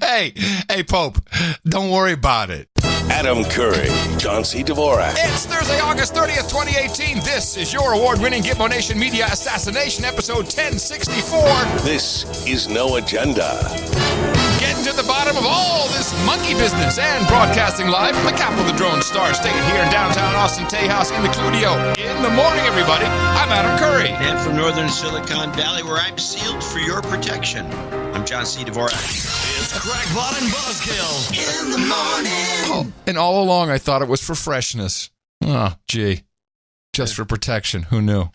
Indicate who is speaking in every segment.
Speaker 1: Hey, Pope, don't worry about it.
Speaker 2: Adam Curry, John C. Dvorak.
Speaker 1: It's Thursday, August 30th, 2018. This is your award-winning Gitmo Nation Media Assassination, episode 1064.
Speaker 2: This is No Agenda.
Speaker 1: Getting to the bottom of all this monkey business and broadcasting live from the capital of the Drone Star State here in downtown Austin Tejas in the Cludio. In the morning, everybody. I'm Adam Curry.
Speaker 3: And from northern Silicon Valley, where I'm sealed for your protection, I'm John C. Dvorak.
Speaker 4: It's Crackpot and Buzzkill in the morning.
Speaker 1: Oh, and all along, I thought it was for freshness. Oh, gee. Just for protection. Who knew?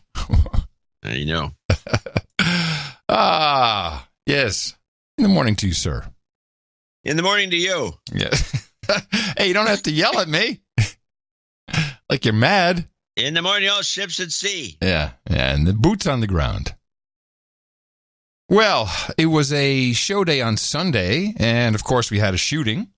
Speaker 3: You know.
Speaker 1: Yes. In the morning to you, sir.
Speaker 3: In the morning to you.
Speaker 1: Yeah. Hey, you don't have to yell at me. Like you're mad.
Speaker 3: In the morning, all ships at sea.
Speaker 1: Yeah, and the boots on the ground. Well, it was a show day on Sunday, and of course we had a shooting.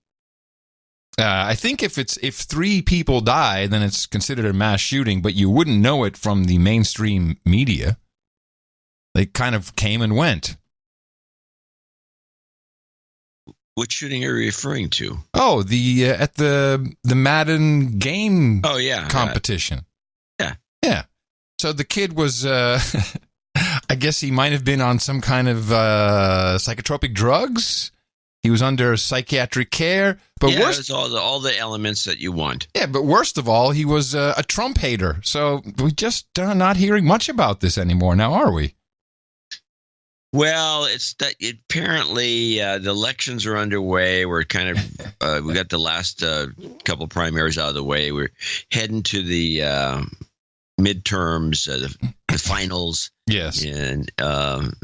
Speaker 1: I think if 3 people die, then it's considered a mass shooting, but you wouldn't know it from the mainstream media. They kind of came and went.
Speaker 3: What shooting are you referring to?
Speaker 1: Oh, the at the Madden game competition. Yeah. So the kid was, I guess he might have been on some kind of psychotropic drugs. He was under psychiatric care. But
Speaker 3: yeah, worst, it was all the elements that you want.
Speaker 1: Yeah, but worst of all, he was a Trump hater. So we just not hearing much about this anymore now, are we?
Speaker 3: Well, apparently the elections are underway. We're kind of we got the last couple primaries out of the way. We're heading to the midterms, the finals.
Speaker 1: Yes.
Speaker 3: In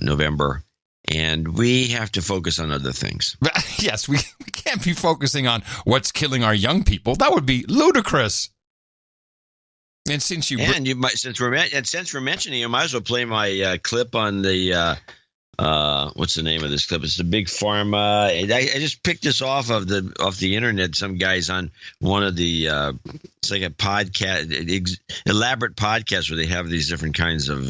Speaker 3: November, and we have to focus on other things.
Speaker 1: Yes, we can't be focusing on what's killing our young people. That would be ludicrous. And since we're mentioning, you might as well play my clip on the. What's the name of this clip? It's the Big Pharma. I just picked this off the internet. Some guys on one of the it's like a podcast, elaborate podcast where they have these different kinds of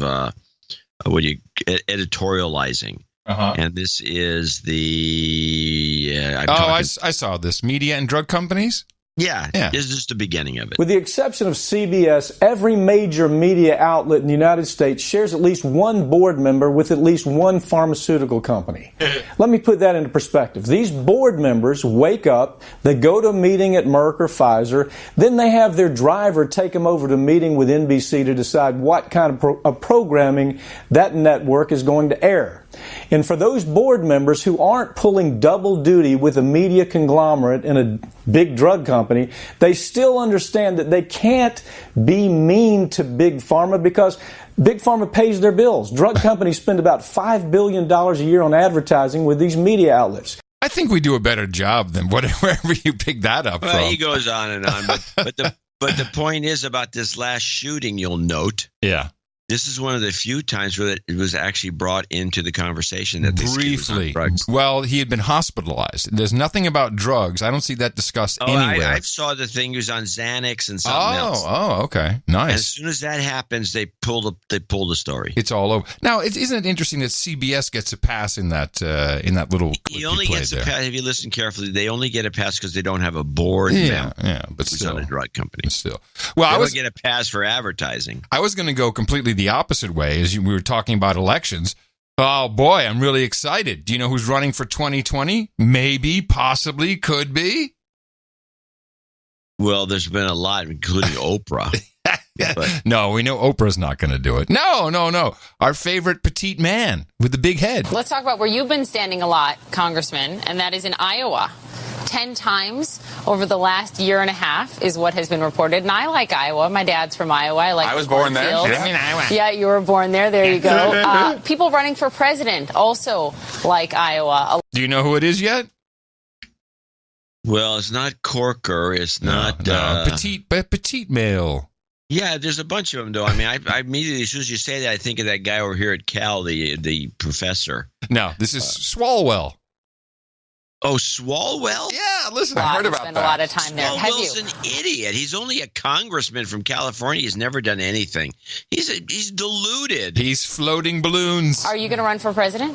Speaker 1: editorializing. Uh-huh. And this is the I saw this media and drug companies.
Speaker 3: Yeah, this is just the beginning of it.
Speaker 5: With the exception of CBS, every major media outlet in the United States shares at least one board member with at least one pharmaceutical company. Let me put that into perspective. These board members wake up, they go to a meeting at Merck or Pfizer, then they have their driver take them over to a meeting with NBC to decide what kind of programming that network is going to air. And for those board members who aren't pulling double duty with a media conglomerate and a big drug company, they still understand that they can't be mean to Big Pharma because Big Pharma pays their bills. Drug companies spend about $5 billion a year on advertising with these media outlets.
Speaker 1: I think we do a better job than wherever you pick that up from.
Speaker 3: He goes on and on, but the point is about this last shooting, you'll note.
Speaker 1: Yeah.
Speaker 3: This is one of the few times where it was actually brought into the conversation that this kid was on drugs.
Speaker 1: Well, he had been hospitalized. There's nothing about drugs. I don't see that discussed anywhere.
Speaker 3: I saw the thing. He was on Xanax and something else.
Speaker 1: Oh, okay. Nice.
Speaker 3: And as soon as that happens, they pull the story.
Speaker 1: It's all over. Now, isn't it interesting that CBS gets a pass in that little clip
Speaker 3: he only gets a pass, if you listen carefully, they only get a pass because they don't have a board member
Speaker 1: but
Speaker 3: who's
Speaker 1: still.
Speaker 3: on a drug company.
Speaker 1: Still. Well,
Speaker 3: I would get a pass for advertising.
Speaker 1: I was going to go completely the opposite way as we were talking about elections. Oh boy, I'm really excited. Do you know who's running for 2020? Maybe, possibly, could be.
Speaker 3: Well, there's been a lot, including Oprah.
Speaker 1: But. No, we know Oprah's not going to do it. No. Our favorite petite man with the big head.
Speaker 6: Let's talk about where you've been standing a lot, Congressman, and that is in Iowa. 10 times over the last year and a half is what has been reported. And I like Iowa. My dad's from Iowa. I was born there.
Speaker 1: Yeah. In Iowa.
Speaker 6: Yeah, you were born there. There you go. People running for president also like Iowa.
Speaker 1: Do you know who it is yet?
Speaker 3: Well, it's not Corker. It's not
Speaker 1: petite male.
Speaker 3: Yeah, there's a bunch of them, though. I mean, I immediately, as soon as you say that, I think of that guy over here at Cal, the professor.
Speaker 1: No, this is Swalwell.
Speaker 3: Oh, Swalwell?
Speaker 1: Yeah, listen,
Speaker 6: Wow,
Speaker 1: I heard
Speaker 6: you
Speaker 1: about
Speaker 6: spend
Speaker 1: that.
Speaker 6: a lot of time there. Have you?
Speaker 3: Swalwell's an idiot. He's only a congressman from California. He's never done anything. He's deluded.
Speaker 1: He's floating balloons.
Speaker 6: Are you going to run for president?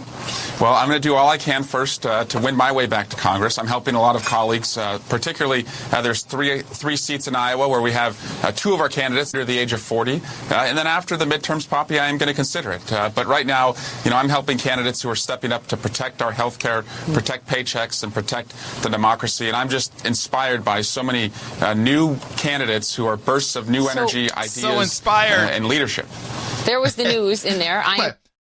Speaker 7: Well, I'm going to do all I can first to win my way back to Congress. I'm helping a lot of colleagues, particularly there's three seats in Iowa where we have two of our candidates under the age of 40. And then after the midterms, Poppy, I am going to consider it. But right now, I'm helping candidates who are stepping up to protect our health care, protect paychecks, and protect the democracy. And I'm just inspired by so many new candidates who are bursts of new energy, ideas,
Speaker 1: so inspired.
Speaker 7: And leadership.
Speaker 6: There was the news in there.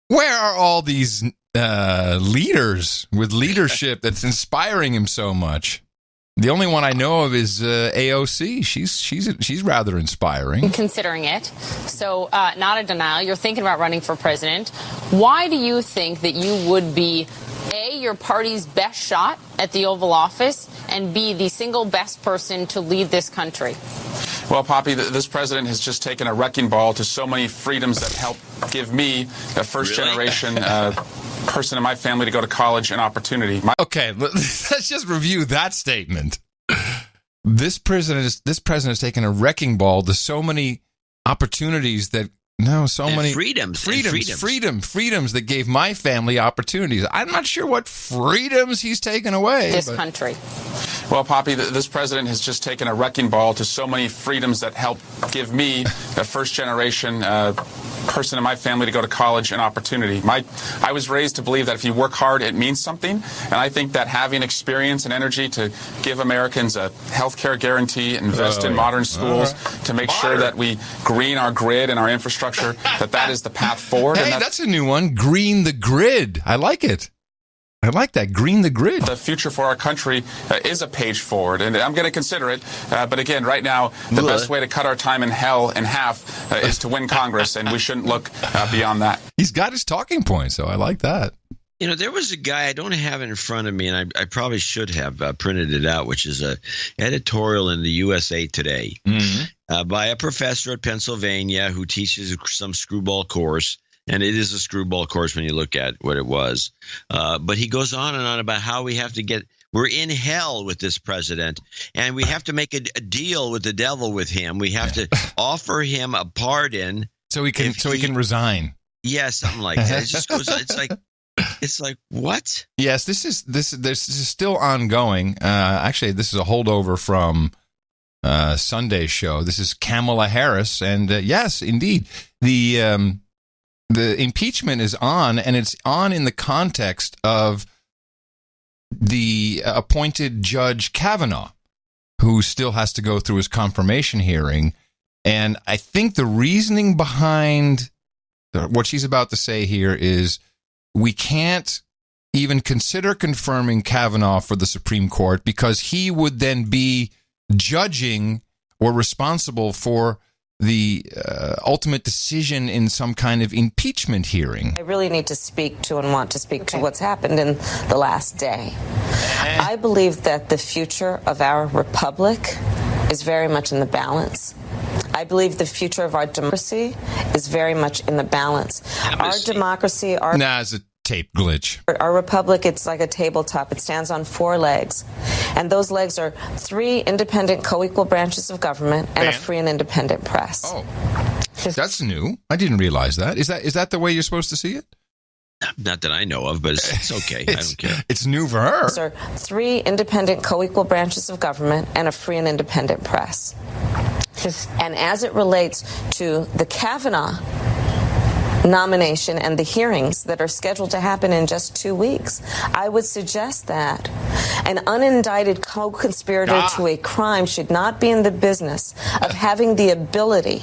Speaker 1: Where are all these leaders with leadership that's inspiring him so much? The only one I know of is AOC. She's rather inspiring.
Speaker 6: Considering it. So not a denial. You're thinking about running for president. Why do you think that you would be, A, your party's best shot at the Oval Office, and B, the single best person to lead this country?
Speaker 7: Well, Poppy, this president has just taken a wrecking ball to so many freedoms that help give me, a first-generation person in my family, to go to college and opportunity.
Speaker 1: Okay, let's just review that statement. This president has taken a wrecking ball to so many opportunities that freedoms that gave my family opportunities. I'm not sure what freedoms he's taken away.
Speaker 6: This country.
Speaker 7: Well, Poppy, this president has just taken a wrecking ball to so many freedoms that help give me, a first-generation person in my family, to go to college and opportunity. I was raised to believe that if you work hard, it means something. And I think that having experience and energy to give Americans a health care guarantee, invest in modern schools, to make sure that we green our grid and our infrastructure, that is the path forward.
Speaker 1: Hey, that's a new one. Green the grid. I like it. I like that. Green the grid.
Speaker 7: The future for our country is a page forward, and I'm going to consider it. But again, right now, the best way to cut our time in hell in half is to win Congress, and we shouldn't look beyond that.
Speaker 1: He's got his talking points, so I like that.
Speaker 3: There was a guy, I don't have it in front of me, and I probably should have printed it out, which is a editorial in the USA Today by a professor at Pennsylvania who teaches some screwball course. And it is a screwball course when you look at what it was. But he goes on and on about how we're in hell with this president, and we have to make a deal with the devil with him. We have to offer him a pardon.
Speaker 1: So he can resign.
Speaker 3: Yeah, something like that. It just goes on. It's like what? Yes,
Speaker 1: this is still ongoing. Actually, this is a holdover from Sunday's show. This is Kamala Harris, and yes, indeed, the impeachment is on, and it's on in the context of the appointed Judge Kavanaugh, who still has to go through his confirmation hearing. And I think the reasoning behind what she's about to say here is we can't even consider confirming Kavanaugh for the Supreme Court because he would then be judging or responsible for the ultimate decision in some kind of impeachment hearing.
Speaker 8: I really need to speak to and want to speak to what's happened in the last day. I believe that the future of our republic is very much in the balance. I believe the future of our democracy is very much in the balance. Our democracy,
Speaker 1: it's a tape glitch.
Speaker 8: Our republic, it's like a tabletop. It stands on 4 legs. And those legs are 3 independent, co-equal branches of government and a free and independent press.
Speaker 1: Oh, that's new. I didn't realize that. Is that the way you're supposed to see it?
Speaker 3: Not that I know of, but it's okay. I don't care.
Speaker 1: It's new for her.
Speaker 8: Those are 3 independent, co-equal branches of government and a free and independent press. And as it relates to the Kavanaugh nomination and the hearings that are scheduled to happen in just 2 weeks, I would suggest that an unindicted co-conspirator to a crime should not be in the business of having the ability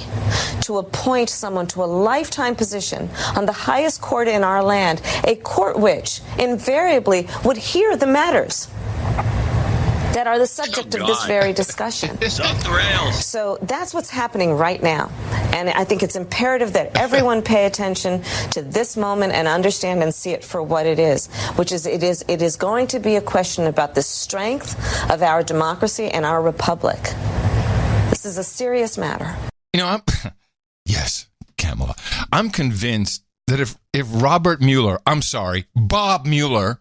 Speaker 8: to appoint someone to a lifetime position on the highest court in our land, a court which invariably would hear the matters that are the subject of this very discussion.
Speaker 3: It's off the rails.
Speaker 8: So that's what's happening right now. And I think it's imperative that everyone pay attention to this moment and understand and see it for what it is, which is it is going to be a question about the strength of our democracy and our republic. This is a serious matter.
Speaker 1: Yes, Kamala, I'm convinced that if Bob Mueller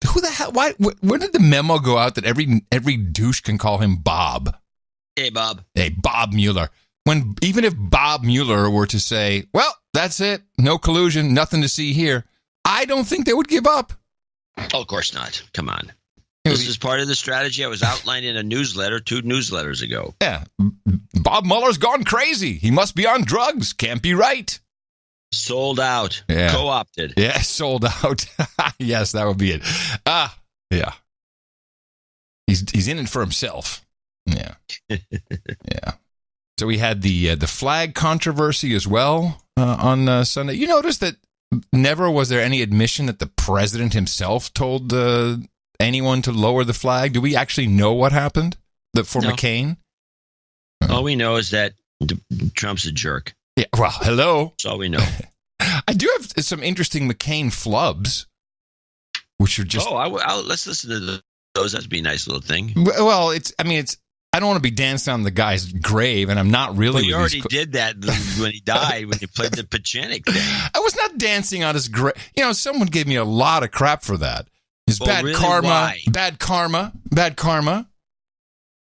Speaker 1: Who the hell? Why? Where did the memo go out that every douche can call him Bob?
Speaker 3: Hey, Bob.
Speaker 1: Hey, Bob Mueller. Even if Bob Mueller were to say, well, that's it, no collusion, nothing to see here, I don't think they would give up.
Speaker 3: Oh, of course not. Come on. This is part of the strategy I was outlined in a newsletter 2 newsletters ago.
Speaker 1: Yeah. Bob Mueller's gone crazy. He must be on drugs. Can't be right.
Speaker 3: Sold out.
Speaker 1: Yeah.
Speaker 3: Co-opted.
Speaker 1: Yeah, sold out. Yes, that would be it. Yeah. He's in it for himself. Yeah. Yeah. So we had the flag controversy as well on Sunday. You notice that never was there any admission that the president himself told anyone to lower the flag. Do we actually know what happened for McCain?
Speaker 3: All we know is that Trump's a jerk.
Speaker 1: Yeah. Well, hello.
Speaker 3: That's all we know.
Speaker 1: I do have some interesting McCain flubs, which are just.
Speaker 3: Let's listen to those. That'd be a nice little thing.
Speaker 1: Well, I don't want to be dancing on the guy's grave, and I'm not really.
Speaker 3: Well, you already did that when he died, when you played the Pachenik thing.
Speaker 1: I was not dancing on his grave. Someone gave me a lot of crap for that. It's bad karma. Why? Bad karma.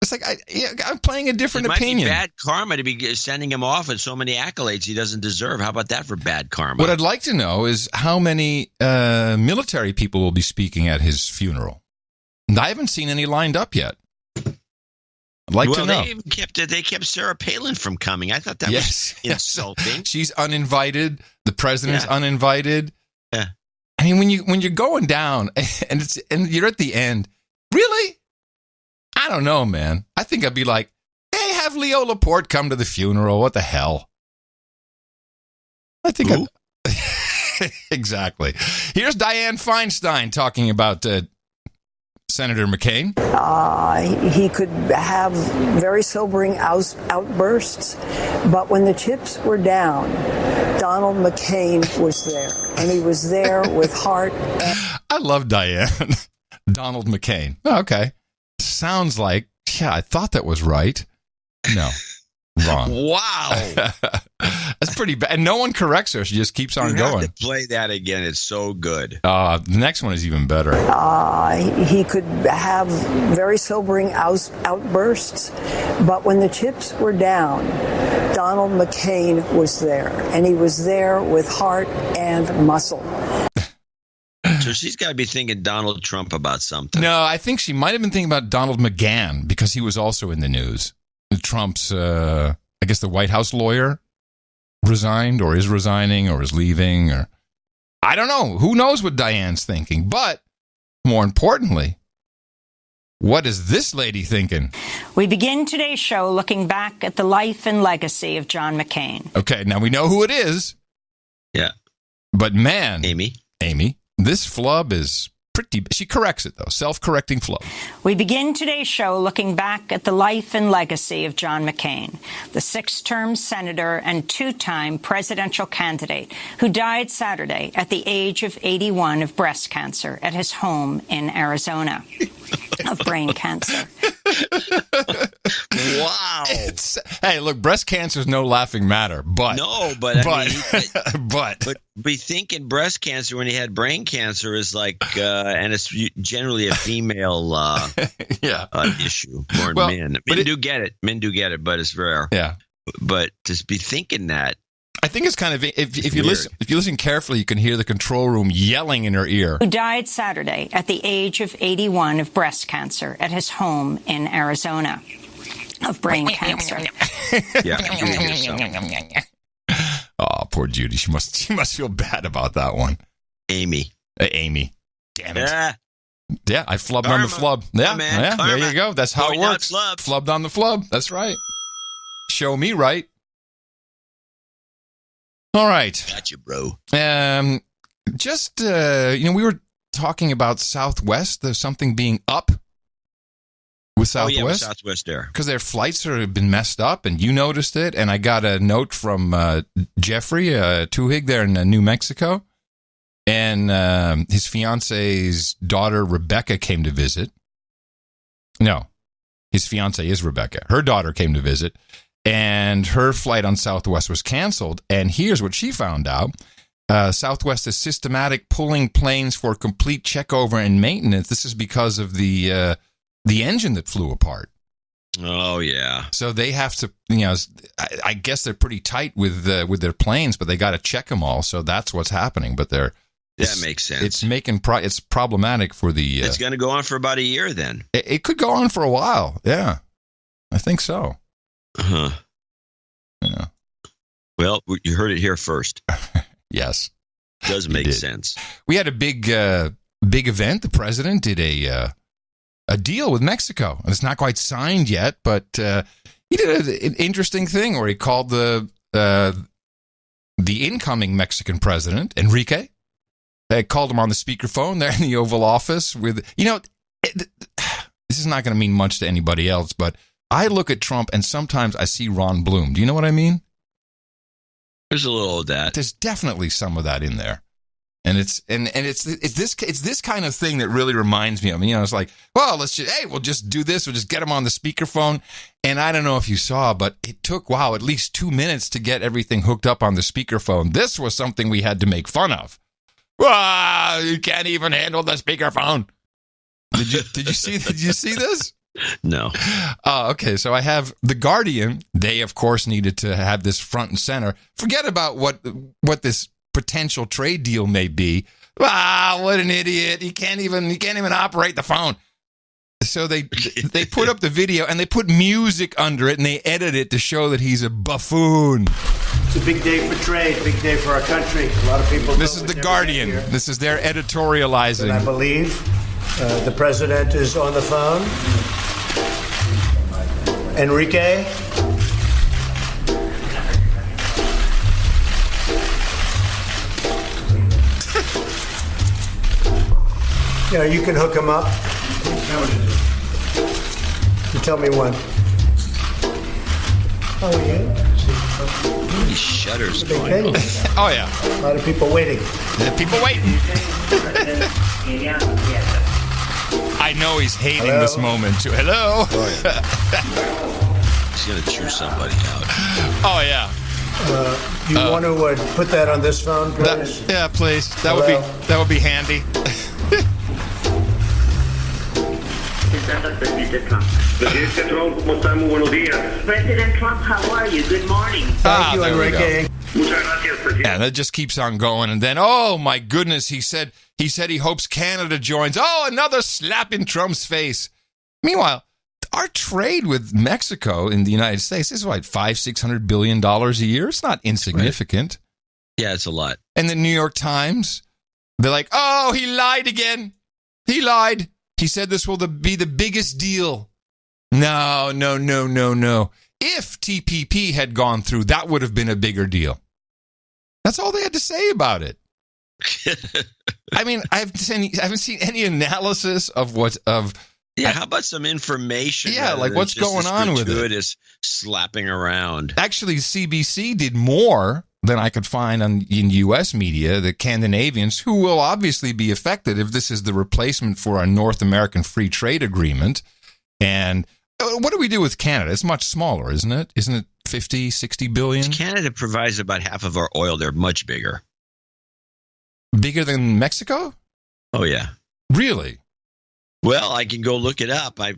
Speaker 1: It's like I'm playing a different opinion.
Speaker 3: It might be bad karma to be sending him off with so many accolades he doesn't deserve. How about that for bad karma?
Speaker 1: What I'd like to know is how many military people will be speaking at his funeral. And I haven't seen any lined up yet. I'd like to know.
Speaker 3: They kept Sarah Palin from coming. I thought that was insulting.
Speaker 1: She's uninvited. The president's uninvited.
Speaker 3: Yeah.
Speaker 1: I mean, when you're going down and you're at the end, really? I don't know, man. I think I'd be like, hey, have Leo Laporte come to the funeral. What the hell? I think exactly. Here's Dianne Feinstein talking about Senator McCain.
Speaker 9: He could have very sobering outbursts, but when the chips were down, Donald McCain was there, and he was there with heart.
Speaker 1: I love Dianne. Donald McCain. Oh, okay. Sounds like, I thought that was right. No. Wrong.
Speaker 3: Wow.
Speaker 1: That's pretty bad. And no one corrects her. She just keeps on going.
Speaker 3: Have to play that again. It's so good.
Speaker 1: The next one is even better.
Speaker 9: He could have very sobering outbursts, but when the chips were down, Donald McCain was there, and he was there with heart and muscle.
Speaker 3: So she's got to be thinking Donald Trump about something.
Speaker 1: No, I think she might have been thinking about Donald McGahn because he was also in the news. Trump's, I guess the White House lawyer resigned or is resigning or is leaving or I don't know. Who knows what Diane's thinking? But more importantly, what is this lady thinking?
Speaker 10: We begin today's show looking back at the life and legacy of John McCain.
Speaker 1: Okay, now we know who it is.
Speaker 3: Yeah.
Speaker 1: But man,
Speaker 3: Amy,
Speaker 1: this flub is pretty. She corrects it, though. Self-correcting flub.
Speaker 10: We begin today's show looking back at the life and legacy of John McCain, the 6-term senator and 2-time presidential candidate who died Saturday at the age of 81 of breast cancer at his home in Arizona. Of brain cancer.
Speaker 3: Wow.
Speaker 1: Hey, look, breast cancer is no laughing matter, but
Speaker 3: but be thinking breast cancer when he had brain cancer is like, and it's generally a female issue more than men. Men do get it, but it's rare.
Speaker 1: Yeah,
Speaker 3: but to be thinking that.
Speaker 1: I think it's kind of if you listen carefully, you can hear the control room yelling in her ear.
Speaker 10: Who died Saturday at the age of 81 of breast cancer at his home in Arizona of brain cancer.
Speaker 1: Oh, poor Judy. She must feel bad about that one.
Speaker 3: Amy.
Speaker 1: Damn it. Yeah, I flubbed on the flub. Yeah, there you go. That's how it works. Flubbed on the flub. That's right. Show me right. All right.
Speaker 3: Gotcha, bro.
Speaker 1: We were talking about Southwest. There's something being up with Southwest.
Speaker 3: Oh, yeah, with Southwest Air.
Speaker 1: Because their flights have been messed up, and you noticed it. And I got a note from Jeffrey Tuhig there in New Mexico. And his fiance's daughter, Rebecca, came to visit. No, his fiance is Rebecca. Her daughter came to visit. And her flight on Southwest was canceled. And here's what she found out. Southwest is systematic pulling planes for complete checkover and maintenance. This is because of the engine that flew apart.
Speaker 3: Oh, yeah.
Speaker 1: So they have to, I guess they're pretty tight with their planes, but they got to check them all. So that's what's happening. But
Speaker 3: that makes sense.
Speaker 1: It's problematic for the.
Speaker 3: It's going to go on for about a year then.
Speaker 1: It could go on for a while. Yeah, I think so.
Speaker 3: Huh.
Speaker 1: Yeah.
Speaker 3: Well, you heard it here first.
Speaker 1: Yes.
Speaker 3: Does make sense.
Speaker 1: We had a big event. The president did a deal with Mexico. It's not quite signed yet, but he did an interesting thing where he called the incoming Mexican president, Enrique. Called him on the speakerphone there in the Oval Office with, this is not going to mean much to anybody else, but I look at Trump and sometimes I see Ron Bloom. Do you know what I mean?
Speaker 3: There's a little of that.
Speaker 1: There's definitely some of that in there. And it's this kind of thing that really reminds me of, it's like, well, we'll just do this. We'll just get him on the speakerphone. And I don't know if you saw, but it took, at least 2 minutes to get everything hooked up on the speakerphone. This was something we had to make fun of. Wow, you can't even handle the speakerphone. Did you see this?
Speaker 3: No.
Speaker 1: Okay, so I have The Guardian. They, of course, needed to have this front and center. Forget about what this potential trade deal may be. Wow, what an idiot. He can't even operate the phone. So they put up the video and they put music under it and they edit it to show that he's a buffoon.
Speaker 11: It's a big day for trade, big day for our country. A lot of people.
Speaker 1: This is The Guardian. This is their editorializing.
Speaker 11: And I believe the president is on the phone. Enrique. You can hook him up. You tell me when. Oh, yeah.
Speaker 3: How many shutters going on?
Speaker 1: Oh, yeah.
Speaker 11: A lot of people waiting.
Speaker 1: People waiting. I know he's hating this moment, too. Hello?
Speaker 3: Oh, yeah. He's going to chew somebody out.
Speaker 1: Oh, yeah.
Speaker 11: You want to put that on this phone, please?
Speaker 1: Yeah, please. That would be handy.
Speaker 12: President Trump, how are you? Good morning.
Speaker 11: Thank you, Enrique.
Speaker 1: Yeah, that just keeps on going. And then, oh, my goodness, he said he hopes Canada joins. Oh, another slap in Trump's face. Meanwhile, our trade with Mexico in the United States is $500-600 billion a year. It's not insignificant.
Speaker 3: Right. Yeah, it's a lot.
Speaker 1: And the New York Times, they're like, oh, he lied again. He lied. He said this will be the biggest deal. No. If TPP had gone through, that would have been a bigger deal. That's all they had to say about it. I mean, I haven't seen any analysis of
Speaker 3: Yeah, how about some information?
Speaker 1: Yeah, like what's going on with it?
Speaker 3: Is slapping around.
Speaker 1: Actually, CBC did more than I could find in U.S. media, the Scandinavians, who will obviously be affected if this is the replacement for our North American Free Trade Agreement. And what do we do with Canada? It's much smaller, isn't it? Isn't it 50, 60 billion?
Speaker 3: Canada provides about half of our oil. They're much bigger.
Speaker 1: Bigger than Mexico?
Speaker 3: Oh, yeah.
Speaker 1: Really?
Speaker 3: Well, I can go look it up. I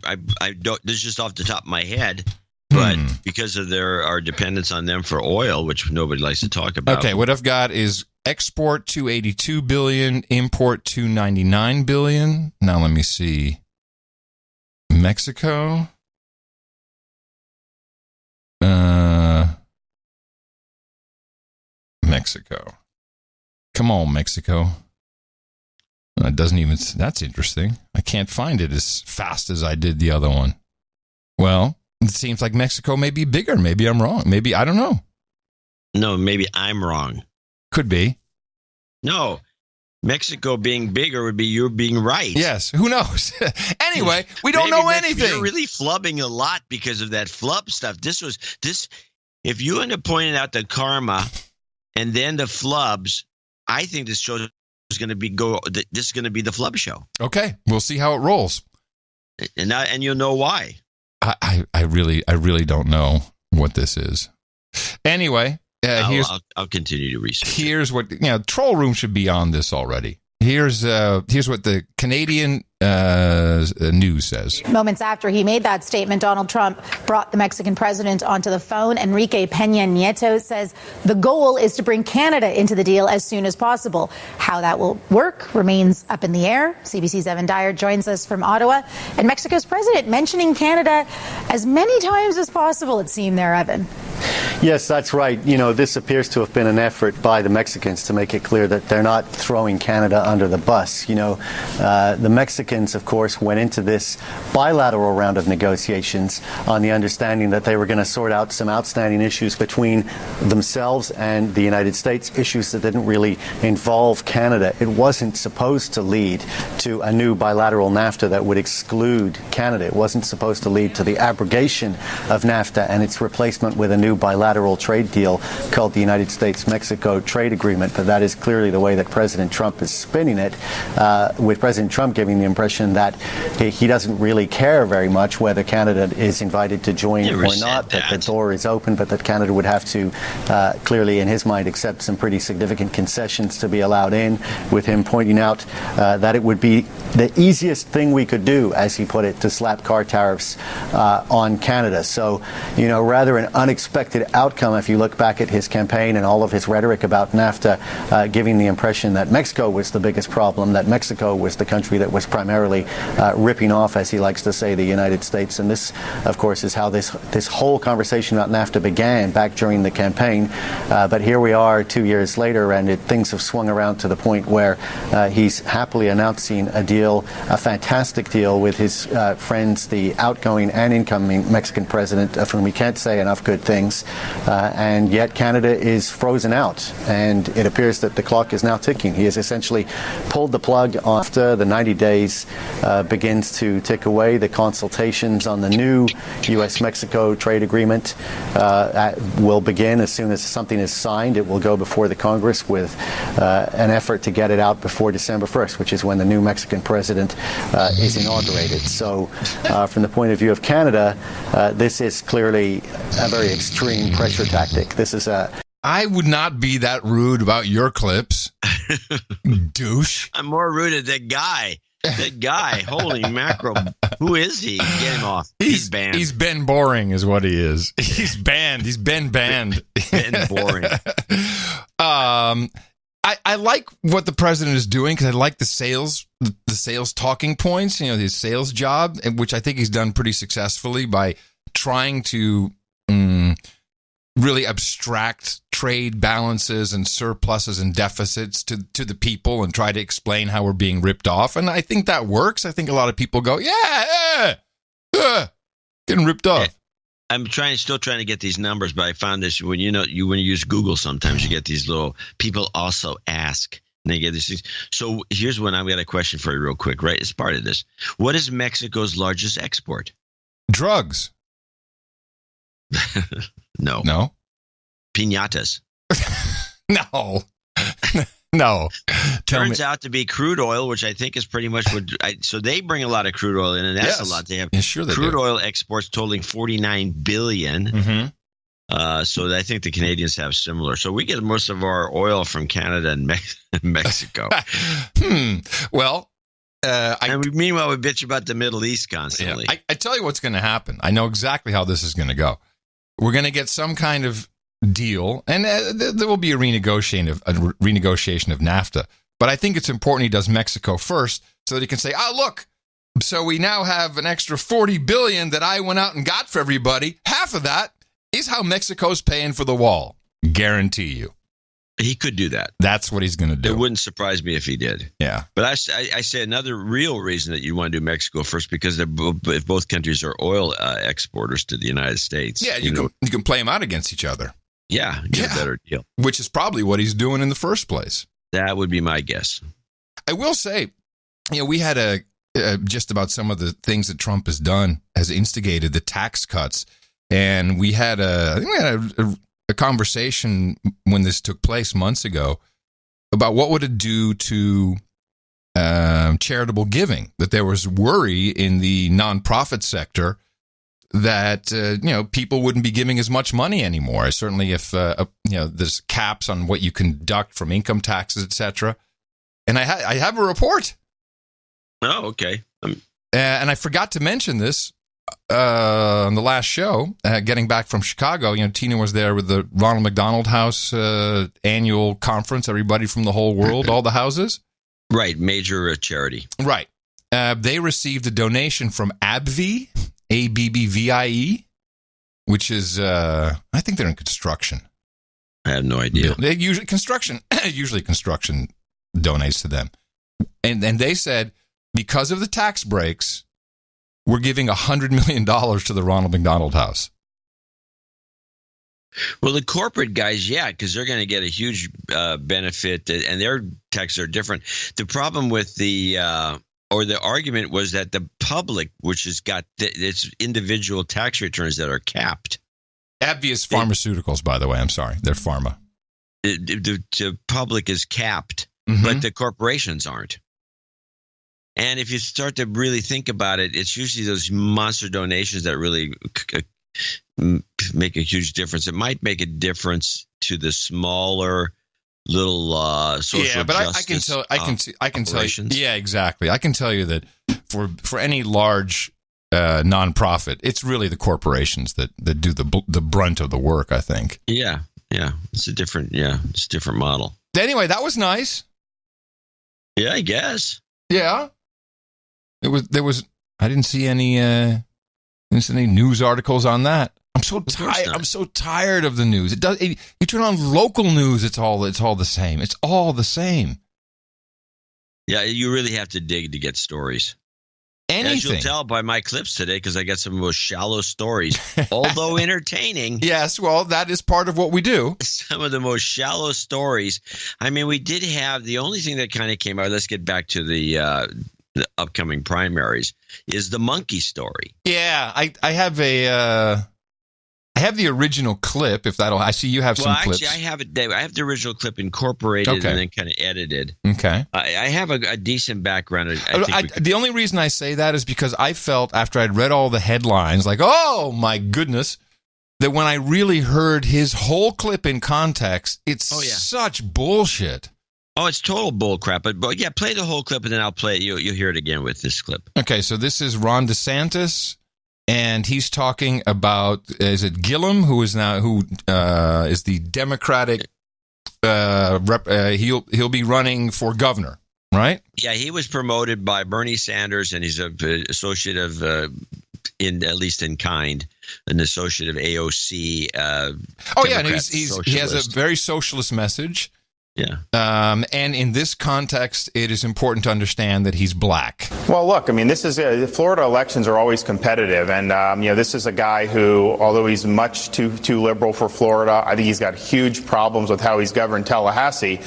Speaker 3: don't. This is just off the top of my head. But because of our dependence on them for oil, which nobody likes to talk about.
Speaker 1: Okay, what I've got is export $282 billion, import $299 billion. Now let me see. Mexico. Mexico. Come on, Mexico. It doesn't even. That's interesting. I can't find it as fast as I did the other one. Well. It seems like Mexico may be bigger. Maybe I'm wrong. Maybe, I don't know.
Speaker 3: No, maybe I'm wrong.
Speaker 1: Could be.
Speaker 3: No, Mexico being bigger would be you being right.
Speaker 1: Yes, who knows? Anyway, we don't know anything.
Speaker 3: You're really flubbing a lot because of that flub stuff. If you end up pointing out the karma and then the flubs, I think this show is going to be this is going to be the flub show.
Speaker 1: Okay, we'll see how it rolls.
Speaker 3: And you'll know why.
Speaker 1: I really don't know what this is. Anyway,
Speaker 3: I'll continue to research.
Speaker 1: Here's what Troll Room should be on this already. Here's what the Canadian news says.
Speaker 13: Moments after he made that statement, Donald Trump brought the Mexican president onto the phone. Enrique Peña Nieto says the goal is to bring Canada into the deal as soon as possible. How that will work remains up in the air. CBC's Evan Dyer joins us from Ottawa. And Mexico's president mentioning Canada as many times as possible, it seemed there, Evan.
Speaker 14: Yes, that's right. This appears to have been an effort by the Mexicans to make it clear that they're not throwing Canada under the bus. The Mexicans, of course, went into this bilateral round of negotiations on the understanding that they were going to sort out some outstanding issues between themselves and the United States, issues that didn't really involve Canada. It wasn't supposed to lead to a new bilateral NAFTA that would exclude Canada. It wasn't supposed to lead to the abrogation of NAFTA and its replacement with a new bilateral trade deal called the United States-Mexico Trade Agreement. But that is clearly the way that President Trump is spinning it, with President Trump giving the impression that he doesn't really care very much whether Canada is invited to join or not, that the door is open, but that Canada would have to clearly, in his mind, accept some pretty significant concessions to be allowed in, with him pointing out that it would be the easiest thing we could do, as he put it, to slap car tariffs on Canada. So, rather an unexpected outcome if you look back at his campaign and all of his rhetoric about NAFTA, giving the impression that Mexico was the biggest problem, that Mexico was the country that was primarily ripping off, as he likes to say, the United States. And this, of course, is how this whole conversation about NAFTA began back during the campaign. But here we are 2 years later, and things have swung around to the point where he's happily announcing a deal, a fantastic deal with his friends, the outgoing and incoming Mexican president, of whom he can't say enough good things. And yet Canada is frozen out, and it appears that the clock is now ticking. He has essentially pulled the plug after the 90 days begins to tick away. The consultations on the new U.S.-Mexico trade agreement will begin as soon as something is signed. It will go before the Congress with an effort to get it out before December 1st, which is when the new Mexican president is inaugurated. So from the point of view of Canada, this is clearly a very extreme pressure tactic. This is
Speaker 1: I would not be that rude about your clips, douche.
Speaker 3: I'm more rude at that guy. That guy, holy mackerel. Who is he? Get him off. He's banned.
Speaker 1: He's Ben Boring is what he is. He's banned. He's been banned.
Speaker 3: Ben Boring.
Speaker 1: I like what the president is doing because I like the sales talking points, his sales job, which I think he's done pretty successfully by trying to really abstract trade balances and surpluses and deficits to the people and try to explain how we're being ripped off. And I think that works. I think a lot of people go, getting ripped off.
Speaker 3: I'm still trying to get these numbers, but I found this when you use Google, sometimes you get these little people also ask, and they get these things. So here's one. I've got a question for you real quick, right? As part of this. What is Mexico's largest export?
Speaker 1: Drugs.
Speaker 3: No. Piñatas.
Speaker 1: No. No.
Speaker 3: Turns out to be crude oil, which I think is pretty much what. So they bring a lot of crude oil in, and that's a lot. They have crude oil exports totaling $49 billion. Mm-hmm. So I think the Canadians have similar. So we get most of our oil from Canada and Mexico.
Speaker 1: Well.
Speaker 3: Meanwhile, we bitch about the Middle East constantly.
Speaker 1: Yeah. I tell you what's going to happen. I know exactly how this is going to go. We're going to get some kind of deal, and there will be a renegotiation of NAFTA. But I think it's important he does Mexico first, so that he can say, look, so we now have an extra $40 billion that I went out and got for everybody. Half of that is how Mexico's paying for the wall. Guarantee you.
Speaker 3: He could do that.
Speaker 1: That's what he's going to do.
Speaker 3: It wouldn't surprise me if he did.
Speaker 1: Yeah.
Speaker 3: But I say another real reason that you want to do Mexico first, because if both countries are oil exporters to the United States.
Speaker 1: Yeah, you can play them out against each other.
Speaker 3: Yeah, get a better deal.
Speaker 1: Which is probably what he's doing in the first place.
Speaker 3: That would be my guess.
Speaker 1: I will say, we had just about some of the things that Trump has done, has instigated the tax cuts. And we had a conversation when this took place months ago about what would it do to charitable giving, that there was worry in the nonprofit sector that people wouldn't be giving as much money anymore. Certainly, if there's caps on what you can deduct from income taxes, etc. And I have a report.
Speaker 3: Oh, okay.
Speaker 1: And I forgot to mention this on the last show. Getting back from Chicago, Tina was there with the Ronald McDonald House annual conference. Everybody from the whole world, all the houses.
Speaker 3: Right, major charity.
Speaker 1: Right. They received a donation from ABVIE, ABBVIE, which is, I think they're in construction.
Speaker 3: I have no idea.
Speaker 1: They usually construction donates to them. And they said, because of the tax breaks, we're giving $100 million to the Ronald McDonald House.
Speaker 3: Well, the corporate guys, yeah, because they're going to get a huge benefit, and their taxes are different. The problem with the argument was that the public, which has got its individual tax returns that are capped.
Speaker 1: AbbVie is pharmaceuticals, by the way. I'm sorry. They're pharma.
Speaker 3: The public is capped, but the corporations aren't. And if you start to really think about it, it's usually those monster donations that really make a huge difference. It might make a difference to the smaller little social justice
Speaker 1: I can tell you. Yeah, exactly. I can tell you that for any large nonprofit, it's really the corporations that do the brunt of the work, I think.
Speaker 3: Yeah. It's a different model.
Speaker 1: Anyway, that was nice.
Speaker 3: Yeah, I guess.
Speaker 1: Yeah. There was I didn't see any news articles on that. I'm so tired. I'm so tired of the news. You turn on local news, it's all the same. It's all the same.
Speaker 3: Yeah, you really have to dig to get stories.
Speaker 1: Anything.
Speaker 3: As you'll tell by my clips today, because I got some of those shallow stories, although entertaining.
Speaker 1: Yes, well, that is part of what we do.
Speaker 3: Some of the most shallow stories. I mean, we did have the only thing that kind of came out. Let's get back to the upcoming primaries. Is the monkey story?
Speaker 1: Yeah, I have I have the original clip. If that'll, I see you have some clips.
Speaker 3: Actually, I have it. I have the original clip incorporated and then kind of edited.
Speaker 1: Okay.
Speaker 3: I have a decent background.
Speaker 1: The only reason I say that is because I felt after I'd read all the headlines, like, oh my goodness, that when I really heard his whole clip in context, it's such bullshit.
Speaker 3: Oh, it's total bullcrap. But yeah, play the whole clip and then I'll play it. You'll hear it again with this clip.
Speaker 1: Okay, so this is Ron DeSantis. And he's talking about, is it Gillum, who is the Democratic he'll be running for governor, right?
Speaker 3: Yeah, he was promoted by Bernie Sanders, and he's an associate of, at least in kind, an associate of AOC.
Speaker 1: And he has a very socialist message.
Speaker 3: Yeah.
Speaker 1: And in this context, it is important to understand that he's black.
Speaker 15: Well, look, I mean, the Florida elections are always competitive. And, this is a guy who, although he's much too liberal for Florida, I think he's got huge problems with how he's governed Tallahassee.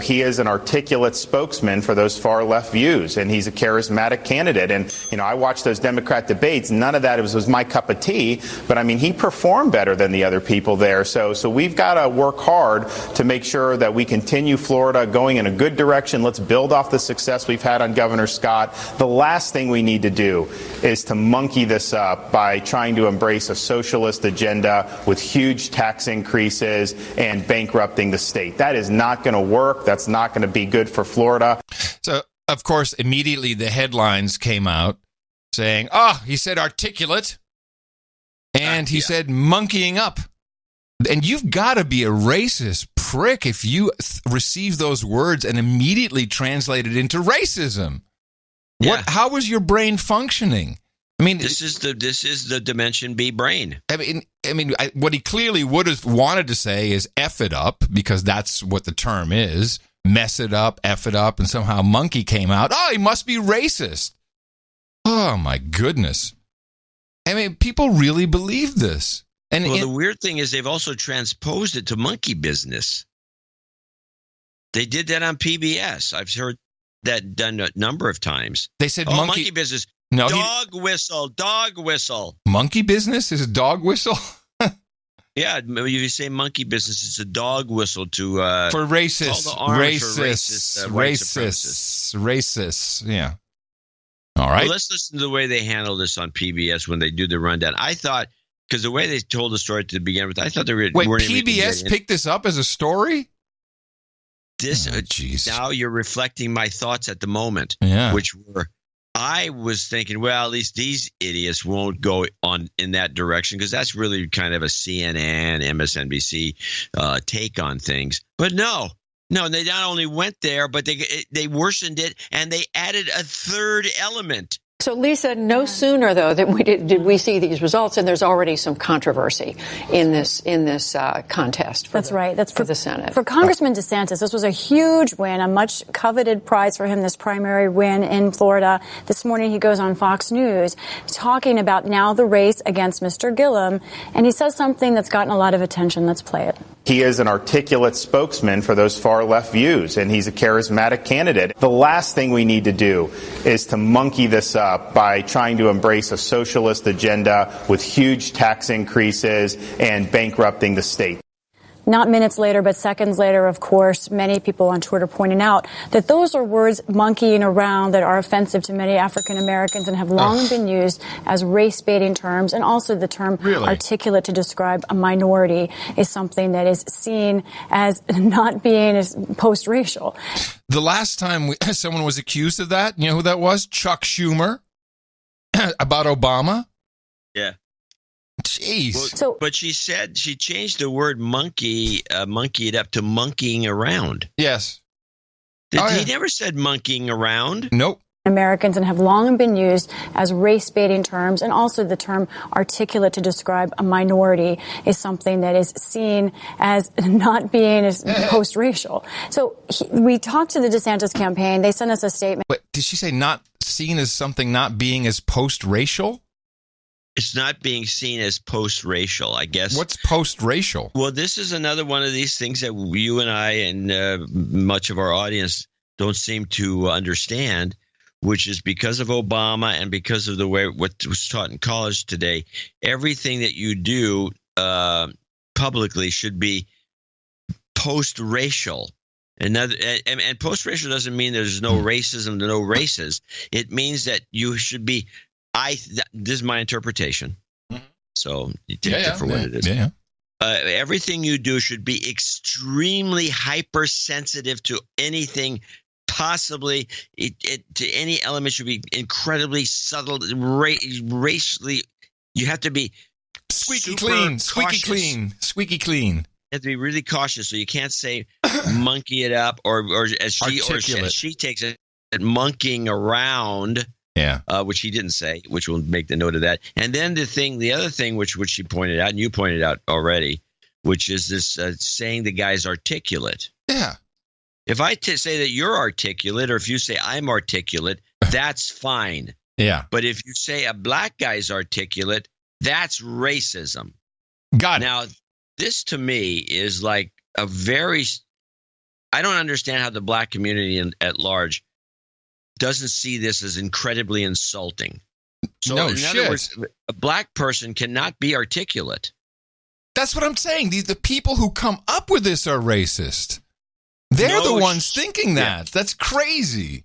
Speaker 15: He is an articulate spokesman for those far left views, and he's a charismatic candidate. And, I watched those Democrat debates. None of that was my cup of tea. But, I mean, he performed better than the other people there. So we've got to work hard to make sure that we continue Florida going in a good direction. Let's build off the success we've had on Governor Scott. The last thing we need to do is to monkey this up by trying to embrace a socialist agenda with huge tax increases and bankrupting the state. That is not going to work. That's not going to be good for Florida.
Speaker 1: So, of course, immediately the headlines came out saying, he said articulate, and he said monkeying up. And you've got to be a racist prick if you receive those words and immediately translate it into racism.
Speaker 3: Yeah.
Speaker 1: How was your brain functioning? I mean,
Speaker 3: this is the Dimension B brain.
Speaker 1: What he clearly would have wanted to say is F it up, because that's what the term is. Mess it up, F it up, and somehow monkey came out. Oh, he must be racist. Oh, my goodness. I mean, people really believe this. And
Speaker 3: the weird thing is they've also transposed it to monkey business. They did that on PBS. I've heard that done a number of times.
Speaker 1: They said
Speaker 3: monkey business. No, dog whistle.
Speaker 1: Monkey business is a dog whistle?
Speaker 3: Yeah, if you say monkey business, it's a dog whistle to
Speaker 1: for racists.
Speaker 3: Racists.
Speaker 1: Yeah. All right.
Speaker 3: Well, let's listen to the way they handle this on PBS when they do the rundown. I thought, because the way they told the story to begin with, I thought they were...
Speaker 1: Wait, PBS picked this up as a story?
Speaker 3: Now you're reflecting my thoughts at the moment, which were, I was thinking, well, at least these idiots won't go on in that direction, because that's really kind of a CNN, MSNBC take on things. But no, they not only went there, but they worsened it, and they added a third element.
Speaker 16: So, Lisa, no sooner, though, did we see these results, and there's already some controversy in this contest.
Speaker 17: That's right. That's
Speaker 16: for the Senate.
Speaker 17: For Congressman DeSantis, this was a huge win, a much coveted prize for him, this primary win in Florida. This morning he goes on Fox News talking about now the race against Mr. Gillum, and he says something that's gotten a lot of attention. Let's play it.
Speaker 15: He is an articulate spokesman for those far-left views, and he's a charismatic candidate. The last thing we need to do is to monkey this up by trying to embrace a socialist agenda with huge tax increases and bankrupting the state.
Speaker 17: Not minutes later, but seconds later, of course, many people on Twitter pointing out that those are words monkeying around that are offensive to many African Americans and have long been used as race-baiting terms. And also the term articulate to describe a minority is something that is seen as not being as post-racial.
Speaker 1: The last time someone was accused of that, you know who that was? Chuck Schumer about Obama.
Speaker 3: Yeah.
Speaker 1: Jeez.
Speaker 3: Well, but she said she changed the word monkey it up to monkeying around.
Speaker 1: Yes.
Speaker 3: He never said monkeying around.
Speaker 1: Nope.
Speaker 17: Americans and have long been used as race-baiting terms. And also the term articulate to describe a minority is something that is seen as not being as post-racial. So we talked to the DeSantis campaign. They sent us a statement.
Speaker 1: Wait, did she say not seen as something not being as post-racial?
Speaker 3: It's not being seen as post-racial, I guess.
Speaker 1: What's post-racial?
Speaker 3: Well, this is another one of these things that you and I and much of our audience don't seem to understand, which is because of Obama and because of the way what was taught in college today, everything that you do publicly should be post-racial. And post-racial doesn't mean there's no racism, no races. It means that you should be this is my interpretation. So you take it for what it is.
Speaker 1: Yeah.
Speaker 3: Everything you do should be extremely hypersensitive to anything, possibly to any element should be incredibly subtle, racially. You have to be
Speaker 1: squeaky clean. You
Speaker 3: have to be really cautious, so you can't say monkey it up or as she takes it, monkeying around.
Speaker 1: Yeah,
Speaker 3: which he didn't say, which will make the note of that. And then the other thing, which she pointed out, and you pointed out already, which is this saying the guy's articulate.
Speaker 1: Yeah.
Speaker 3: If I say that you're articulate, or if you say I'm articulate, that's fine.
Speaker 1: Yeah.
Speaker 3: But if you say a black guy's articulate, that's racism.
Speaker 1: Got it.
Speaker 3: Now, this to me is like a very – I don't understand how the black community at large – doesn't see this as incredibly insulting. So in other words, a black person cannot be articulate.
Speaker 1: That's what I'm saying. The people who come up with this are racist. They're the ones thinking that. That's crazy.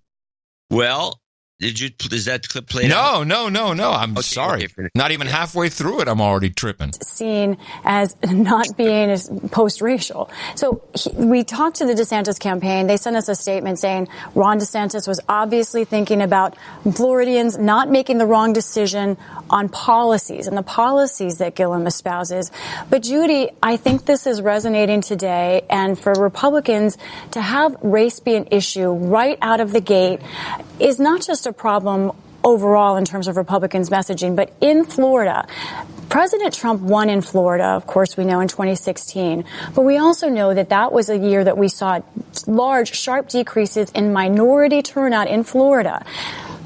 Speaker 3: Well, is that clip played out?
Speaker 1: No. I'm sorry. Not even halfway through it, I'm already tripping.
Speaker 17: Seen as not being as post-racial. So we talked to the DeSantis campaign. They sent us a statement saying Ron DeSantis was obviously thinking about Floridians not making the wrong decision on policies and the policies that Gillum espouses. But Judy, I think this is resonating today. And for Republicans to have race be an issue right out of the gate is not just a problem overall in terms of Republicans' messaging, but in Florida. President Trump won in Florida, of course, we know in 2016. But we also know that that was a year that we saw large, sharp decreases in minority turnout in Florida.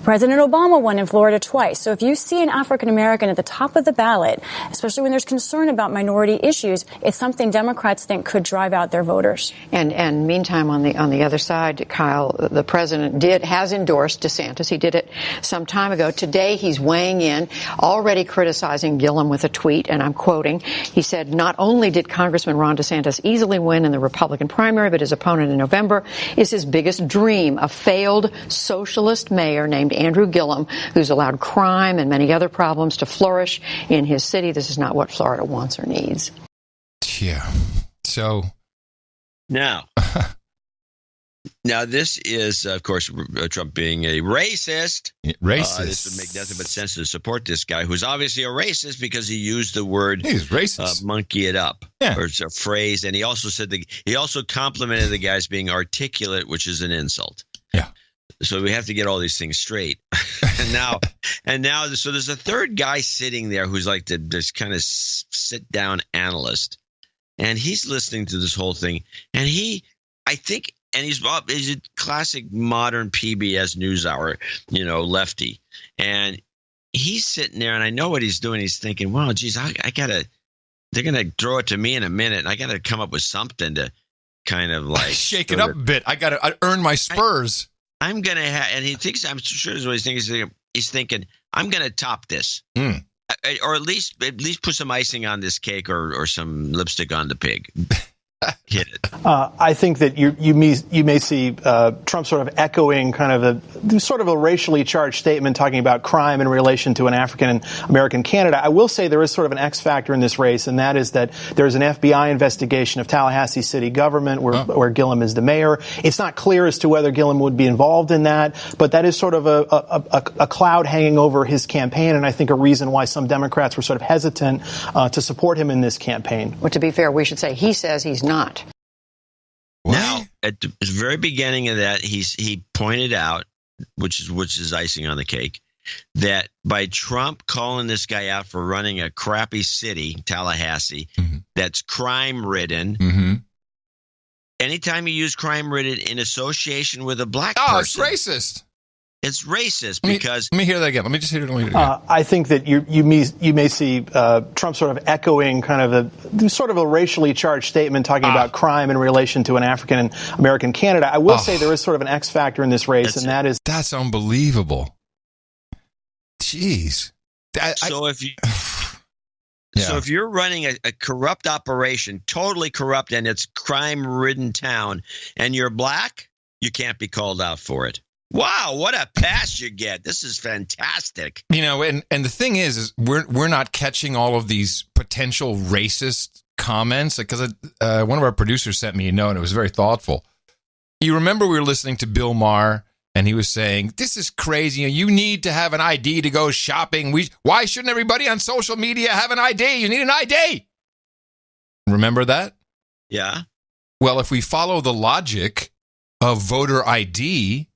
Speaker 17: President Obama won in Florida twice. So if you see an African American at the top of the ballot, especially when there's concern about minority issues, it's something Democrats think could drive out their voters.
Speaker 16: And meantime, on the other side, Kyle, the president has endorsed DeSantis. He did it some time ago. Today, he's weighing in, already criticizing Gillum with a tweet, and I'm quoting. He said, "Not only did Congressman Ron DeSantis easily win in the Republican primary, but his opponent in November is his biggest dream, a failed socialist mayor named named Andrew Gillum, who's allowed crime and many other problems to flourish in his city. This is not what Florida wants or needs.
Speaker 1: Yeah. So
Speaker 3: now this is, of course, Trump being a racist.
Speaker 1: Racist.
Speaker 3: This would make nothing but sense to support this guy, who's obviously a racist because he used the word
Speaker 1: "he's racist."
Speaker 3: Monkey it up,
Speaker 1: yeah.
Speaker 3: Or it's a phrase, and he also said he also complimented the guy as being articulate, which is an insult.
Speaker 1: Yeah.
Speaker 3: So we have to get all these things straight. and now, so there's a third guy sitting there who's like this kind of sit down analyst, and he's listening to this whole thing, and he's a classic modern PBS NewsHour, lefty. And he's sitting there, and I know what he's doing. He's thinking, well, geez, they're going to throw it to me in a minute, and I got to come up with something to kind of like
Speaker 1: shake it up a bit. I earn my spurs.
Speaker 3: I'm going to have, and I'm sure that's what he's thinking. He's thinking, I'm going to top this. Or at least put some icing on this cake or some lipstick on the pig. Hit it.
Speaker 18: I think that you may see Trump sort of echoing kind of a racially charged statement talking about crime in relation to an African American candidate. I will say there is sort of an X factor in this race, and that is that there's an FBI investigation of Tallahassee city government where Gillum is the mayor. It's not clear as to whether Gillum would be involved in that, but that is sort of a cloud hanging over his campaign, and I think a reason why some Democrats were sort of hesitant to support him in this campaign.
Speaker 16: Well, to be fair, we should say he says he's not.
Speaker 1: What?
Speaker 3: Now, at the very beginning of that, he pointed out, which is icing on the cake, that by Trump calling this guy out for running a crappy city, Tallahassee, that's crime-ridden, anytime you use crime-ridden in association with a black person,
Speaker 1: it's racist.
Speaker 3: It's racist because...
Speaker 1: Let me hear that again. Let me just hear it again.
Speaker 18: I think that you may see Trump sort of echoing kind of a racially charged statement talking about crime in relation to an African American candidate. I will say there is sort of an X factor in this race,
Speaker 1: that's unbelievable. Jeez.
Speaker 3: So if you're running a corrupt operation, totally corrupt, and it's crime-ridden town, and you're black, you can't be called out for it. Wow, what a pass you get. This is fantastic.
Speaker 1: And the thing is we're not catching all of these potential racist comments, because one of our producers sent me a note, and it was very thoughtful. You remember we were listening to Bill Maher, and he was saying, this is crazy. You need to have an ID to go shopping. Why shouldn't everybody on social media have an ID? You need an ID. Remember that?
Speaker 3: Yeah.
Speaker 1: Well, if we follow the logic of voter ID,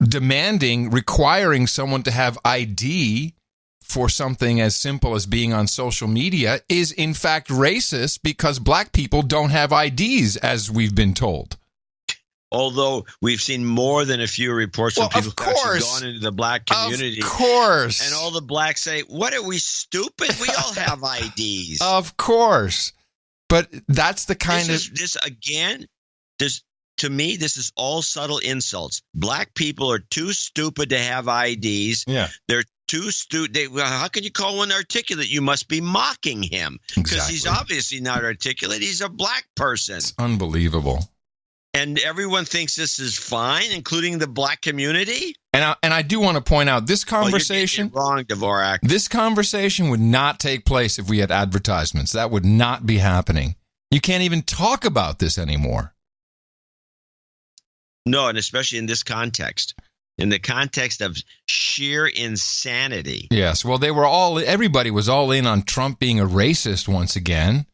Speaker 1: requiring someone to have ID for something as simple as being on social media is in fact racist, because black people don't have IDs, as we've been told.
Speaker 3: Although we've seen more than a few reports of people who have actually gone into the black community.
Speaker 1: Of course.
Speaker 3: And all the blacks say, what, are we stupid? We all have IDs.
Speaker 1: Of course. But that's the kind of...
Speaker 3: To me, this is all subtle insults. Black people are too stupid to have IDs.
Speaker 1: Yeah.
Speaker 3: They're too stupid. How can you call one articulate? You must be mocking him. Because he's obviously not articulate. He's a black person.
Speaker 1: It's unbelievable.
Speaker 3: And everyone thinks this is fine, including the black community.
Speaker 1: And I do want to point out, this conversation...
Speaker 3: You're wrong, Dvorak.
Speaker 1: This conversation would not take place if we had advertisements. That would not be happening. You can't even talk about this anymore.
Speaker 3: No, and especially in this context, in the context of sheer insanity.
Speaker 1: Yes, well, everybody was all in on Trump being a racist once again.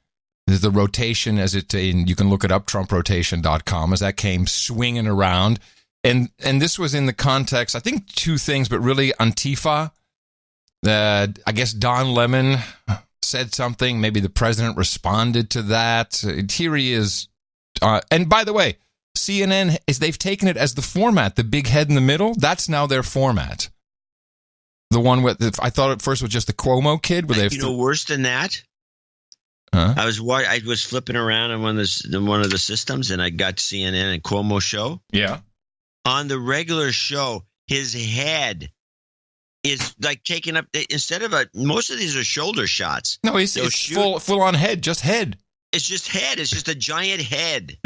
Speaker 1: The rotation, you can look it up, TrumpRotation.com, as that came swinging around. And this was in the context, I think two things, but really Antifa. I guess Don Lemon said something. Maybe the president responded to that. Here he is. And by the way, CNN, they've taken it as the format, the big head in the middle. That's now their format. The one with, I thought at first was just the Cuomo kid.
Speaker 3: Worse than that?
Speaker 1: Huh?
Speaker 3: I was flipping around on one of the systems, and I got CNN and Cuomo show.
Speaker 1: Yeah.
Speaker 3: On the regular show, his head is like taking up, instead of most of these are shoulder shots.
Speaker 1: No, it's full on head, just head.
Speaker 3: It's just head. It's just a giant head.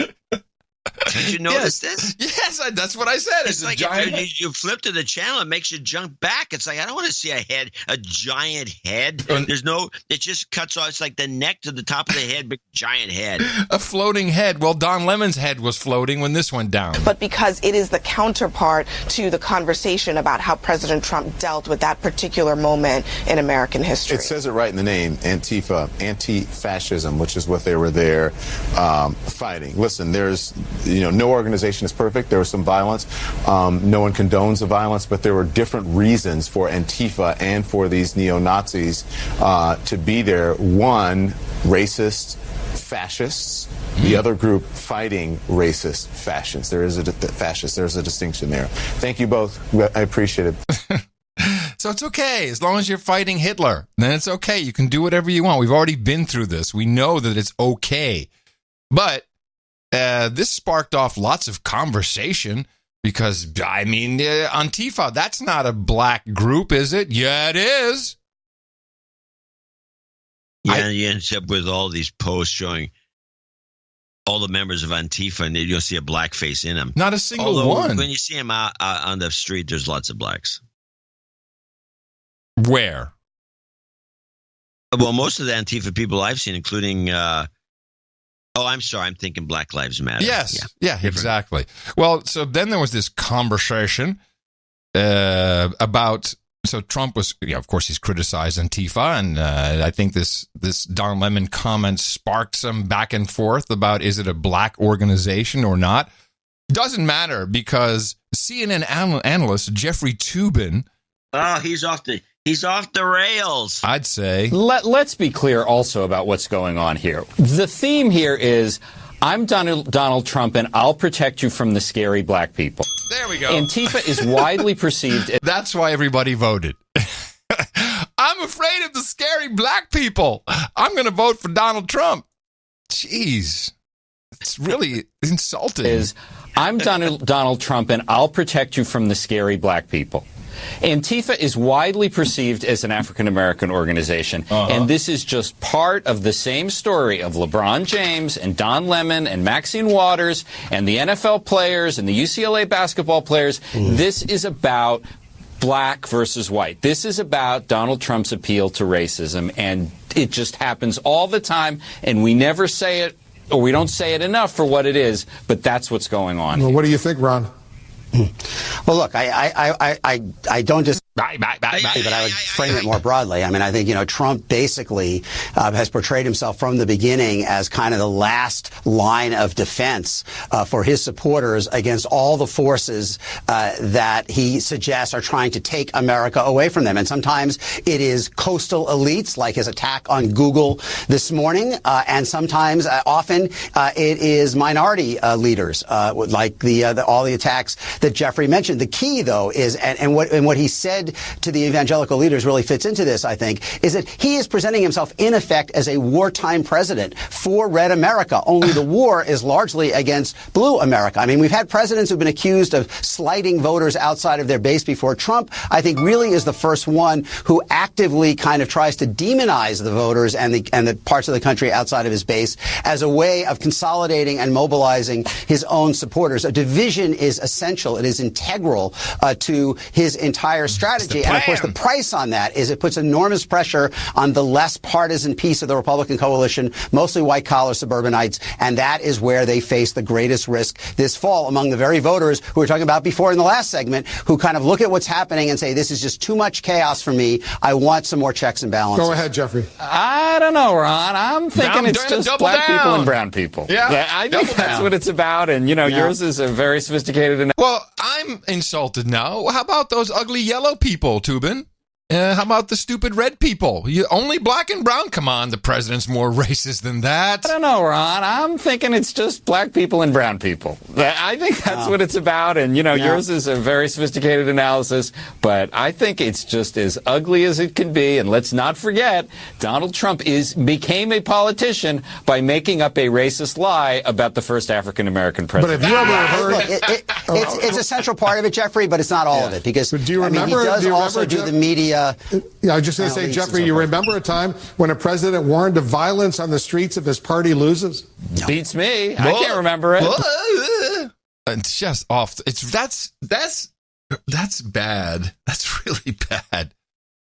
Speaker 3: Did you notice this?
Speaker 1: Yes, that's what I said. It's
Speaker 3: like
Speaker 1: giant.
Speaker 3: you flip to the channel, it makes you jump back. It's like, I don't want to see a giant head. It just cuts off. It's like the neck to the top of the head, big giant head.
Speaker 1: A floating head. Well, Don Lemon's head was floating when this went down.
Speaker 19: But because it is the counterpart to the conversation about how President Trump dealt with that particular moment in American history.
Speaker 20: It says it right in the name, Antifa, anti-fascism, which is what they were there fighting. Listen, there's, no organization is perfect. There was some violence. No one condones the violence, but there were different reasons for Antifa and for these neo-Nazis to be there. One, racist fascists. The other group fighting racist fascists. There's a distinction there. Thank you both. I appreciate it.
Speaker 1: So it's okay. As long as you're fighting Hitler, then it's okay. You can do whatever you want. We've already been through this. We know that it's okay. But this sparked off lots of conversation because, Antifa, that's not a black group, is it? Yeah, it is.
Speaker 3: Yeah, and you end up with all these posts showing all the members of Antifa, and you'll see a black face in them.
Speaker 1: Not a single one.
Speaker 3: When you see them out on the street, there's lots of blacks.
Speaker 1: Where?
Speaker 3: Well, most of the Antifa people I've seen, including, I'm sorry, I'm thinking Black Lives Matter.
Speaker 1: Yes, yeah, exactly. Well, so then there was this conversation about, so Trump was, of course, he's criticized Antifa, and I think this Don Lemon comment sparked some back and forth about, is it a black organization or not? Doesn't matter, because CNN analyst Jeffrey Toobin,
Speaker 3: he's off the rails.
Speaker 1: I'd say.
Speaker 21: Let's be clear also about what's going on here. The theme here is, I'm Donald Trump, and I'll protect you from the scary black people.
Speaker 1: There we go.
Speaker 21: Antifa is widely perceived.
Speaker 1: That's why everybody voted. I'm afraid of the scary black people. I'm going to vote for Donald Trump. Jeez. It's really insulting.
Speaker 21: I'm Donald Trump, and I'll protect you from the scary black people. Antifa is widely perceived as an African-American organization, and this is just part of the same story of LeBron James and Don Lemon and Maxine Waters and the NFL players and the UCLA basketball players. This is about black versus white. This is about Donald Trump's appeal to racism, and it just happens all the time, and we never say it, or we don't say it enough for what it is, but that's what's going on.
Speaker 22: Well, what do you think, Ron?
Speaker 23: Well, look, I don't just. But I would frame it more broadly. I mean, I think, Trump basically has portrayed himself from the beginning as kind of the last line of defense for his supporters against all the forces that he suggests are trying to take America away from them. And sometimes it is coastal elites, like his attack on Google this morning, and sometimes, often, it is minority leaders, like all the attacks that Jeffrey mentioned. The key, though, is, and what he said to the evangelical leaders really fits into this, I think, is that he is presenting himself, in effect, as a wartime president for red America. Only the war is largely against blue America. I mean, we've had presidents who've been accused of slighting voters outside of their base before. Trump, I think, really is the first one who actively kind of tries to demonize the voters and the parts of the country outside of his base as a way of consolidating and mobilizing his own supporters. A division is essential. It is integral to his entire strategy. And, of course, the price on that is it puts enormous pressure on the less partisan piece of the Republican coalition, mostly white-collar suburbanites, and that is where they face the greatest risk this fall among the very voters who we were talking about before in the last segment, who kind of look at what's happening and say, this is just too much chaos for me. I want some more checks and balances.
Speaker 22: Go ahead, Jeffrey.
Speaker 21: I don't know, Ron. I'm thinking it's just black people and brown people.
Speaker 1: Yeah,
Speaker 21: I think that's what it's about, and, yours is a very sophisticated.
Speaker 1: Well, I'm insulted now. How about those ugly yellow people, Toobin? How about the stupid red people? Only black and brown? Come on, the president's more racist than that.
Speaker 21: I don't know, Ron. I'm thinking it's just black people and brown people. I think that's what it's about, and, yours is a very sophisticated analysis, but I think it's just as ugly as it can be, and let's not forget, Donald Trump became a politician by making up a racist lie about the first African-American president.
Speaker 22: But have you ever heard...
Speaker 23: Look, it's a central part of it, Jeffrey, but it's not all of it, because
Speaker 22: do you remember,
Speaker 23: he does also do the media.
Speaker 22: I was just going to say, Jeffrey, you remember a time when a president warned of violence on the streets if his party loses?
Speaker 21: No. Beats me. I can't remember it.
Speaker 1: It's just off. That's bad. That's really bad.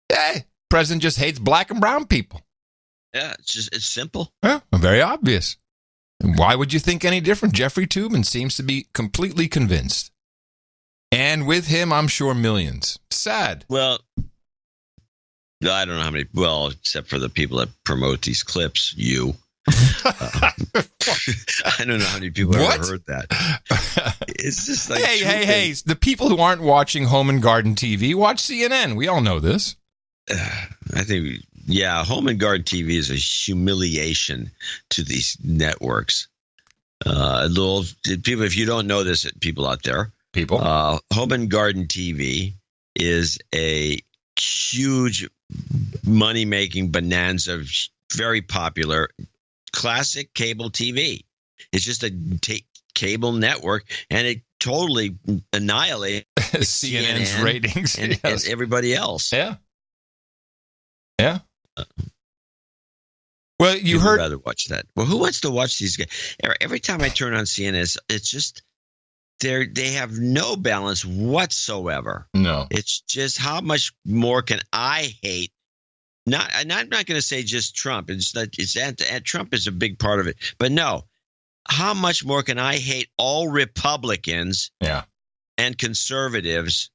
Speaker 1: Hey, president just hates black and brown people.
Speaker 3: Yeah, it's simple.
Speaker 1: Yeah, very obvious. And why would you think any different? Jeffrey Tubin seems to be completely convinced. And with him, I'm sure millions. Sad.
Speaker 3: Well, I don't know how many, except for the people that promote these clips, you. I don't know how many people have ever heard that. It's just like,
Speaker 1: hey, the people who aren't watching Home and Garden TV, watch CNN. We all know this.
Speaker 3: I think, Home and Garden TV is a humiliation to these networks. People, if you don't know this, people out there, Home and Garden TV is a huge money-making bonanza, very popular, classic cable TV. It's just a cable network, and it totally annihilates
Speaker 1: CNN's ratings
Speaker 3: and everybody else.
Speaker 1: Yeah. Well, you
Speaker 3: I'd
Speaker 1: heard.
Speaker 3: rather watch that. Well, who wants to watch these guys? Every time I turn on CNN, it's just they have no balance whatsoever.
Speaker 1: No,
Speaker 3: it's just how much more can I hate? I'm not going to say just Trump. Trump is a big part of it, but no, how much more can I hate all Republicans? And conservatives?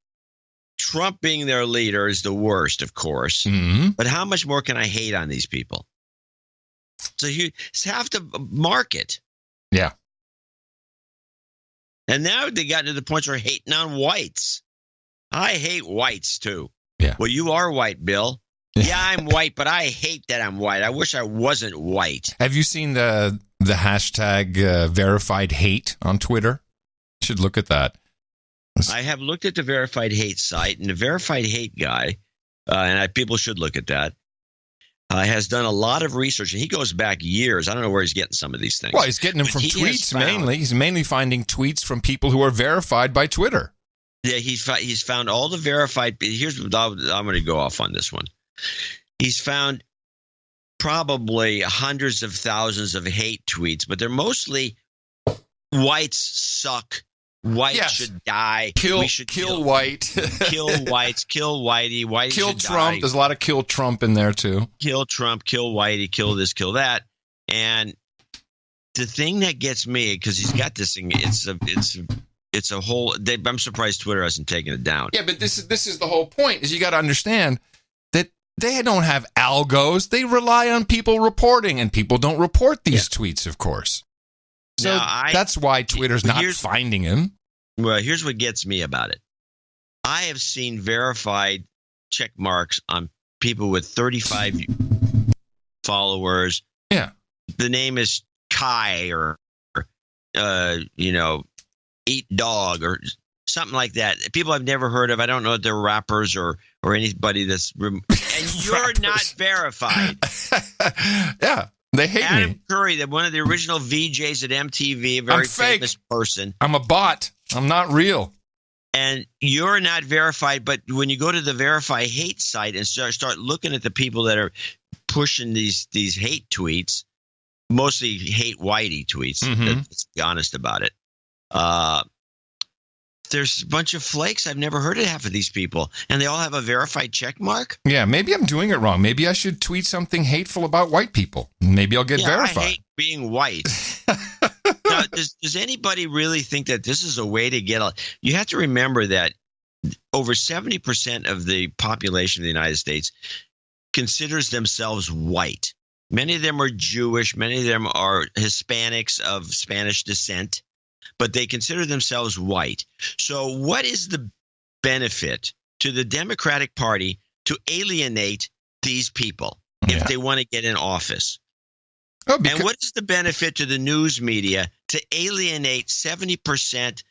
Speaker 3: Trump being their leader is the worst, of course.
Speaker 1: Mm-hmm.
Speaker 3: But how much more can I hate on these people? So you have to mark it.
Speaker 1: Yeah.
Speaker 3: And now they got to the point where hating on whites. I hate whites too.
Speaker 1: Yeah.
Speaker 3: Well, you are white, Bill. Yeah, I'm white, but I hate that I'm white. I wish I wasn't white.
Speaker 1: Have you seen the hashtag verified hate on Twitter? You should look at that.
Speaker 3: I have looked at the verified hate site, and the verified hate guy, people should look at that, has done a lot of research, and he goes back years. I don't know where he's getting some of these things.
Speaker 1: Well, he's getting them from tweets mainly. He's mainly finding tweets from people who are verified by Twitter.
Speaker 3: Yeah, he's found all the verified. Here's what I'm going to go off on this one. He's found probably hundreds of thousands of hate tweets, but they're mostly whites suck. Whites should die.
Speaker 1: Kill white.
Speaker 3: Kill whites. Kill whitey. Whitey
Speaker 1: kill
Speaker 3: should
Speaker 1: Trump.
Speaker 3: Die.
Speaker 1: There's a lot of kill Trump in there too.
Speaker 3: Kill Trump. Kill whitey. Kill this. Kill that. And the thing that gets me, because he's got this thing, it's a whole. I'm surprised Twitter hasn't taken it down.
Speaker 1: Yeah, but this is the whole point. Is you got to understand that they don't have algos. They rely on people reporting, and people don't report these tweets, of course. So that's why Twitter's not finding him.
Speaker 3: Well, here's what gets me about it. I have seen verified check marks on people with 35 followers.
Speaker 1: Yeah.
Speaker 3: The name is Kai or Eat Dog or something like that. People I've never heard of. I don't know if they're rappers or anybody that's – and you're not verified.
Speaker 1: Yeah. They hate
Speaker 3: Adam
Speaker 1: me.
Speaker 3: Curry, one of the original VJs at MTV, a very famous person.
Speaker 1: I'm a bot. I'm not real.
Speaker 3: And you're not verified, but when you go to the Verify Hate site and start looking at the people that are pushing these hate tweets, mostly hate whitey tweets, let's be honest about it, there's a bunch of flakes. I've never heard of half of these people, and they all have a verified check mark.
Speaker 1: Yeah, maybe I'm doing it wrong. Maybe I should tweet something hateful about white people. Maybe I'll get verified.
Speaker 3: I hate being white. Now, does anybody really think that this is a way to get – you have to remember that over 70% of the population of the United States considers themselves white. Many of them are Jewish. Many of them are Hispanics of Spanish descent. But they consider themselves white. So what is the benefit to the Democratic Party to alienate these people if they want to get in office? And what is the benefit to the news media to alienate 70%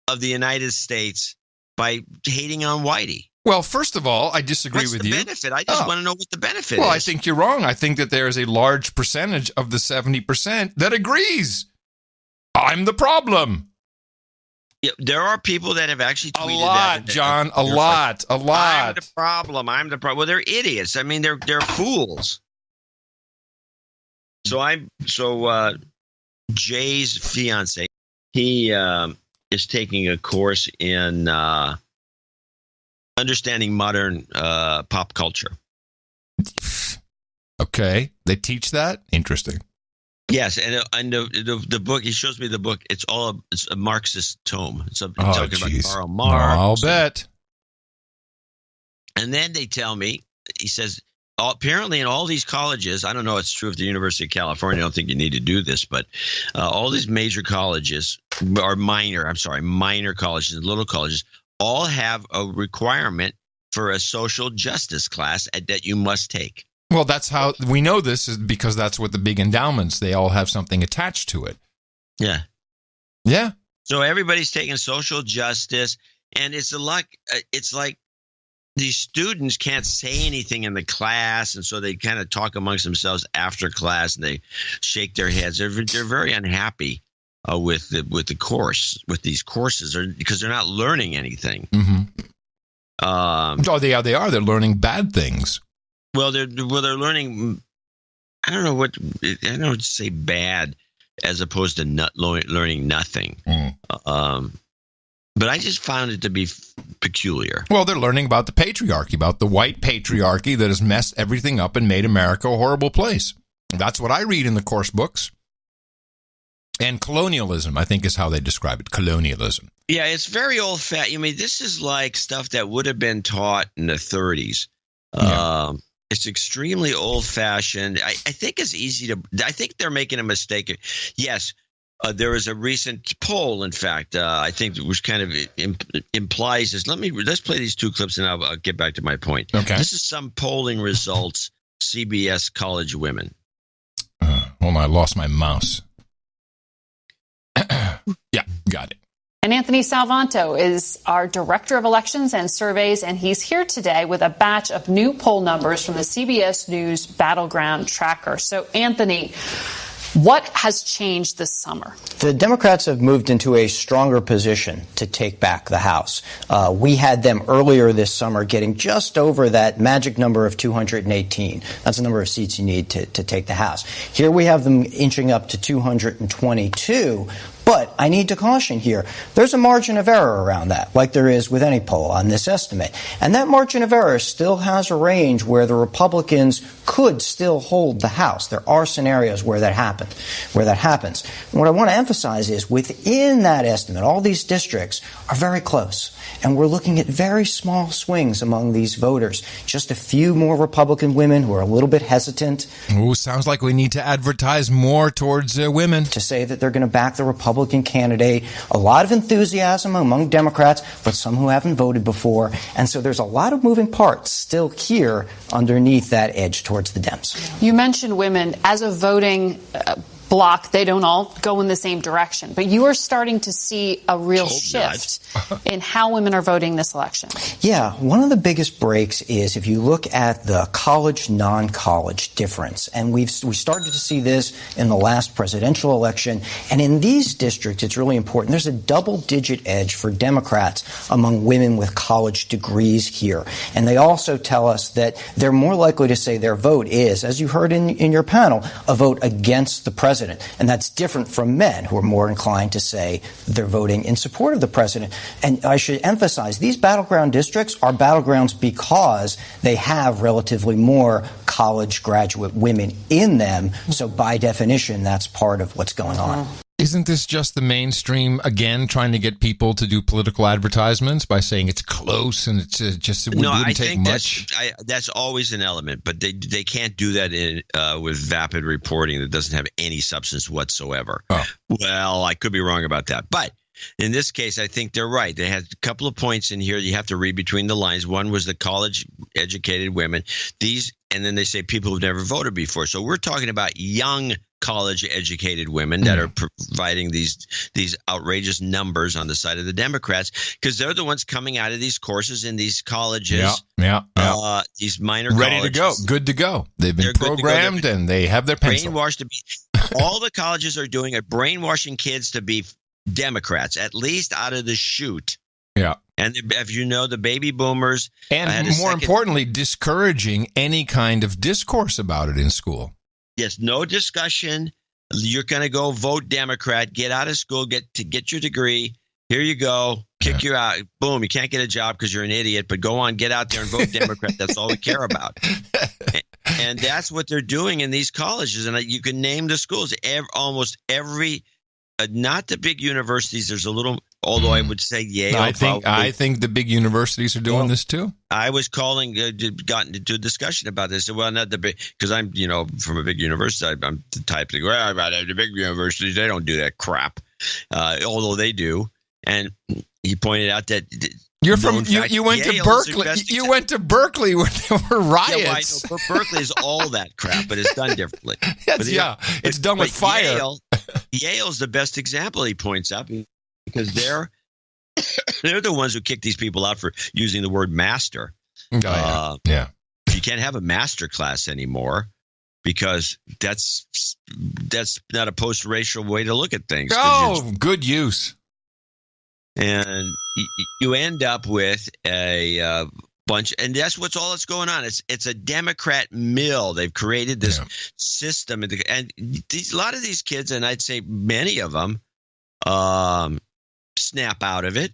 Speaker 3: of the United States by hating on whitey?
Speaker 1: Well, first of all, I disagree with you.
Speaker 3: What's the benefit? I just want to know what the benefit is.
Speaker 1: Well, I think you're wrong. I think that there is a large percentage of the 70% that agrees. I'm the problem.
Speaker 3: Yeah, there are people that have actually tweeted
Speaker 1: a lot,
Speaker 3: that.
Speaker 1: John. A lot.
Speaker 3: I'm the problem. Well, they're idiots. I mean, they're fools. So Jay's fiance, he is taking a course in understanding modern pop culture.
Speaker 1: Okay, they teach that? Interesting.
Speaker 3: Yes, and the book, he shows me the book, it's a Marxist tome. It's talking about Karl Marx.
Speaker 1: I'll bet.
Speaker 3: And then they tell me, he says, apparently in all these colleges, I don't know if it's true of the University of California, I don't think you need to do this, but all these major colleges, or minor colleges and little colleges, all have a requirement for a social justice class that you must take.
Speaker 1: Well, that's how we know this, is because that's what the big endowments, they all have something attached to it.
Speaker 3: Yeah.
Speaker 1: Yeah.
Speaker 3: So everybody's taking social justice, and it's like these students can't say anything in the class, and so they kind of talk amongst themselves after class, and they shake their heads. They're very unhappy with the course, with these courses, because they're not learning anything.
Speaker 1: Mm-hmm. They are. They're learning bad things.
Speaker 3: Well, they're learning. I don't know what to say, bad, as opposed to learning nothing. But I just found it to be peculiar.
Speaker 1: Well, they're learning about the patriarchy, about the white patriarchy that has messed everything up and made America a horrible place. That's what I read in the course books. And colonialism, I think, is how they describe it. Colonialism.
Speaker 3: Yeah, it's very old-fashioned. I mean, this is like stuff that would have been taught in the 30s. Yeah. It's extremely old-fashioned. I think it's easy to – I think they're making a mistake. Yes, there was a recent poll, in fact, I think, which kind of implies this. Let's play these two clips, and I'll get back to my point.
Speaker 1: Okay.
Speaker 3: This is some polling results, CBS college women.
Speaker 1: Hold on, I lost my mouse. Yeah, got it.
Speaker 2: And Anthony Salvanto is our Director of Elections and Surveys, and he's here today with a batch of new poll numbers from the CBS News Battleground Tracker. So, Anthony, what has changed this summer?
Speaker 4: The Democrats have moved into a stronger position to take back the House. We had them earlier this summer getting just over that magic number of 218. That's the number of seats you need to take the House. Here we have them inching up to 222. But I need to caution here, there's a margin of error around that, like there is with any poll on this estimate. And that margin of error still has a range where the Republicans could still hold the House. There are scenarios where that happens. And what I want to emphasize is within that estimate, all these districts are very close. And we're looking at very small swings among these voters. Just a few more Republican women who are a little bit hesitant.
Speaker 1: Ooh, sounds like we need to advertise more towards women.
Speaker 4: To say that they're going to back the Republican candidate. A lot of enthusiasm among Democrats, but some who haven't voted before. And so there's a lot of moving parts still here underneath that edge towards the Dems.
Speaker 2: You mentioned women as a voting block. They don't all go in the same direction. But you are starting to see a real shift in how women are voting this election.
Speaker 4: Yeah, one of the biggest breaks is if you look at the college, non-college difference. And we started to see this in the last presidential election. And in these districts, it's really important. There's a double-digit edge for Democrats among women with college degrees here. And they also tell us that they're more likely to say their vote is, as you heard in your panel, a vote against the president. And that's different from men who are more inclined to say they're voting in support of the president. And I should emphasize, these battleground districts are battlegrounds because they have relatively more college graduate women in them. So by definition, that's part of what's going on.
Speaker 1: Isn't this just the mainstream, again, trying to get people to do political advertisements by saying it's close and it's just it wouldn't take much?
Speaker 3: That's always an element, but they can't do that with vapid reporting that doesn't have any substance whatsoever. Oh. Well, I could be wrong about that, but in this case, I think they're right. They had a couple of points in here you have to read between the lines. One was the college-educated women. And then they say people who've never voted before. So we're talking about young college-educated women that are providing these outrageous numbers on the side of the Democrats because they're the ones coming out of these courses in these colleges. These minor colleges.
Speaker 1: Ready to go. Good to go. They've been programmed and they have their pencil.
Speaker 3: Brainwashed to be. All the colleges are doing are brainwashing kids to be Democrats, at least out of the chute.
Speaker 1: Yeah.
Speaker 3: And if you know, the baby boomers.
Speaker 1: And more importantly, discouraging any kind of discourse about it in school.
Speaker 3: Yes, no discussion. You're going to go vote Democrat, get out of school, get your degree, Here you go. Kick you out. Boom. You can't get a job because you're an idiot, but go on, get out there and vote Democrat. That's all we care about. And that's what they're doing in these colleges. And you can name the schools. Almost every, not the big universities. There's a little, although I would say Yale.
Speaker 1: I think the big universities are doing this too.
Speaker 3: I was gotten into a discussion about this. Well, not the big, because I'm, from a big university. I'm the type to go, the big universities, they don't do that crap. Although they do. And he pointed out that
Speaker 1: you went to Berkeley. You went to Berkeley where there were riots.
Speaker 3: Yeah, well, I know, Berkeley is all that crap, but it's done differently.
Speaker 1: It's done with fire.
Speaker 3: Yale's the best example. He points out because they're the ones who kick these people out for using the word master.
Speaker 1: Yeah.
Speaker 3: You can't have a master class anymore because that's not a post-racial way to look at things.
Speaker 1: Oh, good use.
Speaker 3: And you end up with a bunch, and that's what's going on. It's a Democrat mill. They've created this system, and a lot of these kids, and I'd say many of them, snap out of it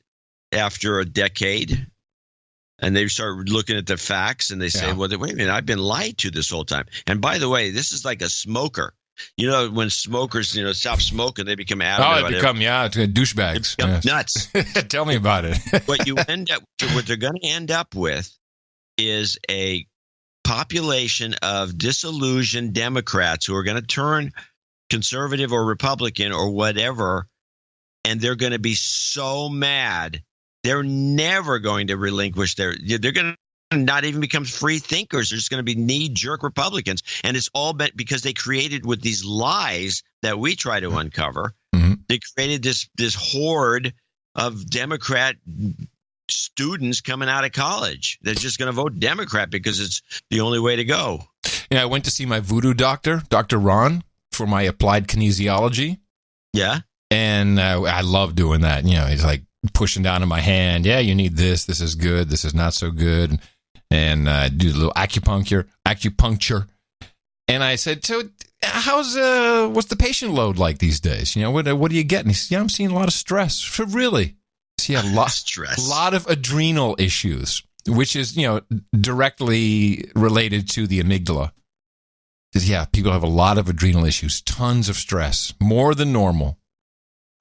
Speaker 3: after a decade, and they start looking at the facts, and they say, "Well, wait a minute, I've been lied to this whole time." And by the way, this is like a smoker. When smokers, stop smoking, they become adamant.
Speaker 1: Douchebags.
Speaker 3: They become nuts.
Speaker 1: Tell me about it.
Speaker 3: What they're going to end up with is a population of disillusioned Democrats who are going to turn conservative or Republican or whatever, and they're going to be so mad. They're never going to relinquish they're going to not even become free thinkers. They're just going to be knee-jerk Republicans. And it's all because they created with these lies that we try to uncover. Mm-hmm. They created this horde of Democrat students coming out of college. They're just going to vote Democrat because it's the only way to go.
Speaker 1: Yeah, I went to see my voodoo doctor, Dr. Ron, for my applied kinesiology.
Speaker 3: Yeah.
Speaker 1: And I love doing that. He's like pushing down in my hand. Yeah, you need this. This is good. This is not so good. And do a little acupuncture. And I said, so what's the patient load like these days? What do you get? And he said, I'm seeing a lot of stress. Really? A lot of adrenal issues, which is, directly related to the amygdala. Because, people have a lot of adrenal issues, tons of stress, more than normal.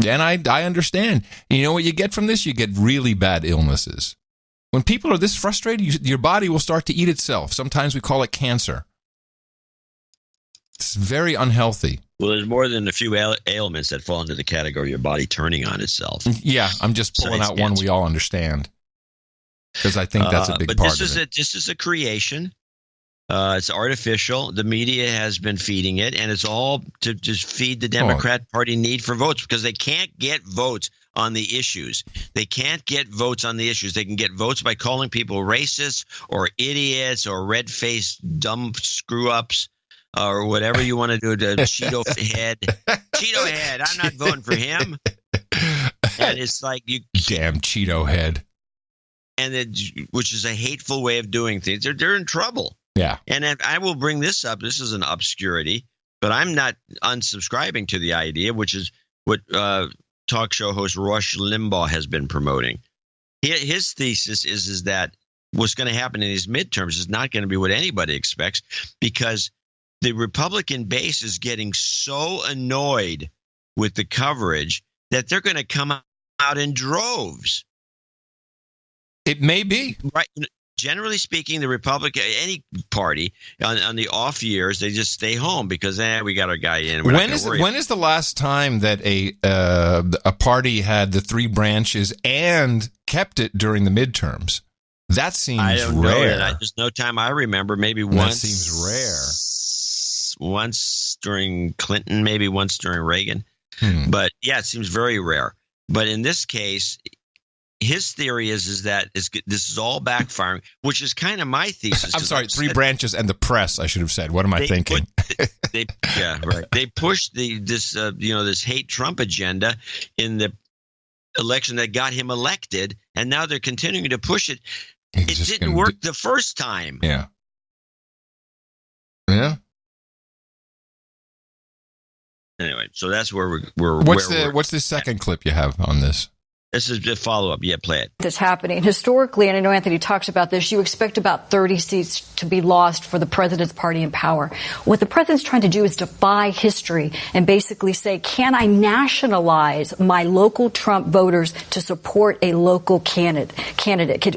Speaker 1: And I understand. You know what you get from this? You get really bad illnesses. When people are this frustrated, your body will start to eat itself. Sometimes we call it cancer. It's very unhealthy.
Speaker 3: Well, there's more than a few ailments that fall into the category of your body turning on itself.
Speaker 1: Yeah, I'm just pulling out one we all understand. Because I think that's a big part of it.
Speaker 3: This is a creation. It's artificial. The media has been feeding it, and it's all to just feed the Democrat Party need for votes because they can't get votes on the issues. They can't get votes on the issues. They can get votes by calling people racists or idiots or red-faced dumb screw-ups or whatever you want to do to Cheeto head. Cheeto head. I'm not voting for him. And it's like you
Speaker 1: damn Cheeto head.
Speaker 3: And which is a hateful way of doing things. They're in trouble.
Speaker 1: Yeah.
Speaker 3: And I will bring this up. This is an obscurity, but I'm not unsubscribing to the idea, which is what talk show host Rush Limbaugh has been promoting. His thesis is that what's going to happen in these midterms is not going to be what anybody expects because the Republican base is getting so annoyed with the coverage that they're going to come out in droves.
Speaker 1: It may be.
Speaker 3: Right. Generally speaking, the Republican, any party on the off years, they just stay home because we got our guy in.
Speaker 1: When is the last time that a party had the three branches and kept it during the midterms? That seems
Speaker 3: I don't
Speaker 1: rare.
Speaker 3: know. There's no time I remember. Maybe
Speaker 1: that
Speaker 3: once.
Speaker 1: Seems rare.
Speaker 3: Once during Clinton, maybe once during Reagan. But yeah, it seems very rare. But in this case, his theory is that this is all backfiring, which is kind of my thesis.
Speaker 1: I'm sorry, three branches and the press, I should have said. What am I thinking?
Speaker 3: They pushed this hate Trump agenda in the election that got him elected, and now they're continuing to push it. It didn't work the first time.
Speaker 1: Yeah. Yeah.
Speaker 3: Anyway, so that's where we're.
Speaker 1: What's the second clip you have on this?
Speaker 3: This is the follow-up. Yeah, play it.
Speaker 5: That's happening. Historically, and I know Anthony talks about this, you expect about 30 seats to be lost for the president's party in power. What the president's trying to do is defy history and basically say, can I nationalize my local Trump voters to support a local candidate?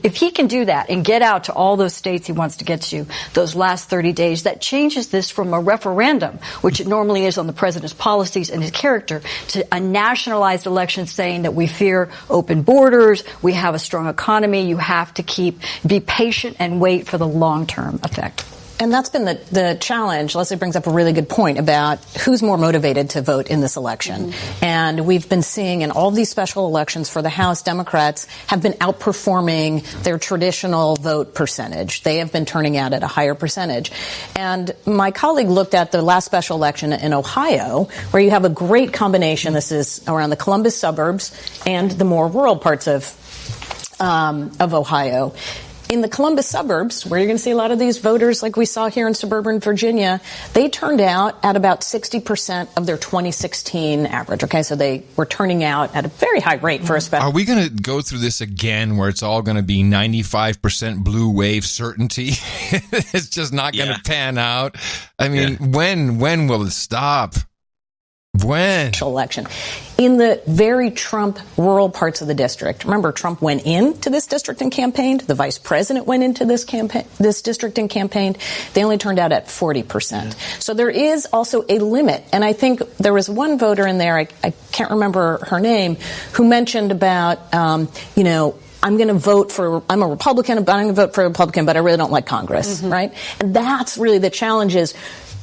Speaker 5: If he can do that and get out to all those states he wants to get to those last 30 days, that changes this from a referendum, which it normally is on the president's policies and his character, to a nationalized election saying that we fear open borders, we have a strong economy, you have to be patient and wait for the long-term effect.
Speaker 6: And that's been the challenge. Leslie brings up a really good point about who's more motivated to vote in this election. Mm-hmm. And we've been seeing in all these special elections for the House, Democrats have been outperforming their traditional vote percentage. They have been turning out at a higher percentage. And my colleague looked at the last special election in Ohio, where you have a great combination. This is around the Columbus suburbs and the more rural parts of Ohio. In the Columbus suburbs, where you're going to see a lot of these voters like we saw here in suburban Virginia, they turned out at about 60% of their 2016 average. Okay, so they were turning out at a very high rate for a special.
Speaker 1: Are we going to go through this again where it's all going to be 95% blue wave certainty? It's just not going to pan out. I mean, when will it stop? When?
Speaker 6: Election. In the very Trump rural parts of the district. Remember, Trump went into this district and campaigned. The vice president went into this district and campaigned. They only turned out at 40%. Yeah. So there is also a limit. And I think there was one voter in there, I can't remember her name, who mentioned about, I'm going to vote for, I'm a Republican, but I'm going to vote for a Republican, but I really don't like Congress, right? And that's really the challenge is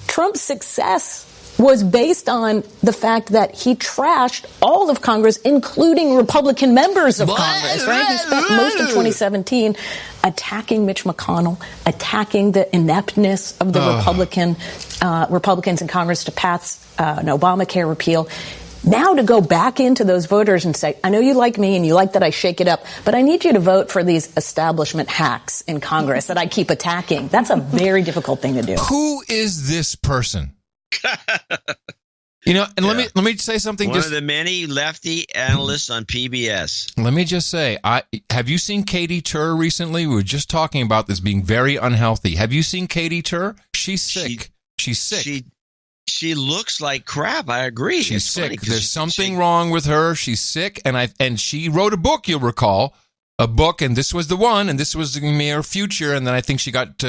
Speaker 6: Trump's success was based on the fact that he trashed all of Congress, including Republican members of Congress, right? He spent most of 2017 attacking Mitch McConnell, attacking the ineptness of the Republicans in Congress to pass an Obamacare repeal. Now to go back into those voters and say, I know you like me and you like that I shake it up, but I need you to vote for these establishment hacks in Congress that I keep attacking. That's a very difficult thing to do.
Speaker 1: Who is this person? Let me say something.
Speaker 3: One of the many lefty analysts on PBS.
Speaker 1: Let me just say, have you seen Katie Tur recently? We were just talking about this being very unhealthy. Have you seen Katie Tur? She's sick. She's sick.
Speaker 3: She looks like crap. I agree.
Speaker 1: She's sick. There's something wrong with her. She's sick, and she wrote a book. You'll recall a book, and this was the one, and this was her future, and then I think she got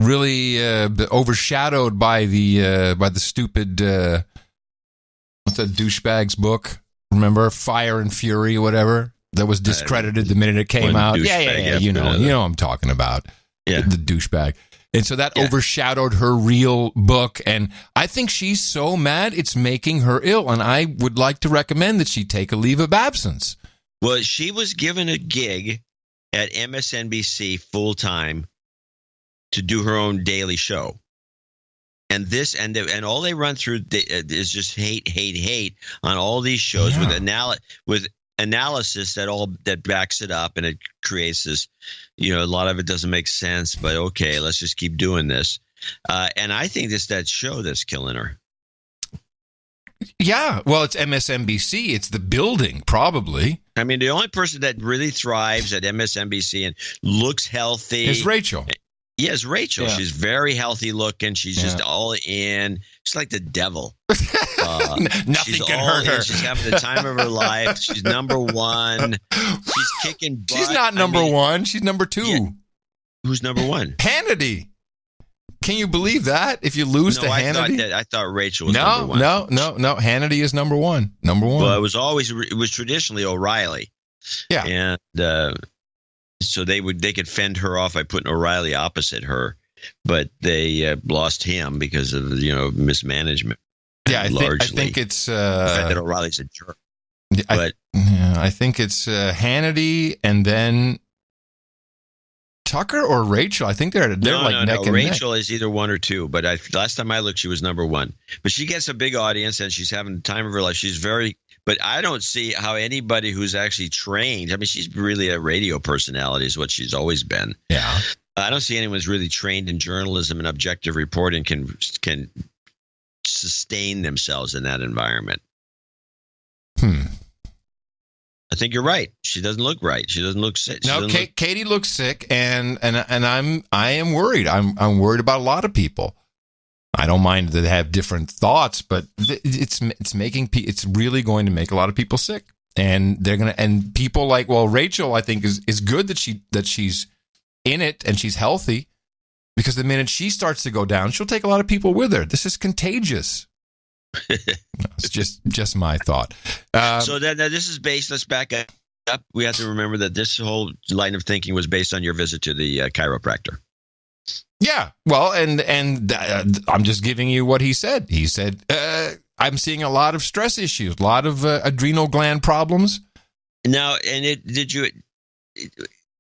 Speaker 1: really overshadowed by the stupid what's that douchebag's book? Remember Fire and Fury or whatever that was discredited the minute it came out. Yeah. You know what I'm talking about. Yeah, the douchebag. And so that overshadowed her real book. And I think she's so mad it's making her ill. And I would like to recommend that she take a leave of absence.
Speaker 3: Well, she was given a gig at MSNBC full time to do her own daily show, and all they run through is just hate on all these shows with analysis that backs it up, and it creates this. A lot of it doesn't make sense, but okay, let's just keep doing this. And I think it's that show that's killing her.
Speaker 1: Yeah, well, it's MSNBC. It's the building, probably.
Speaker 3: I mean, the only person that really thrives at MSNBC and looks healthy
Speaker 1: is Rachel.
Speaker 3: Yes, Rachel. Yeah. She's very healthy looking. She's just all in. She's like the devil.
Speaker 1: Nothing can hurt her.
Speaker 3: She's having the time of her life. She's number one. She's kicking butt.
Speaker 1: She's not number one. She's number two. Yeah.
Speaker 3: Who's number one?
Speaker 1: Hannity. Can you believe that? If you lose to Hannity?
Speaker 3: I thought Rachel was number one.
Speaker 1: No. Hannity is number one. Number one.
Speaker 3: Well, it was traditionally O'Reilly.
Speaker 1: Yeah.
Speaker 3: And so they could fend her off by putting O'Reilly opposite her, but they lost him because of mismanagement.
Speaker 1: Yeah, I think it's
Speaker 3: the fact that O'Reilly's a jerk.
Speaker 1: I think it's Hannity and then Tucker or Rachel. I think they're neck and neck.
Speaker 3: Rachel is either one or two, but last time I looked, she was number one. But she gets a big audience and she's having the time of her life. She's very. But I don't see how anybody who's actually trained. I mean, she's really a radio personality, is what she's always been.
Speaker 1: Yeah.
Speaker 3: I don't see anyone who's really trained in journalism and objective reporting can sustain themselves in that environment. I think you're right. She doesn't look right. She doesn't look sick.
Speaker 1: No, Katie looks sick, and I am worried. I'm worried about a lot of people. I don't mind that they have different thoughts, but it's really going to make a lot of people sick, and and people like, well, Rachel, I think is good that she's in it and she's healthy, because the minute she starts to go down, she'll take a lot of people with her. This is contagious. It's just my thought.
Speaker 3: So then this is based. Let's back up. We have to remember that this whole line of thinking was based on your visit to the chiropractor.
Speaker 1: Yeah, well, and I'm just giving you what he said. He said, I'm seeing a lot of stress issues, a lot of adrenal gland problems.
Speaker 3: Now,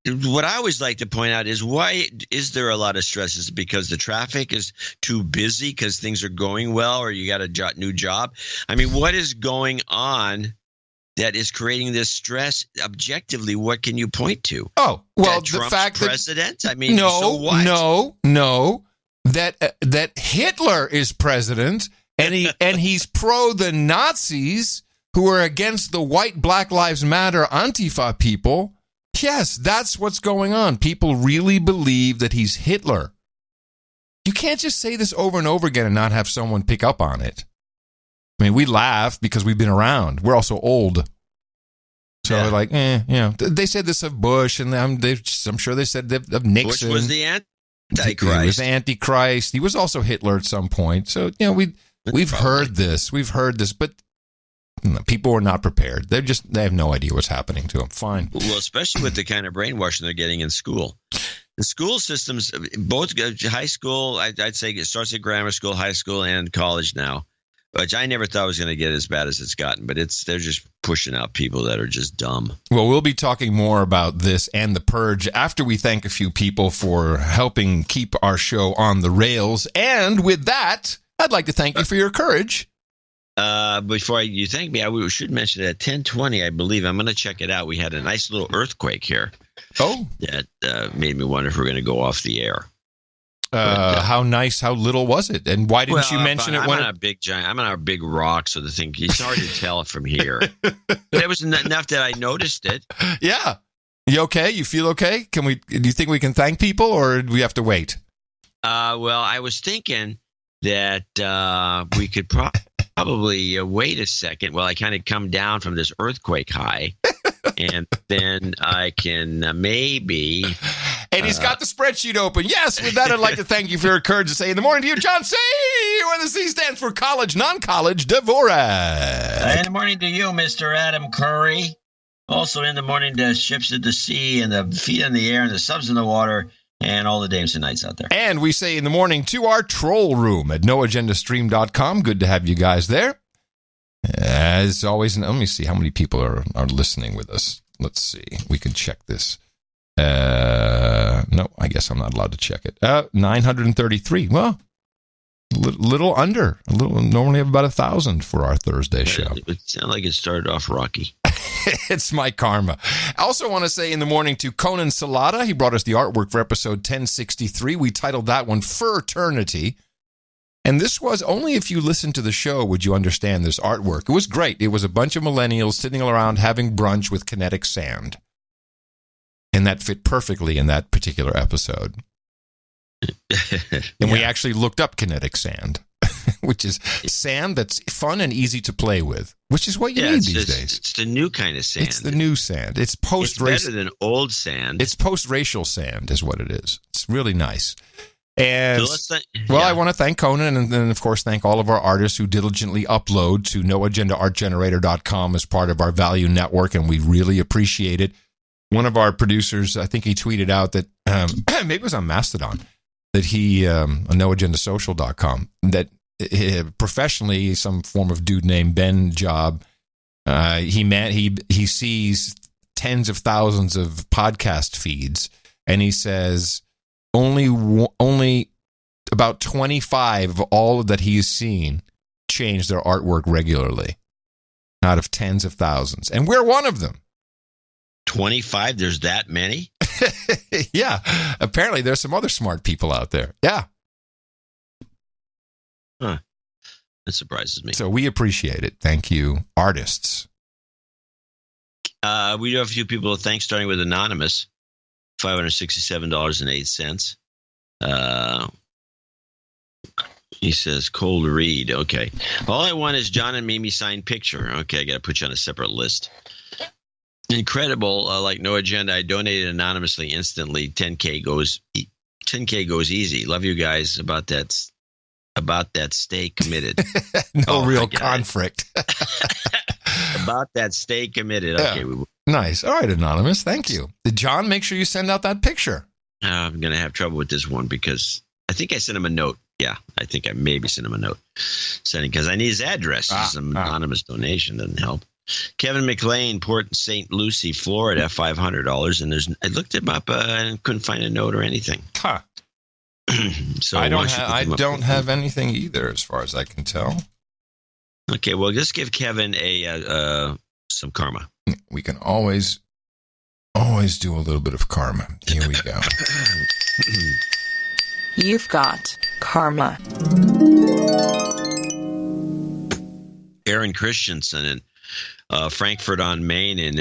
Speaker 3: what I always like to point out is, why is there a lot of stress? Is it because the traffic is too busy because things are going well, or you got a new job? I mean, what is going on that is creating this stress? Objectively, what can you point to?
Speaker 1: Oh, well,
Speaker 3: that
Speaker 1: the
Speaker 3: Trump's
Speaker 1: fact
Speaker 3: president?
Speaker 1: that...
Speaker 3: I mean, so what?
Speaker 1: No. That Hitler is president, and he's pro the Nazis who are against the white Black Lives Matter Antifa people. Yes, that's what's going on. People really believe that he's Hitler. You can't just say this over and over again and not have someone pick up on it. I mean, we laugh because we've been around. We're also old. So we're like, They said this of Bush, and I'm sure they said of Nixon.
Speaker 3: Bush was the Antichrist.
Speaker 1: He was the Antichrist. He was also Hitler at some point. So, we've heard this. We've heard this, but people are not prepared. They have no idea what's happening to them. Fine.
Speaker 3: Well, especially with the kind of brainwashing they're getting in school. The school systems, both high school, I'd say it starts at grammar school, high school, and college now, which I never thought was going to get as bad as it's gotten. But they're just pushing out people that are just dumb.
Speaker 1: Well, we'll be talking more about this and the purge after we thank a few people for helping keep our show on the rails. And with that, I'd like to thank you for your courage.
Speaker 3: Before you thank me, I should mention that at 10:20, I believe, I'm going to check it out. We had a nice little earthquake here.
Speaker 1: Oh,
Speaker 3: that made me wonder if we're going to go off the air.
Speaker 1: How nice? How little was it? And why didn't you mention it?
Speaker 3: I'm on a big rock, so the thing, it's hard to tell it from here. But it was enough that I noticed it.
Speaker 1: Yeah. You okay? You feel okay? Do you think we can thank people, or do we have to wait?
Speaker 3: Well, I was thinking that we could probably wait a second while I kind of come down from this earthquake high, and then I can maybe...
Speaker 1: And he's got the spreadsheet open. Yes, with that, I'd like to thank you for your courage to say in the morning to you, John C., where the C stands for college, non-college, Dvorak.
Speaker 3: In the morning to you, Mr. Adam Curry. Also in the morning to ships at the sea and the feet in the air and the subs in the water and all the dames and nights out there.
Speaker 1: And we say in the morning to our troll room at noagendastream.com. Good to have you guys there. As always, let me see how many people are listening with us. Let's see. We can check this. No, I guess I'm not allowed to check it. 933. Well, little under. Normally have about 1,000 for our Thursday show.
Speaker 3: It sounded like it started off rocky.
Speaker 1: It's my karma. I also want to say in the morning to Conan Salata. He brought us the artwork for episode 1063. We titled that one Fraternity. And this was, only if you listened to the show would you understand this artwork. It was great. It was a bunch of millennials sitting around having brunch with kinetic sand. And that fit perfectly in that particular episode. And we actually looked up kinetic sand, which is sand that's fun and easy to play with, which is what you need these days.
Speaker 3: It's the new kind of sand.
Speaker 1: It's the new sand. It's post-racial.
Speaker 3: It's better than old sand.
Speaker 1: It's post-racial sand is what it is. It's really nice. And I want to thank Conan and then, of course, thank all of our artists who diligently upload to noagendaartgenerator.com as part of our value network, and we really appreciate it. One of our producers, I think he tweeted out that, maybe it was on Mastodon, that he, on noagendasocial.com, that professionally, some form of dude named Ben Job, he sees tens of thousands of podcast feeds, and he says only about 25 of all that he's seen change their artwork regularly out of tens of thousands. And we're one of them.
Speaker 3: 25? There's that many?
Speaker 1: Yeah. Apparently there's some other smart people out there. Yeah.
Speaker 3: Huh. That surprises me.
Speaker 1: So we appreciate it. Thank you, artists.
Speaker 3: We do have a few people to thank, starting with Anonymous, $567.08. He says, cold read. Okay. All I want is John and Mimi signed picture. Okay, I got to put you on a separate list. Incredible. Like no agenda, I donated anonymously instantly. 10K goes easy. Love you guys. About that, stay committed.
Speaker 1: No real conflict.
Speaker 3: About that, stay committed. Okay.
Speaker 1: Yeah. Nice. All right, Anonymous. Thank you. John, make sure you send out that picture.
Speaker 3: I'm going to have trouble with this one because I think I sent him a note. Yeah, I think I maybe sent him a note. Because I need his address. Some anonymous donation doesn't help. Kevin McLean, Port St. Lucie, Florida, $500. And I looked him up and couldn't find a note or anything.
Speaker 1: Huh.
Speaker 3: So
Speaker 1: I don't have anything either, as far as I can tell.
Speaker 3: Okay, well, just give Kevin some karma.
Speaker 1: We can always do a little bit of karma. Here we go.
Speaker 7: You've got karma.
Speaker 3: Aaron Christensen in Frankfurt on Main in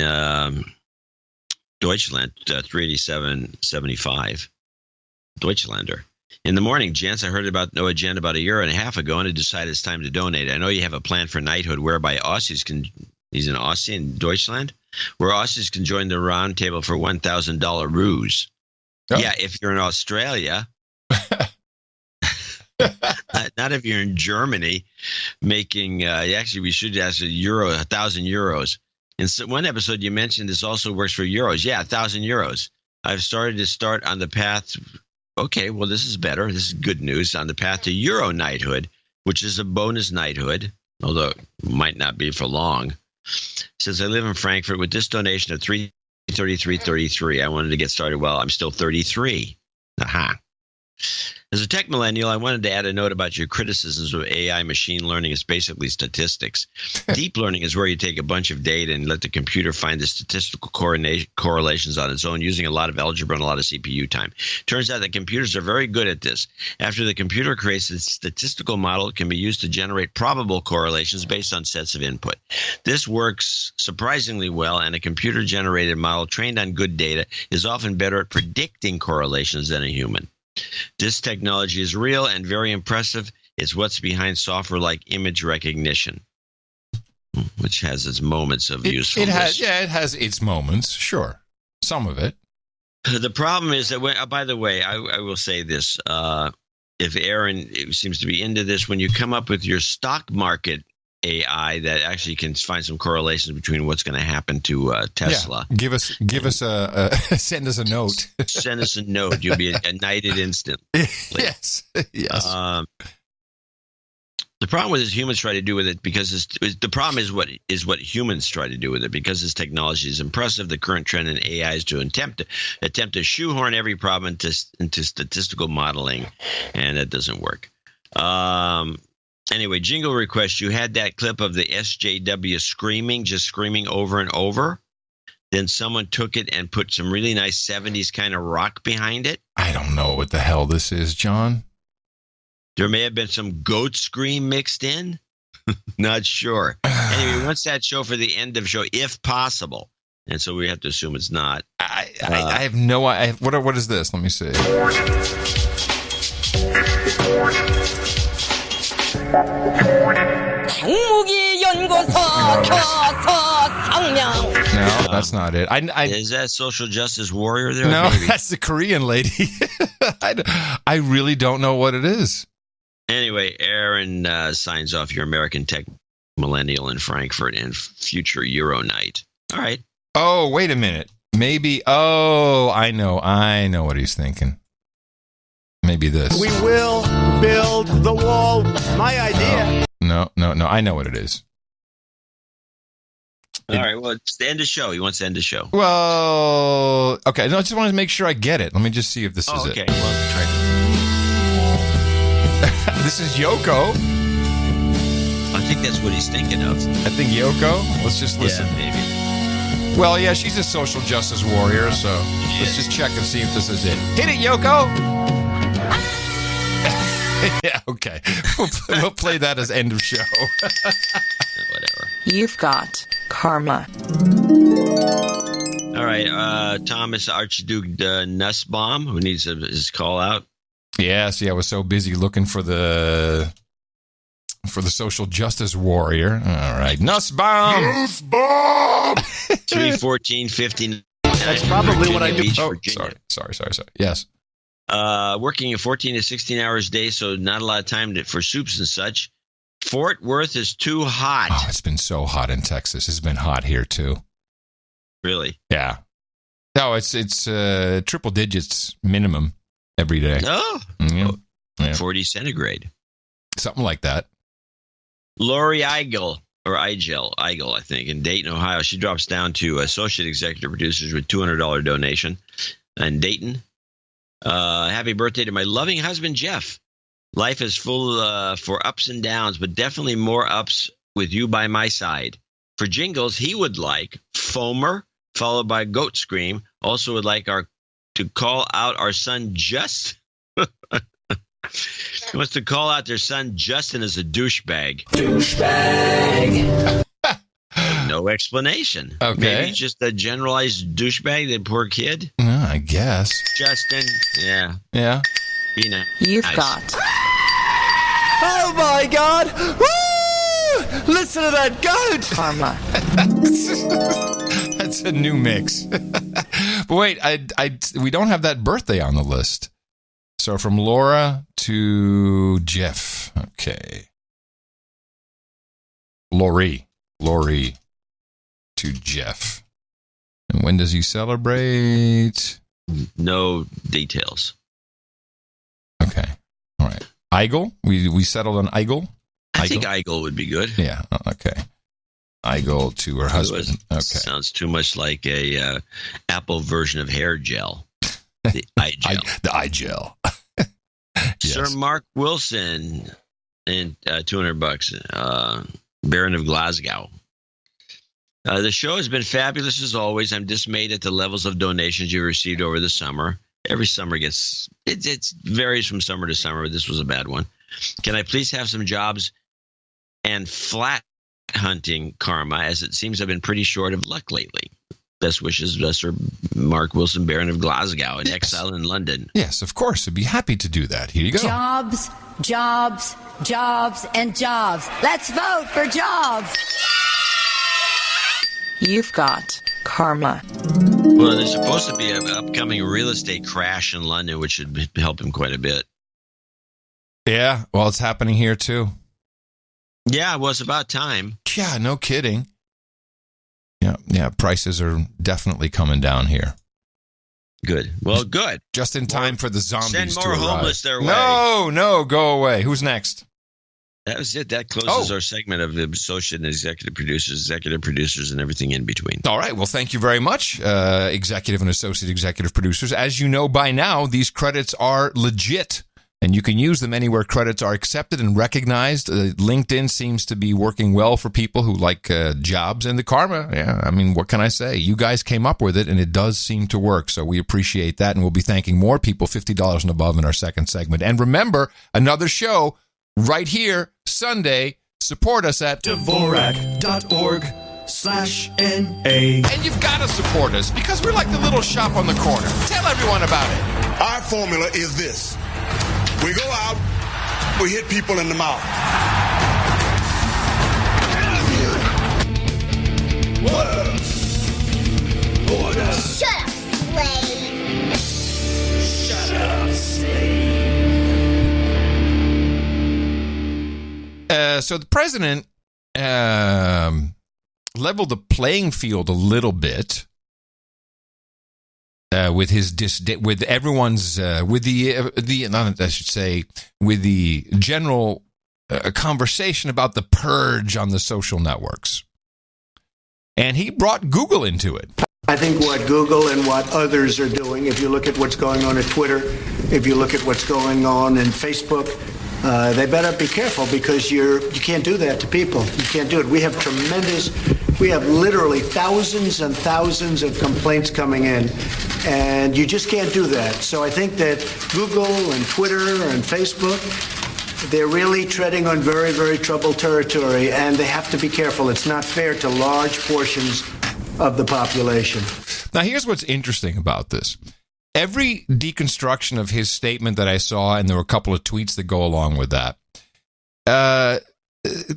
Speaker 3: Deutschland, 387.75. Deutschlander. In the morning, gents, I heard about No Agenda about a year and a half ago, and I decided it's time to donate. I know you have a plan for knighthood whereby Aussies can, he's an Aussie in Deutschland, where Aussies can join the round table for $1,000 ruse. Oh. Yeah, if you're in Australia, not if you're in Germany, making, actually, we should ask €1,000 euros. In one episode, you mentioned this also works for euros. Yeah, 1,000 euros. I've started on the path. Okay, well, this is better. This is good news. On the path to Euro knighthood, which is a bonus knighthood, although it might not be for long. Since I live in Frankfurt, with this donation of $333.33, I wanted to get started. Well, I'm still 33. Aha. As a tech millennial, I wanted to add a note about your criticisms of AI machine learning. It's basically statistics. Deep learning is where you take a bunch of data and let the computer find the statistical correlations on its own using a lot of algebra and a lot of CPU time. Turns out that computers are very good at this. After the computer creates a statistical model, it can be used to generate probable correlations based on sets of input. This works surprisingly well, and a computer-generated model trained on good data is often better at predicting correlations than a human. This technology is real and very impressive. It's what's behind software like image recognition, which has its moments of usefulness.
Speaker 1: It has its moments, sure. Some of it.
Speaker 3: The problem is that, by the way, I will say this. If Aaron seems to be into this, when you come up with your stock market AI that actually can find some correlations between what's going to happen to Tesla.
Speaker 1: Yeah. Give us send us a note.
Speaker 3: Send us a note. You'll be knighted instantly.
Speaker 1: Yes.
Speaker 3: The problem with this, humans try to do with it because the problem is what humans try to do with it because this technology is impressive. The current trend in AI is to attempt to shoehorn every problem into statistical modeling, and that doesn't work. Anyway, jingle request. You had that clip of the SJW screaming over and over. Then someone took it and put some really nice 70s kind of rock behind it.
Speaker 1: I don't know what the hell this is, John.
Speaker 3: There may have been some goat scream mixed in. Not sure. Anyway, what's that show for the end of show, if possible? And so we have to assume it's not.
Speaker 1: I have no idea. What is this? Let me see. No, that's not it.
Speaker 3: Is that social justice warrior there?
Speaker 1: No, that's the Korean lady. I really don't know what it is.
Speaker 3: Anyway, Aaron signs off, your American tech millennial in Frankfurt and future Euro night. All right.
Speaker 1: Oh, wait a minute. Maybe. Oh, I know what he's thinking. Maybe this.
Speaker 11: We will build the wall. My idea.
Speaker 1: No. I know what it is.
Speaker 3: All right. Well, it's the end of the show. He wants to end the show.
Speaker 1: Well, okay. No, I just wanted to make sure I get it. Let me just see if this is
Speaker 3: okay.
Speaker 1: it.
Speaker 3: Well, try to.
Speaker 1: This is Yoko.
Speaker 3: I think that's what he's thinking of.
Speaker 1: I think Yoko. Let's just listen.
Speaker 3: Yeah, maybe.
Speaker 1: Well, yeah, she's a social justice warrior, so let's just check and see if this is it. Hit it, Yoko! Yeah, okay. We'll play that as end of show.
Speaker 3: Whatever.
Speaker 7: You've got karma.
Speaker 3: All right, Thomas Archduke Nussbaum, who needs his call out.
Speaker 1: Yeah, see, I was so busy looking for the social justice warrior. All right, Nussbaum.
Speaker 3: 314-59.
Speaker 18: That's probably what I do.
Speaker 1: Oh, sorry. Yes.
Speaker 3: Working 14 to 16 hours a day, so not a lot of time for soups and such. Fort Worth is too hot.
Speaker 1: Oh, it's been so hot in Texas. It's been hot here too.
Speaker 3: Really?
Speaker 1: Yeah. No, it's triple digits minimum every day.
Speaker 3: Oh.
Speaker 1: Yeah.
Speaker 3: 40 centigrade.
Speaker 1: Something like that.
Speaker 3: Lori Eigel, I think, in Dayton, Ohio. She drops down to associate executive producers with $200 donation in Dayton. Happy birthday to my loving husband, Jeff. Life is full for ups and downs, but definitely more ups with you by my side. For jingles, he would like Foamer, followed by Goat Scream. Also would like to call out our son, Just. He wants to call out their son, Justin, as a douchebag. No explanation.
Speaker 1: Okay.
Speaker 3: Maybe just a generalized douchebag, that poor kid.
Speaker 1: I guess.
Speaker 3: Justin, yeah.
Speaker 1: Yeah.
Speaker 3: Be nice.
Speaker 7: You've got.
Speaker 8: Oh my God! Woo! Listen to that goat!
Speaker 7: Karma.
Speaker 1: That's a new mix. But wait, we don't have that birthday on the list. So from Laura to Jeff. Okay. Lori to Jeff. And when does he celebrate?
Speaker 3: No details.
Speaker 1: Okay. All right. Eigel? We settled on Eigel?
Speaker 3: I think Eigel would be good.
Speaker 1: Yeah. Okay. Eigel to her husband. Okay.
Speaker 3: Sounds too much like a Apple version of hair gel. The eye gel.
Speaker 1: The eye gel. Yes.
Speaker 3: Sir Mark Wilson and $200. Baron of Glasgow. The show has been fabulous as always. I'm dismayed at the levels of donations you received over the summer. Every summer it varies from summer to summer, but this was a bad one. Can I please have some jobs and flat hunting karma, as it seems I've been pretty short of luck lately. Best wishes, Sir Mark Wilson, Baron of Glasgow, in exile in London.
Speaker 1: Yes, of course. I'd be happy to do that. Here you go.
Speaker 9: Jobs, jobs, jobs, and jobs. Let's vote for jobs.
Speaker 7: You've got karma.
Speaker 3: Well, there's supposed to be an upcoming real estate crash in London, which should help him quite a bit.
Speaker 1: Yeah, well, it's happening here too.
Speaker 3: Yeah, well, it's about time.
Speaker 1: Yeah, no kidding. Yeah, prices are definitely coming down here.
Speaker 3: Good. Well, good.
Speaker 1: Just in time for the zombies to arrive.
Speaker 3: Send more homeless their way.
Speaker 1: No, go away. Who's next?
Speaker 3: That was it. That closes our segment of the associate and executive producers, and everything in between.
Speaker 1: All right. Well, thank you very much, executive and associate executive producers. As you know by now, these credits are legit, and you can use them anywhere credits are accepted and recognized. LinkedIn seems to be working well for people who like jobs and the karma. Yeah, I mean, what can I say? You guys came up with it, and it does seem to work, so we appreciate that, and we'll be thanking more people, $50 and above, in our second segment. And remember, another show right here, Sunday. Support us at
Speaker 8: Dvorak.org/NA.
Speaker 1: And you've got to support us because we're like the little shop on the corner. Tell everyone about it.
Speaker 10: Our formula is this. We go out, we hit people in the mouth.
Speaker 24: Shut up, slave.
Speaker 8: Shut up, slave.
Speaker 1: So the president leveled the playing field a little bit with his with everyone's with the general conversation about the purge on the social networks, and he brought Google into it.
Speaker 11: I think what Google and what others are doing, if you look at what's going on at Twitter, if you look at what's going on in Facebook, they better be careful because you can't do that to people. You can't do it. We have literally thousands and thousands of complaints coming in, and you just can't do that. So I think that Google and Twitter and Facebook, they're really treading on very, very troubled territory, and they have to be careful. It's not fair to large portions of the population.
Speaker 1: Now, here's what's interesting about this. Every deconstruction of his statement that I saw, and there were a couple of tweets that go along with that,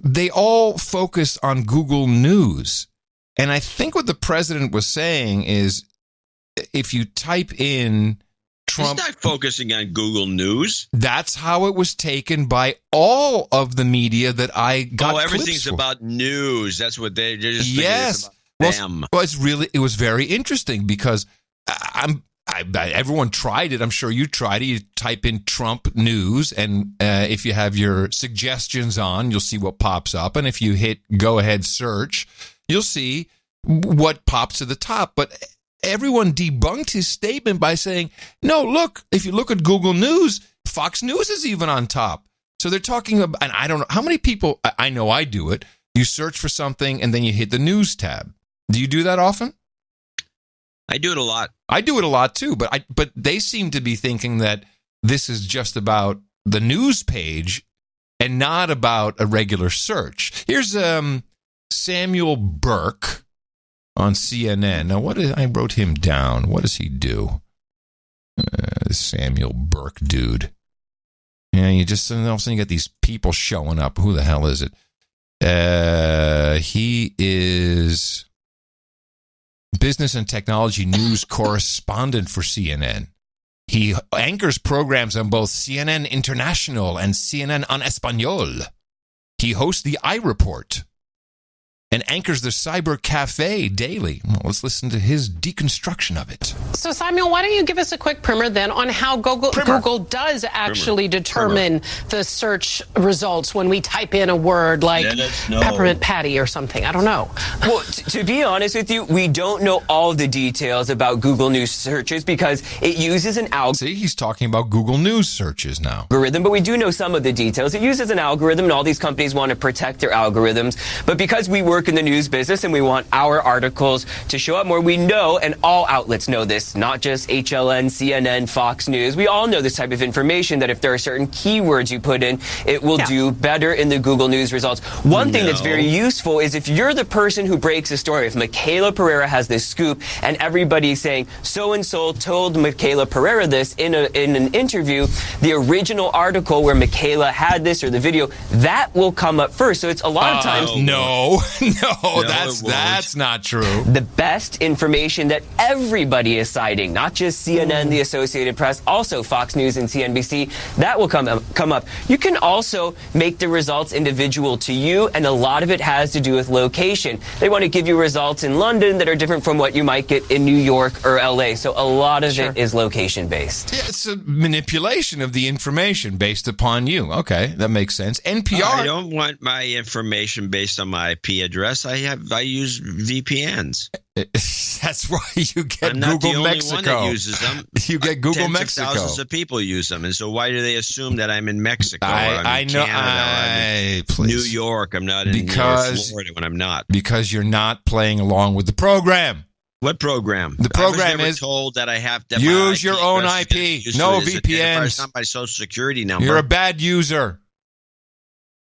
Speaker 1: they all focus on Google News. And I think what the president was saying is, if you type in Trump...
Speaker 3: He's not focusing on Google News.
Speaker 1: That's how it was taken by all of the media that I got.
Speaker 3: Everything's about news. That's what they're just
Speaker 1: yes.
Speaker 3: Them.
Speaker 1: Well, it was very interesting because everyone tried it. I'm sure you tried it. You type in Trump news, and if you have your suggestions on, you'll see what pops up. And if you hit go ahead search, you'll see what pops to the top. But everyone debunked his statement by saying, no, look, if you look at Google News, Fox News is even on top. So they're talking about, and I don't know how many people, I know I do it. You search for something and then you hit the news tab. Do you do that often?
Speaker 3: I do it a lot.
Speaker 1: I do it a lot too, but they seem to be thinking that this is just about the news page and not about a regular search. Here's Samuel Burke on CNN. Now, I wrote him down. What does he do? Samuel Burke, dude. Yeah, you just all of a sudden you get these people showing up. Who the hell is it? He is business and technology news correspondent for CNN. He anchors programs on both CNN International and CNN en Español. He hosts the iReport and anchors the Cyber Cafe daily. Well, let's listen to his deconstruction of it.
Speaker 12: So, Samuel, why don't you give us a quick primer then on how Google does actually determine the search results when we type in a word like peppermint patty or something? I don't know.
Speaker 13: Well, to be honest with you, we don't know all the details about Google News searches because it uses an algorithm.
Speaker 1: See, he's talking about Google News searches now.
Speaker 13: But we do know some of the details. It uses an algorithm, and all these companies want to protect their algorithms. But because we work in the news business and we want our articles to show up more, we know, and all outlets know this, not just HLN, CNN, Fox News. We all know this type of information, that if there are certain keywords you put in, it will do better in the Google News results. One thing that's very useful is if you're the person who breaks a story, if Michaela Pereira has this scoop and everybody's saying so-and-so told Michaela Pereira this in an interview, the original article where Michaela had this or the video, that will come up first. So it's a lot of times...
Speaker 1: No, that's not true.
Speaker 13: The best information that everybody is citing, not just CNN, the Associated Press, also Fox News and CNBC, that will come up. You can also make the results individual to you, and a lot of it has to do with location. They want to give you results in London that are different from what you might get in New York or LA. So a lot of it is location-based.
Speaker 1: Yeah, it's a manipulation of the information based upon you. Okay, that makes sense. NPR.
Speaker 3: I don't want my information based on my IP address. I use VPNs.
Speaker 1: That's why you get
Speaker 3: I'm not
Speaker 1: Google
Speaker 3: the only
Speaker 1: Mexico.
Speaker 3: One that uses them.
Speaker 1: You get Google
Speaker 3: Tens
Speaker 1: Mexico.
Speaker 3: Of thousands of people use them, and so why do they assume that I'm in Mexico?
Speaker 1: I know.
Speaker 3: I'm in New York. I'm not in Florida when I'm not.
Speaker 1: Because you're not playing along with the program.
Speaker 3: What program?
Speaker 1: The program
Speaker 3: is told that I have to
Speaker 1: use your own IP. No VPNs.
Speaker 3: It's not my social security number.
Speaker 1: You're a bad user.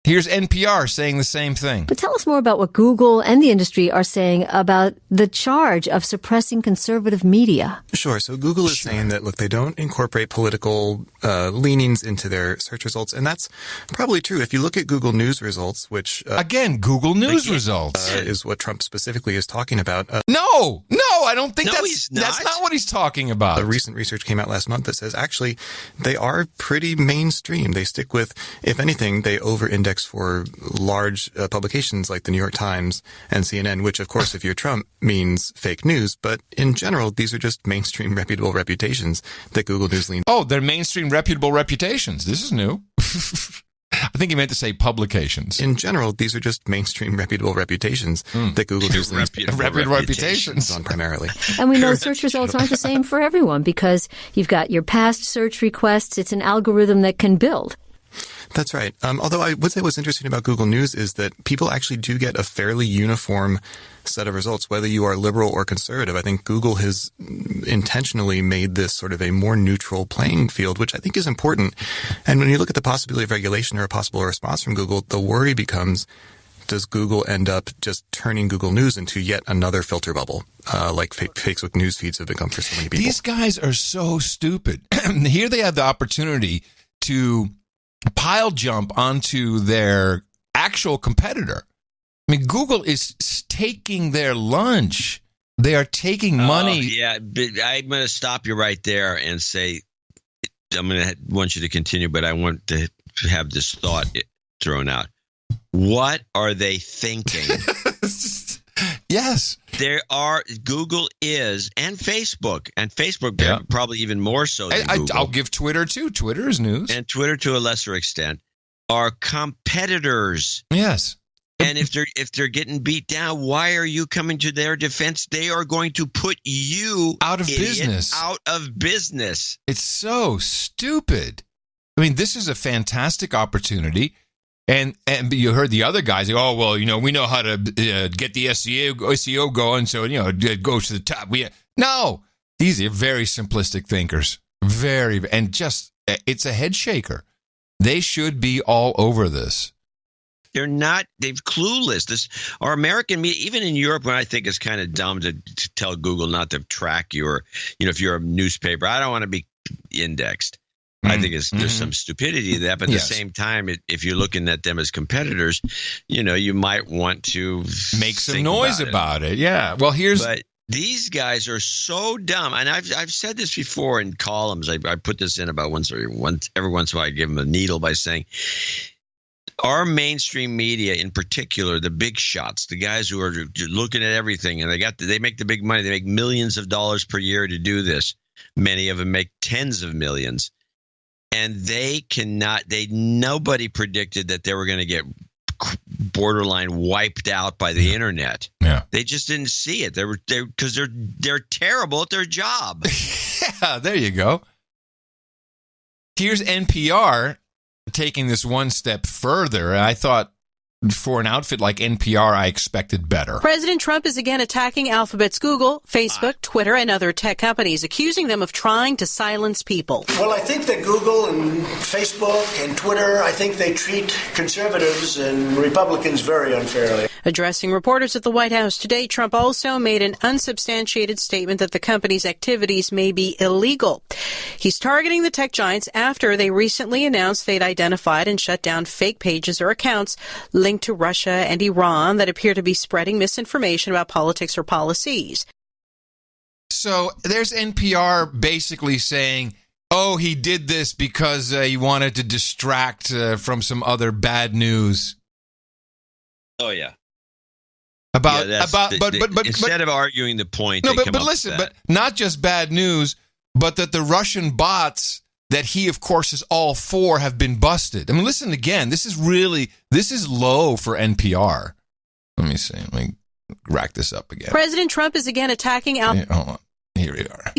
Speaker 1: Here's NPR saying the same thing.
Speaker 14: But tell us more about what Google and the industry are saying about the charge of suppressing conservative media.
Speaker 15: Sure. So Google is saying that, look, they don't incorporate political leanings into their search results. And that's probably true. If you look at Google News results, which...
Speaker 1: Again, Google News results.
Speaker 15: Is what Trump specifically is talking about.
Speaker 1: No, I don't think that's not what he's talking about.
Speaker 15: A recent research came out last month that says, actually, they are pretty mainstream. They stick with, if anything, they over-index for large publications like the New York Times and CNN, which, of course, if you're Trump, means fake news. But in general, these are just mainstream reputable reputations that Google News leans.
Speaker 1: Oh, they're mainstream reputable reputations. This is new. I think he meant to say publications.
Speaker 15: In general, these are just mainstream reputable reputations that Google News leans
Speaker 1: reputable reputations
Speaker 15: on primarily.
Speaker 14: And we know search results aren't the same for everyone because you've got your past search requests. It's an algorithm that can build.
Speaker 15: That's right. Although I would say what's interesting about Google News is that people actually do get a fairly uniform set of results, whether you are liberal or conservative. I think Google has intentionally made this sort of a more neutral playing field, which I think is important. And when you look at the possibility of regulation or a possible response from Google, the worry becomes, does Google end up just turning Google News into yet another filter bubble, like Facebook news feeds have become for so many people?
Speaker 1: These guys are so stupid. Here they have the opportunity to pile jump onto their actual competitor. I mean, Google is taking their lunch. They are taking money.
Speaker 3: Yeah, but I'm going to stop you right there and say, I'm going to want you to continue, but I want to have this thought thrown out. What are they thinking?
Speaker 1: Yes.
Speaker 3: Google is, and Facebook probably even more so than Google.
Speaker 1: I'll give Twitter too. Twitter is news.
Speaker 3: And Twitter to a lesser extent are competitors.
Speaker 1: Yes.
Speaker 3: And if they're getting beat down, why are you coming to their defense? They are going to put you
Speaker 1: out of business.
Speaker 3: Out of business.
Speaker 1: It's so stupid. I mean, this is a fantastic opportunity. And you heard the other guys, oh, well, we know how to get the SEO going, so, it goes to the top. No, these are very simplistic thinkers. It's a head shaker. They should be all over this.
Speaker 3: They're clueless. Our American media, even in Europe, when I think it's kind of dumb to tell Google not to track you, or, if you're a newspaper, I don't want to be indexed. I think there's some stupidity to that, but at the same time, if you're looking at them as competitors, you might want to
Speaker 1: make some noise about it. Yeah. Well,
Speaker 3: but these guys are so dumb, and I've said this before in columns. I put this in about every once in a while. I give them a needle by saying, our mainstream media, in particular, the big shots, the guys who are looking at everything, and they make the big money. They make millions of dollars per year to do this. Many of them make tens of millions. And nobody predicted that they were going to get borderline wiped out by the internet.
Speaker 1: Yeah.
Speaker 3: They just didn't see it. Because they're terrible at their job.
Speaker 1: Yeah, there you go. Here's NPR taking this one step further. I thought for an outfit like NPR, I expected better.
Speaker 16: President Trump is again attacking Alphabet's Google, Facebook, Twitter, and other tech companies, accusing them of trying to silence people.
Speaker 11: Well, I think that Google and Facebook and Twitter, I think they treat conservatives and Republicans very unfairly.
Speaker 16: Addressing reporters at the White House today, Trump also made an unsubstantiated statement that the company's activities may be illegal. He's targeting the tech giants after they recently announced they'd identified and shut down fake pages or accounts linked to Russia and Iran that appear to be spreading misinformation about politics or policies.
Speaker 1: So there's NPR basically saying, oh, he did this because he wanted to distract from some other bad news.
Speaker 3: Oh, yeah.
Speaker 1: But
Speaker 3: instead of arguing the point,
Speaker 1: but listen, but not just bad news, but that the Russian bots that he, of course, is all for have been busted. I mean, listen again. This is low for NPR. Let me see. Let me rack this up again.
Speaker 16: President Trump is again attacking
Speaker 1: Hold on. Here we are.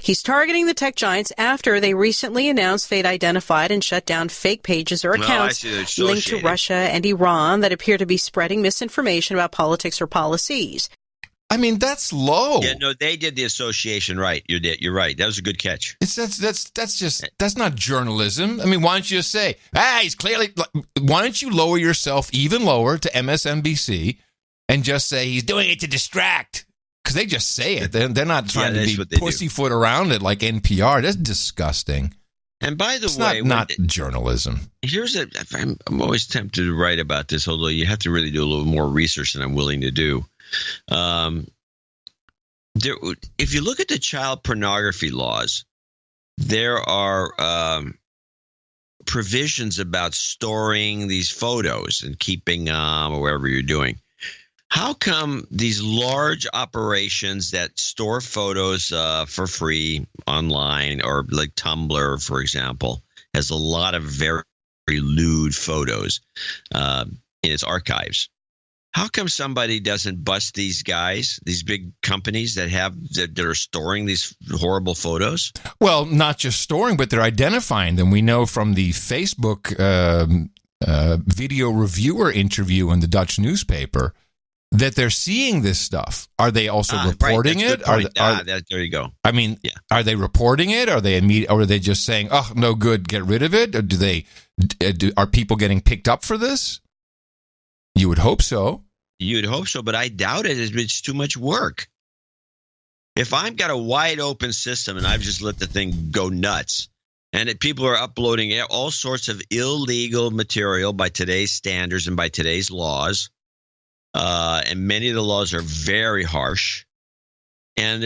Speaker 16: He's targeting the tech giants after they recently announced they'd identified and shut down fake pages or accounts linked to Russia and Iran that appear to be spreading misinformation about politics or policies.
Speaker 1: I mean, that's low.
Speaker 3: Yeah, no, they did the association right. You're right. That was a good catch.
Speaker 1: That's not journalism. I mean, why don't you just say, he's clearly. Why don't you lower yourself even lower to MSNBC and just say he's doing it to distract? Because they just say it. They're not trying to be pussyfoot around it like NPR. That's disgusting.
Speaker 3: And by the
Speaker 1: it's
Speaker 3: way,
Speaker 1: not journalism.
Speaker 3: I'm always tempted to write about this, although you have to really do a little more research than I'm willing to do. If you look at the child pornography laws, there are provisions about storing these photos and keeping them or whatever you're doing. How come these large operations that store photos for free online, or like Tumblr, for example, has a lot of very, very lewd photos in its archives? How come somebody doesn't bust these guys, these big companies that are storing these horrible photos?
Speaker 1: Well, not just storing, but they're identifying them. We know from the Facebook video reviewer interview in the Dutch newspaper that they're seeing this stuff. Are they also reporting it?
Speaker 3: There you go.
Speaker 1: I mean, Are they reporting it? Or are they just saying, "Oh, no good, get rid of it"? Or are people getting picked up for this? You would hope so.
Speaker 3: You'd hope so, but I doubt it. It's too much work. If I've got a wide open system and I've just let the thing go nuts, and people are uploading all sorts of illegal material by today's standards and by today's laws, and many of the laws are very harsh, and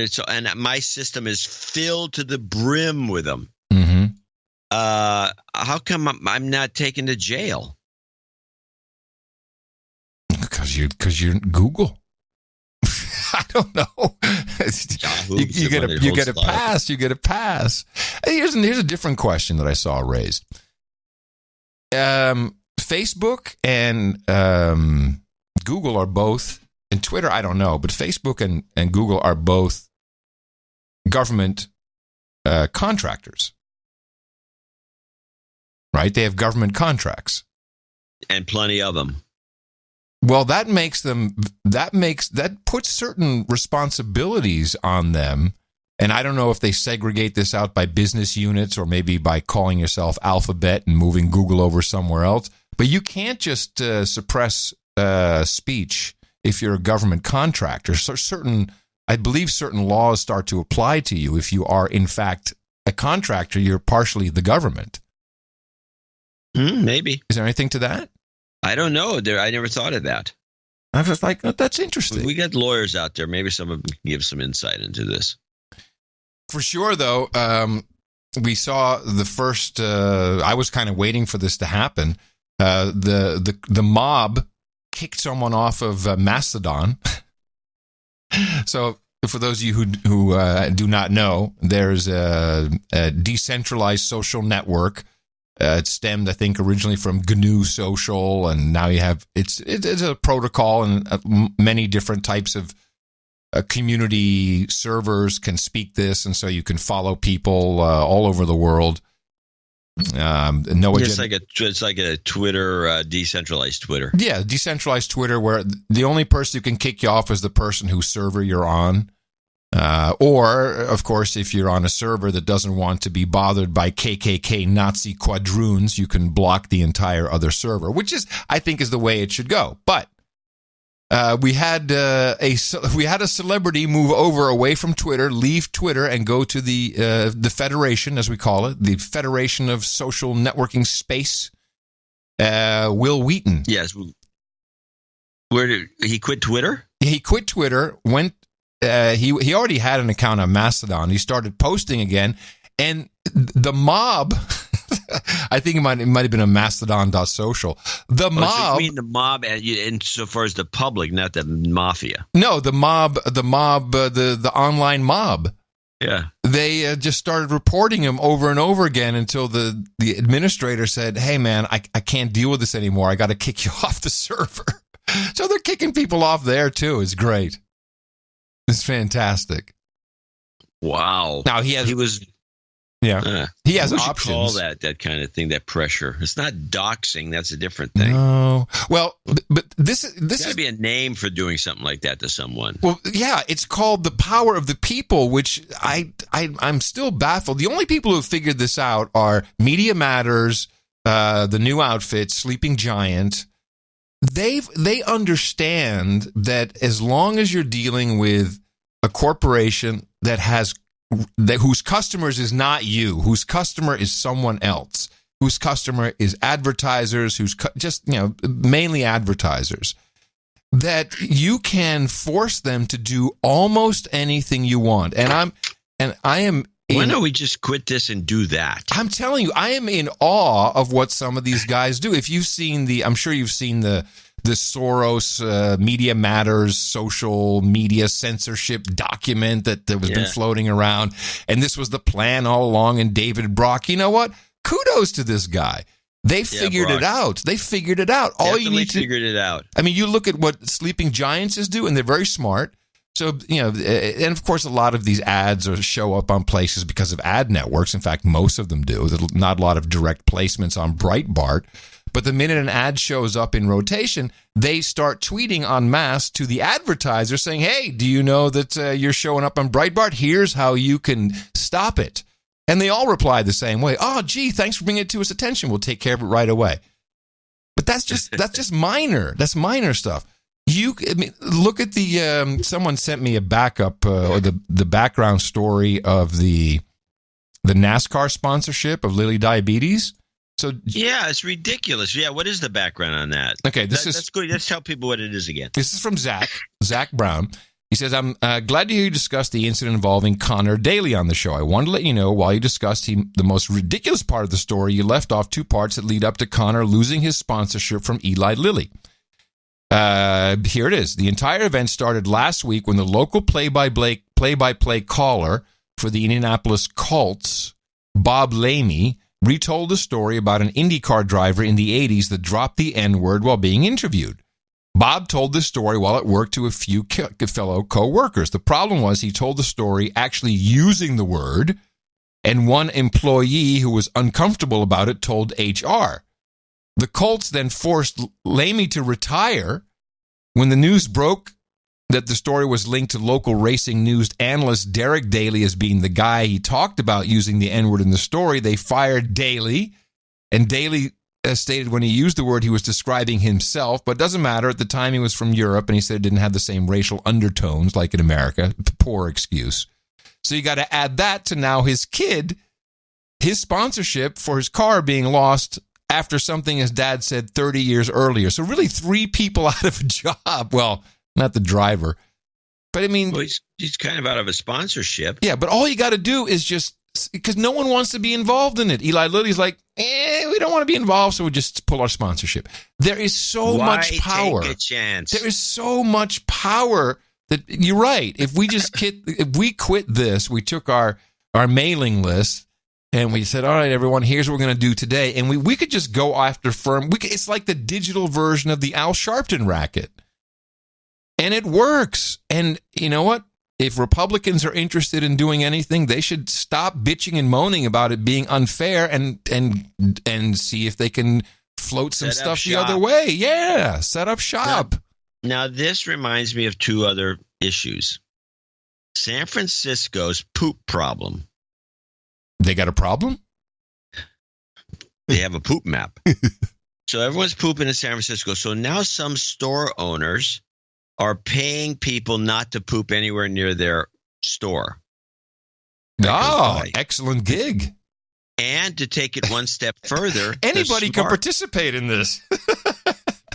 Speaker 3: my system is filled to the brim with them.
Speaker 1: Mm-hmm.
Speaker 3: How come I'm not taken to jail?
Speaker 1: Because you're Google. I don't know. You get a pass. You get a pass. Here's a different question that I saw raised. Facebook and Google are both, and Twitter, I don't know, but Facebook and Google are both government contractors. Right? They have government contracts.
Speaker 3: And plenty of them.
Speaker 1: Well, that puts certain responsibilities on them. And I don't know if they segregate this out by business units or maybe by calling yourself Alphabet and moving Google over somewhere else. But you can't just suppress speech if you're a government contractor. So I believe certain laws start to apply to you if you are, in fact, a contractor. You're partially the government.
Speaker 3: Maybe.
Speaker 1: Is there anything to that?
Speaker 3: I don't know. I never thought of that.
Speaker 1: I was just like, oh, that's interesting.
Speaker 3: We got lawyers out there. Maybe some of them can give some insight into this.
Speaker 1: For sure, though, we saw the first. I was kind of waiting for this to happen. The mob kicked someone off of Mastodon. So, for those of you who do not know, there's a decentralized social network. It stemmed, I think, originally from GNU Social, and now you have it's a protocol, and many different types of community servers can speak this, and so you can follow people all over the world.
Speaker 3: It's like a Twitter, decentralized Twitter.
Speaker 1: Yeah, decentralized Twitter, where the only person who can kick you off is the person whose server you're on. Or, of course, if you're on a server that doesn't want to be bothered by KKK Nazi quadroons, you can block the entire other server, which I think is the way it should go. But we had a celebrity move away from Twitter, leave Twitter, and go to the Federation, as we call it, the Federation of Social Networking Space. Will Wheaton.
Speaker 3: Yes. Where did he quit Twitter?
Speaker 1: He quit Twitter. Went. He already had an account on Mastodon. He started posting again, and the mob. I think it might have been a Mastodon.social. The mob.
Speaker 3: So you mean the mob, insofar as the public, not the mafia?
Speaker 1: No, the mob, the online mob.
Speaker 3: Yeah,
Speaker 1: they just started reporting him over and over again until the administrator said, "Hey, man, I can't deal with this anymore. I got to kick you off the server." So they're kicking people off there too. It's great. It's fantastic.
Speaker 3: Wow.
Speaker 1: Now he has options.
Speaker 3: Call that kind of thing, that pressure. It's not doxing. That's a different thing.
Speaker 1: No. Well, but this
Speaker 3: is be a name for doing something like that to someone.
Speaker 1: Well, yeah, it's called the power of the people, which I'm still baffled. The only people who figured this out are Media Matters, the New Outfit, Sleeping Giant. They understand that as long as you're dealing with a corporation whose customers is not you, whose customer is someone else, whose customer is advertisers, mainly advertisers, that you can force them to do almost anything you want. And I am.
Speaker 3: Why don't we just quit this and do that?
Speaker 1: I'm telling you, I am in awe of what some of these guys do. If you've seen I'm sure you've seen the Soros Media Matters social media censorship document that was been floating around. And this was the plan all along. And David Brock, you know what? Kudos to this guy. They figured it out. They figured it out.
Speaker 3: All you need to figured it out.
Speaker 1: I mean, you look at what Sleeping Giants is doing. They're very smart. So, and of course, a lot of these ads show up on places because of ad networks. In fact, most of them do. There's not a lot of direct placements on Breitbart. But the minute an ad shows up in rotation, they start tweeting en masse to the advertiser saying, hey, do you know that you're showing up on Breitbart? Here's how you can stop it. And they all reply the same way. Oh, gee, thanks for bringing it to us attention. We'll take care of it right away. But that's just minor. That's minor stuff. Look at the. Someone sent me a backup or the background story of the NASCAR sponsorship of Lilly Diabetes. So
Speaker 3: yeah, it's ridiculous. Yeah, what is the background on that?
Speaker 1: Okay,
Speaker 3: that's good. Let's tell people what it is again.
Speaker 1: This is from Zach Brown. He says, I'm glad to hear you discuss the incident involving Connor Daly on the show. I wanted to let you know, while you discussed the most ridiculous part of the story, you left off two parts that lead up to Connor losing his sponsorship from Eli Lilly. Here it is. The entire event started last week when the local play-by-play caller for the Indianapolis Colts, Bob Lamey, retold a story about an IndyCar driver in the 80s that dropped the N-word while being interviewed. Bob told this story while at work to a few fellow co-workers. The problem was he told the story actually using the word, and one employee who was uncomfortable about it told HR. The Colts then forced Lamey to retire. When the news broke that the story was linked to local racing news analyst Derek Daly as being the guy he talked about using the N-word in the story, they fired Daly, and Daly stated when he used the word he was describing himself, but it doesn't matter. At the time he was from Europe, and he said it didn't have the same racial undertones like in America. Poor excuse. So you got to add that to now his kid, his sponsorship for his car being lost after something his dad said 30 years earlier. So really 3 people out of a job. Well, not the driver. But I mean,
Speaker 3: well, he's kind of out of a sponsorship.
Speaker 1: Yeah, but all you got to do is just, because no one wants to be involved in it. Eli Lilly's like, we don't want to be involved, so we just pull our sponsorship. There is so much power.
Speaker 3: Take a chance?
Speaker 1: There is so much power that you're right. If we quit this, we took our mailing list and we said, all right, everyone, here's what we're going to do today. And we could just go after firm. It's like the digital version of the Al Sharpton racket. And it works. And you know what? If Republicans are interested in doing anything, they should stop bitching and moaning about it being unfair and see if they can float some stuff the other way. Yeah, set up shop.
Speaker 3: Now, this reminds me of 2 other issues. San Francisco's poop problem.
Speaker 1: They got a problem?
Speaker 3: They have a poop map. So everyone's pooping in San Francisco. So now some store owners are paying people not to poop anywhere near their store.
Speaker 1: Oh, excellent gig.
Speaker 3: And to take it one step further.
Speaker 1: Anybody can participate in this.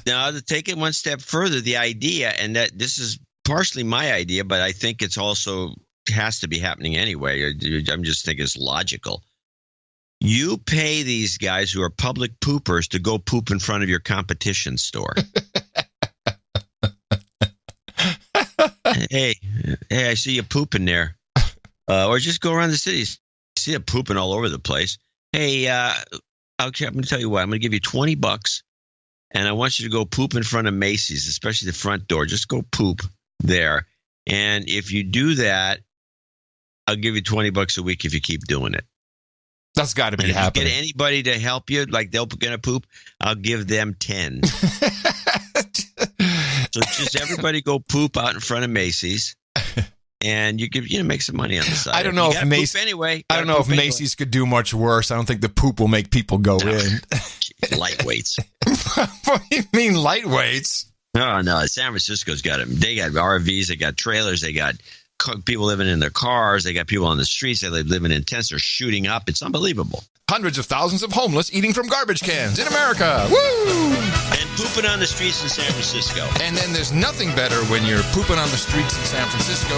Speaker 3: Now, to take it one step further, the idea, and that this is partially my idea, but I think it's also has to be happening anyway. I'm just thinking it's logical. You pay these guys who are public poopers to go poop in front of your competition store. Hey, I see you pooping there. Or just go around the city. See you pooping all over the place. Hey, I'm going to tell you what. I'm going to give you $20, and I want you to go poop in front of Macy's, especially the front door. Just go poop there. And if you do that, I'll give you $20 a week if you keep doing it.
Speaker 1: That's got to be happening.
Speaker 3: If you get anybody to help you, like they're going to poop, I'll give them 10. So just everybody go poop out in front of Macy's, and you make some money on the side.
Speaker 1: I don't know if Macy's
Speaker 3: anyway.
Speaker 1: I don't know if Macy's could do much worse. I don't think the poop will make people go in.
Speaker 3: Lightweights.
Speaker 1: What do you mean lightweights?
Speaker 3: No. San Francisco's got them. They got RVs. They got trailers. They got people living in their cars. They got people on the streets. They live living in tents. They're shooting up. It's unbelievable.
Speaker 1: Hundreds of thousands of homeless eating from garbage cans in America. Woo!
Speaker 3: And pooping on the streets in San Francisco.
Speaker 1: And then there's nothing better when you're pooping on the streets in San Francisco.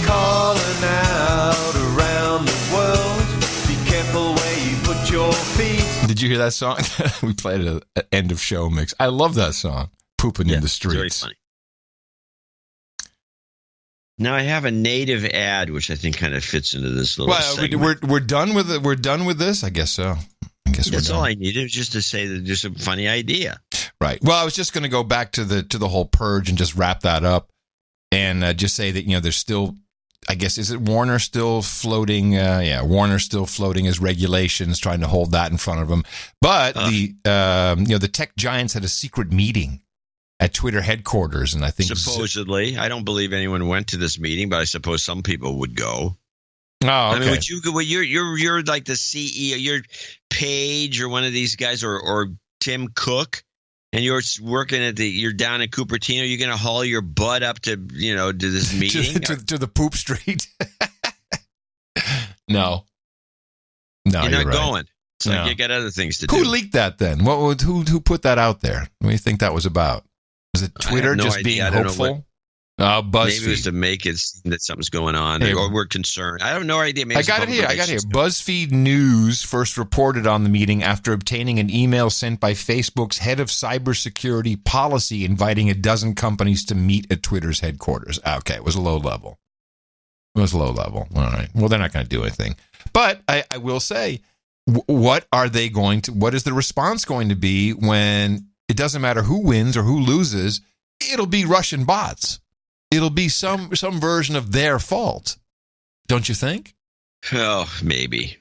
Speaker 8: Calling out around the world. Be careful where you put your feet.
Speaker 1: Did you hear that song? We played it at end of show mix. I love that song. Pooping in the streets.
Speaker 3: Very funny. Now I have a native ad, which I think kind of fits into this little segment.
Speaker 1: We're done with it. We're done with this. I guess so.
Speaker 3: That's all I needed, was just to say that there's a funny idea.
Speaker 1: Right. Well, I was just going to go back to the whole purge and just wrap that up, and just say that there's still, I guess, is it Warner still floating? Warner still floating as regulations, trying to hold that in front of them. But the tech giants had a secret meeting at Twitter headquarters, and I think
Speaker 3: supposedly, I don't believe anyone went to this meeting, but I suppose some people would go.
Speaker 1: Oh, okay.
Speaker 3: I mean, you're like the CEO, your Page or one of these guys, or Tim Cook, and you're working you're down in Cupertino, you're going to haul your butt up to this meeting
Speaker 1: to the poop street. No,
Speaker 3: you're not
Speaker 1: right.
Speaker 3: going. It's like you got other things to do.
Speaker 1: Who leaked that then? Who put that out there? What do you think that was about? Was it Twitter just being hopeful? BuzzFeed.
Speaker 3: Maybe it was to make it seem that something's going on, or we're concerned. I have no idea. Maybe
Speaker 1: I got it here. BuzzFeed News first reported on the meeting after obtaining an email sent by Facebook's head of cybersecurity policy inviting a dozen companies to meet at Twitter's headquarters. Okay, it was low level. All right. Well, they're not going to do anything. But I will say, what is the response going to be when it doesn't matter who wins or who loses? It'll be Russian bots. It'll be some version of their fault. Don't you think?
Speaker 3: Oh, maybe.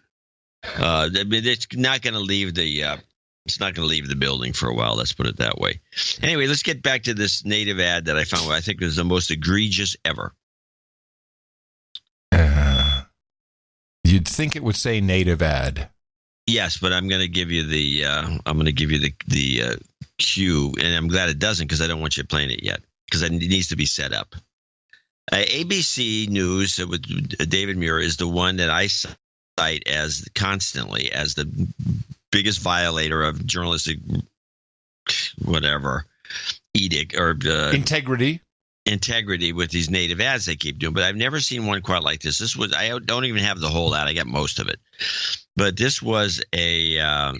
Speaker 3: It's not going to leave the building for a while. Let's put it that way. Anyway, let's get back to this native ad that I found. I think was the most egregious ever.
Speaker 1: You'd think it would say native ad.
Speaker 3: Yes, but I'm going to give you the cue, and I'm glad it doesn't because I don't want you playing it yet because it needs to be set up. ABC News with David Muir is the one that I cite as constantly as the biggest violator of journalistic edict or integrity with these native ads they keep doing. But I've never seen one quite like this. I don't even have the whole ad. I got most of it. But this was a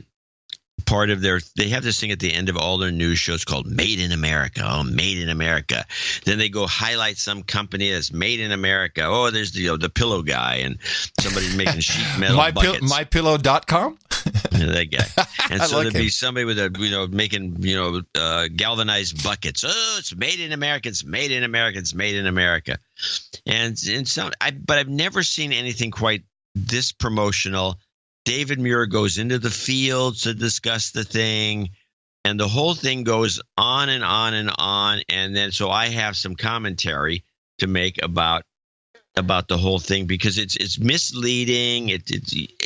Speaker 3: part of they have this thing at the end of all their news shows called Made in America. Oh, Made in America. Then they go highlight some company that's Made in America. Oh, there's the pillow guy and somebody's making sheet metal buckets.
Speaker 1: MyPillow.com?
Speaker 3: That guy. And so there'd be somebody with making galvanized buckets. Oh, it's Made in America. It's Made in America. It's Made in America. But I've never seen anything quite this promotional. David Muir goes into the field to discuss the thing, and the whole thing goes on and on and on. And then so I have some commentary to make about the whole thing because it's misleading. It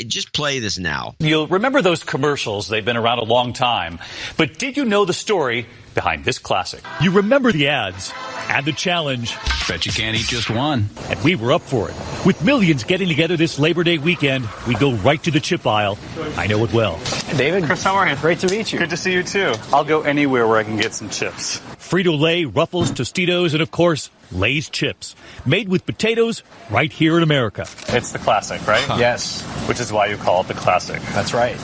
Speaker 3: just play this now.
Speaker 17: You'll remember those commercials. They've been around a long time. But did you know the story behind this classic? You remember the ads and the challenge.
Speaker 19: Bet you can't eat just one.
Speaker 17: And we were up for it. With millions getting together this Labor Day weekend, we go right to the chip aisle. I know it well.
Speaker 20: Hey, David. Chris, how are you? Great to meet you. Good to see you, too. I'll go anywhere where I can get some chips.
Speaker 17: Frito-Lay, Ruffles, Tostitos, and, of course, Lay's chips. Made with potatoes right here in America.
Speaker 20: It's the classic, right?
Speaker 17: Huh.
Speaker 20: Yes. Which is why you call it the classic. That's right.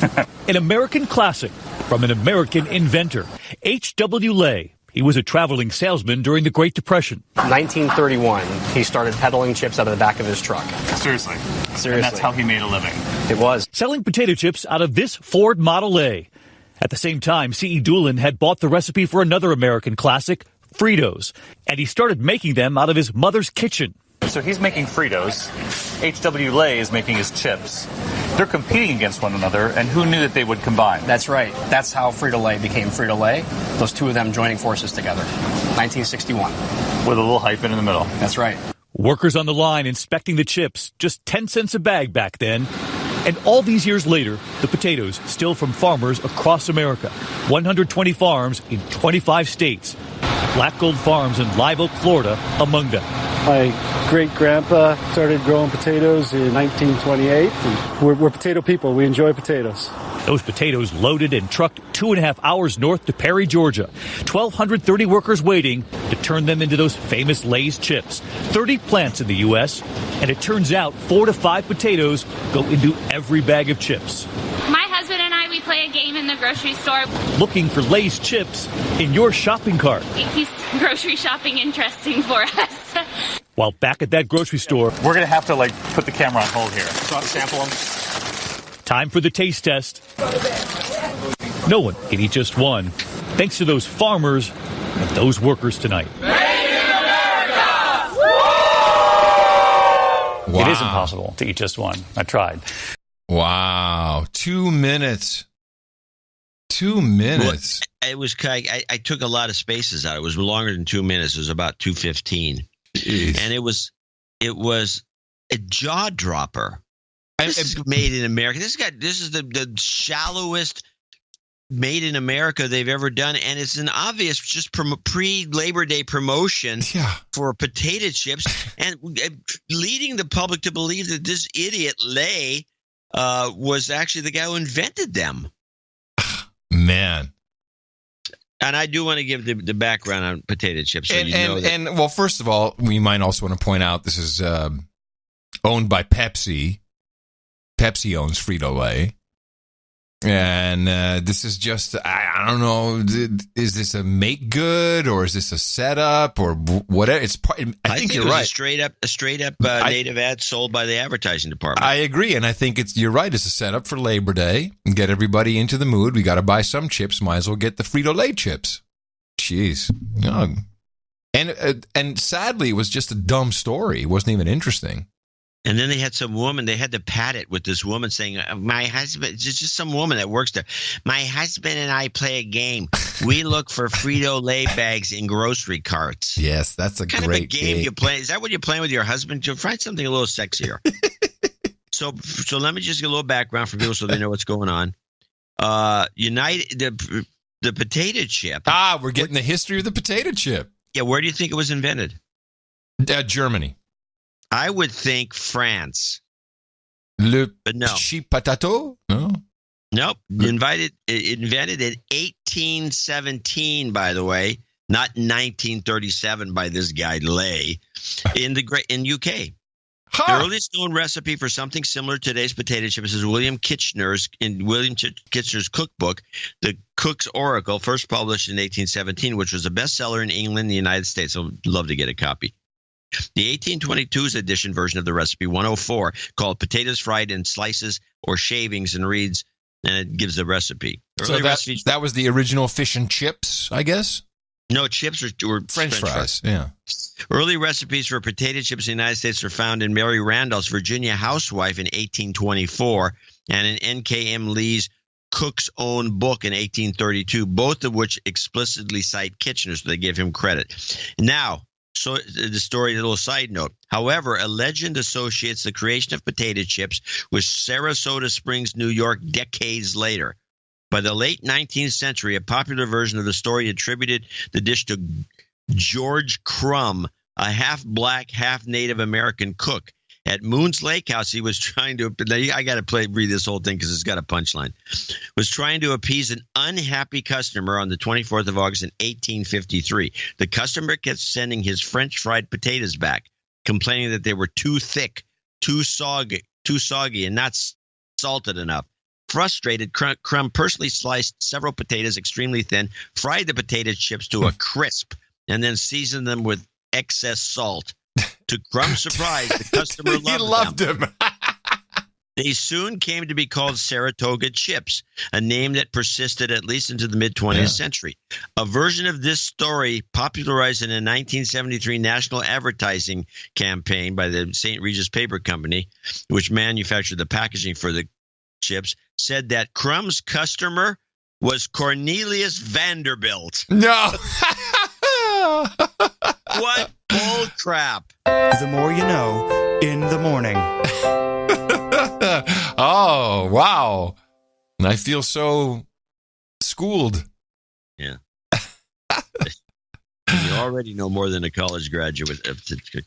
Speaker 17: An American classic from an American inventor, H.W. Lay. He was a traveling salesman during the Great Depression.
Speaker 20: 1931, he started peddling chips out of the back of his truck. Seriously. And that's how he made a living. It was.
Speaker 17: Selling potato chips out of this Ford Model A. At the same time, C.E. Doolin had bought the recipe for another American classic, Fritos, and he started making them out of his mother's kitchen.
Speaker 20: So he's making Fritos. H.W. Lay is making his chips. They're competing against one another, and who knew that they would combine?
Speaker 23: That's right. That's how Frito-Lay became Frito-Lay. Those two of them joining forces together. 1961.
Speaker 20: With a little hyphen in the middle.
Speaker 23: That's right.
Speaker 17: Workers on the line inspecting the chips, just 10 cents a bag back then. And all these years later, the potatoes still from farmers across America. 120 farms in 25 states. Black Gold Farms in Live Oak, Florida, among them.
Speaker 25: My great-grandpa started growing potatoes in 1928. And we're potato people. We enjoy potatoes.
Speaker 17: Those potatoes loaded and trucked 2.5 hours north to Perry, Georgia. 1,230 workers waiting to turn them into those famous Lay's chips. 30 plants in the U.S., and it turns out 4 to 5 potatoes go into every bag of chips.
Speaker 26: My husband and I, we play a game in the grocery store.
Speaker 17: Looking for Lay's chips in your shopping cart.
Speaker 26: It keeps grocery shopping interesting for us.
Speaker 17: While back at that grocery store,
Speaker 20: we're going to have to, put the camera on hold here. So I'll sample them.
Speaker 17: Time for the taste test. No one can eat just one, thanks to those farmers and those workers tonight.
Speaker 20: Made in America!
Speaker 1: Wow.
Speaker 20: It is impossible to eat just one. I tried.
Speaker 1: Wow. 2 minutes. 2 minutes.
Speaker 3: Well, it was I took a lot of spaces out. It was longer than 2 minutes. It was about 2:15. And it was a jaw dropper. This is Made in America. This is the shallowest made in America they've ever done, and it's an obvious just pre-Labor Day promotion for potato chips, and leading the public to believe that this idiot Lay was actually the guy who invented them.
Speaker 1: Man.
Speaker 3: And I do want to give the background on potato chips. So
Speaker 1: well, first of all, we might also want to point out this is owned by Pepsi. Pepsi owns Frito-Lay. And this is just, I don't know, is this a make good or is this a setup or whatever? I think you're right.
Speaker 3: A straight up native ad sold by the advertising department.
Speaker 1: I agree. And I think you're right. It's a setup for Labor Day and get everybody into the mood. We got to buy some chips. Might as well get the Frito-Lay chips. Jeez. And sadly, it was just a dumb story. It wasn't even interesting.
Speaker 3: And then they had some woman, they had to pat it with this woman saying, my husband, it's just some woman that works there. My husband and I play a game. We look for Frito-Lay bags in grocery carts.
Speaker 1: Yes, that's a
Speaker 3: kind
Speaker 1: great
Speaker 3: of a game you play. Is that what you're playing with your husband? You'll find something a little sexier. So let me just get a little background for people so they know what's going on. The potato chip.
Speaker 1: We're getting the history of the potato chip.
Speaker 3: Yeah, where do you think it was invented?
Speaker 1: Germany.
Speaker 3: I would think France.
Speaker 1: But no. Chip patato? No.
Speaker 3: Nope. Invented in 1817, by the way, not 1937 by this guy Lay, in UK. The earliest known recipe for something similar to today's potato chips is William Kitchener's cookbook, The Cook's Oracle, first published in 1817, which was a bestseller in England and the United States. I'd love to get a copy. The 1822's edition version of the recipe, 104, called potatoes fried in slices or shavings, and reads, and it gives the recipe.
Speaker 1: So that was the original fish and chips, I guess?
Speaker 3: No, chips were
Speaker 1: French fries. Yeah.
Speaker 3: Early recipes for potato chips in the United States are found in Mary Randolph's Virginia Housewife in 1824 and in N.K.M. Lee's Cook's Own Book in 1832, both of which explicitly cite Kitchener, so they give him credit. Now, so the story, a little side note. However, a legend associates the creation of potato chips with Saratoga Springs, New York, decades later. By the late 19th century, a popular version of the story attributed the dish to George Crumb, a half-black, half-Native American cook. At Moon's Lake House, he was trying to – I got to read this whole thing because it's got a punchline. Was trying to appease an unhappy customer on the 24th of August in 1853. The customer kept sending his French fried potatoes back, complaining that they were too thick, too soggy, and not salted enough. Frustrated, Crumb personally sliced several potatoes extremely thin, fried the potato chips to a crisp, and then seasoned them with excess salt. To Crumb's surprise, the customer loved them. They soon came to be called Saratoga chips, a name that persisted at least into the mid-20th century. A version of this story, popularized in a 1973 national advertising campaign by the St. Regis Paper Company, which manufactured the packaging for the chips, said that Crumb's customer was Cornelius Vanderbilt.
Speaker 1: No.
Speaker 3: What bull crap.
Speaker 2: The more you know in the morning.
Speaker 1: Oh, wow. I feel so schooled.
Speaker 3: Yeah. You already know more than a college graduate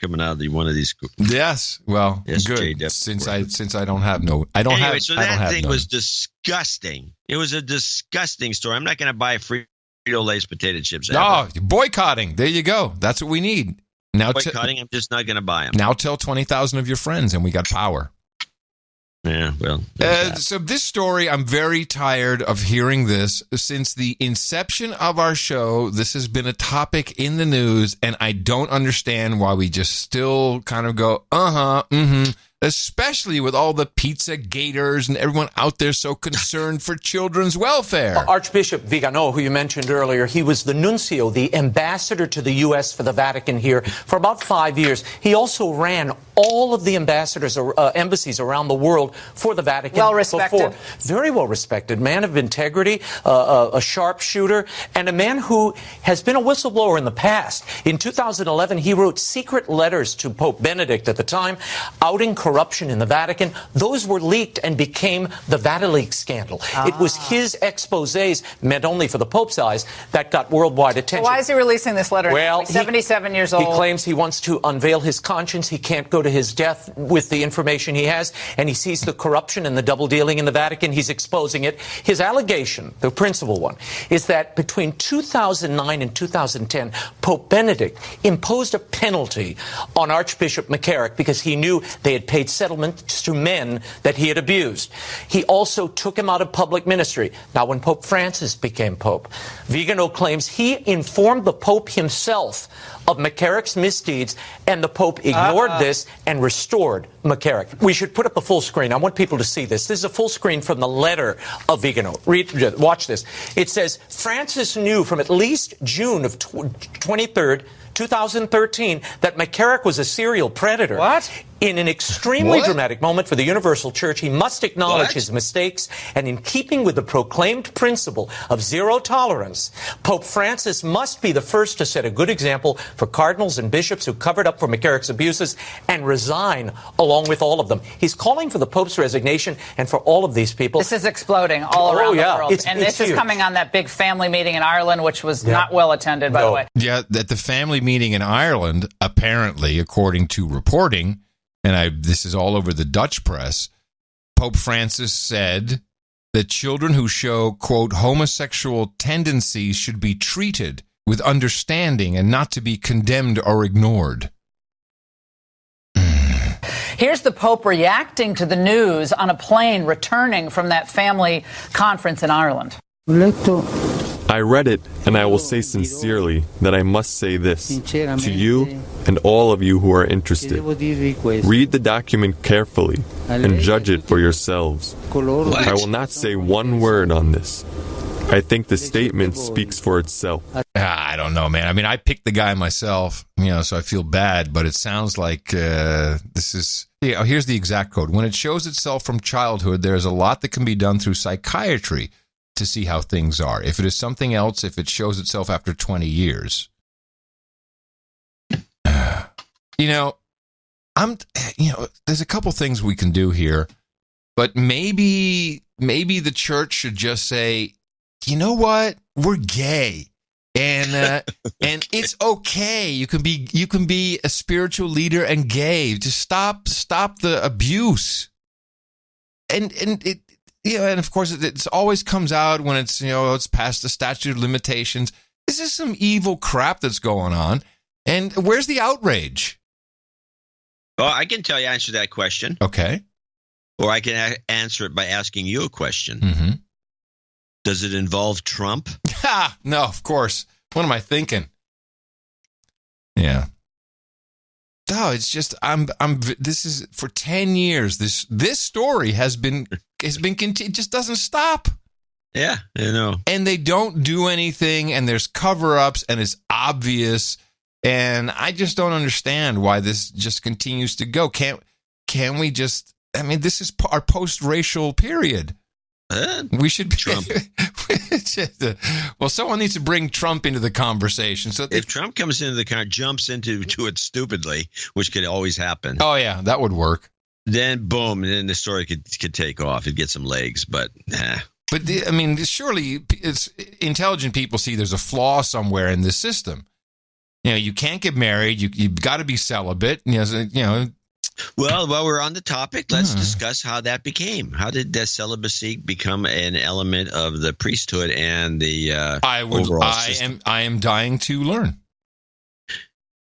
Speaker 3: coming out of one of these schools.
Speaker 1: Yes. Well,
Speaker 3: yes,
Speaker 1: good. Since I don't have no. I don't have.
Speaker 3: So that thing was disgusting. It was a disgusting story. I'm not going to buy Frito-Lay's potato chips.
Speaker 1: Oh, boycotting. There you go. That's what we need. Now
Speaker 3: boycotting. I'm just not going to buy them.
Speaker 1: Now tell 20,000 of your friends, and we got power.
Speaker 3: Yeah, well.
Speaker 1: So this story, I'm very tired of hearing this. Since the inception of our show, this has been a topic in the news, and I don't understand why we just still kind of go, especially with all the pizza gators and everyone out there so concerned for children's welfare.
Speaker 4: Archbishop Vigano, who you mentioned earlier, he was the nuncio, the ambassador to the U.S. for the Vatican here for about 5 years. He also ran all of the embassies around the world for the Vatican.
Speaker 5: Well respected.
Speaker 4: Before. Very well respected. Man of integrity, a sharpshooter, and a man who has been a whistleblower in the past. In 2011, he wrote secret letters to Pope Benedict at the time, outing corrupt corruption in the Vatican. Those were leaked and became the Vatileaks scandal. It was his exposés, meant only for the Pope's eyes, that got worldwide attention.
Speaker 5: Why is he releasing this letter?
Speaker 4: Well,
Speaker 5: he's 77 years old.
Speaker 4: He claims he wants to unveil his conscience. He can't go to his death with the information he has, and he sees the corruption and the double dealing in the Vatican. He's exposing it. His allegation, the principal one, is that between 2009 and 2010, Pope Benedict imposed a penalty on Archbishop McCarrick because he knew they had paid settlements to men that he had abused. He also took him out of public ministry. Now, when Pope Francis became Pope, Vigano claims he informed the Pope himself of McCarrick's misdeeds, and the Pope ignored this and restored McCarrick. We should put up the full screen. I want people to see this. This is a full screen from the letter of Vigano. Watch this. It says, Francis knew from at least June of 2013 that McCarrick was a serial predator.
Speaker 5: What?
Speaker 4: In an extremely dramatic moment for the Universal Church, he must acknowledge his mistakes, and in keeping with the proclaimed principle of zero tolerance, Pope Francis must be the first to set a good example for cardinals and bishops who covered up for McCarrick's abuses and resign along with all of them. He's calling for the Pope's resignation and for all of these people.
Speaker 5: This is exploding all around the world.
Speaker 4: It's
Speaker 5: this
Speaker 4: huge.
Speaker 5: is coming on that big family meeting in Ireland, which was not well attended, by the way.
Speaker 1: Yeah, at the family meeting in Ireland, apparently, according to reporting, and this is all over the Dutch press, Pope Francis said that children who show, quote, homosexual tendencies should be treated with understanding and not to be condemned or ignored.
Speaker 5: Here's the Pope reacting to the news on a plane returning from that family conference in Ireland.
Speaker 6: I read it, and I will say sincerely that I must say this to you and all of you who are interested. Read the document carefully and judge it for yourselves. I will not say one word on this. I think the statement speaks for itself.
Speaker 1: I don't know, man. I mean, I picked the guy myself, so I feel bad, but it sounds like this is... here's the exact quote. When it shows itself from childhood, there is a lot that can be done through psychiatry to see how things are. If it is something else, if it shows itself after 20 years. There's a couple things we can do here, but maybe the church should just say, you know what? We're gay. And it's okay. You can be a spiritual leader and gay. Just stop the abuse. And of course it always comes out when it's past the statute of limitations. This is some evil crap that's going on. And where's the outrage?
Speaker 3: Well, I can answer that question.
Speaker 1: Okay.
Speaker 3: Or I can answer it by asking you a question.
Speaker 1: Mm-hmm.
Speaker 3: Does it involve Trump?
Speaker 1: No, of course. What am I thinking? Yeah. No, it's just this is for 10 years. This story has been continued. It just doesn't stop.
Speaker 3: Yeah, I know.
Speaker 1: And they don't do anything, and there's cover-ups, and it's obvious. And I just don't understand why this just continues to go. Can we just? I mean, this is our post-racial period. We should be
Speaker 3: Trump.
Speaker 1: Well, someone needs to bring Trump into the conversation. So
Speaker 3: if Trump comes into the car, jumps into it stupidly, which could always happen.
Speaker 1: Oh yeah, that would work.
Speaker 3: Then boom, and then the story could take off. It'd get some legs, but.
Speaker 1: But surely it's intelligent people see there's a flaw somewhere in this system. You can't get married. You've got to be celibate.
Speaker 3: Well, while we're on the topic, let's discuss how that became. How did the celibacy become an element of the priesthood and the overall system?
Speaker 1: I am dying to learn.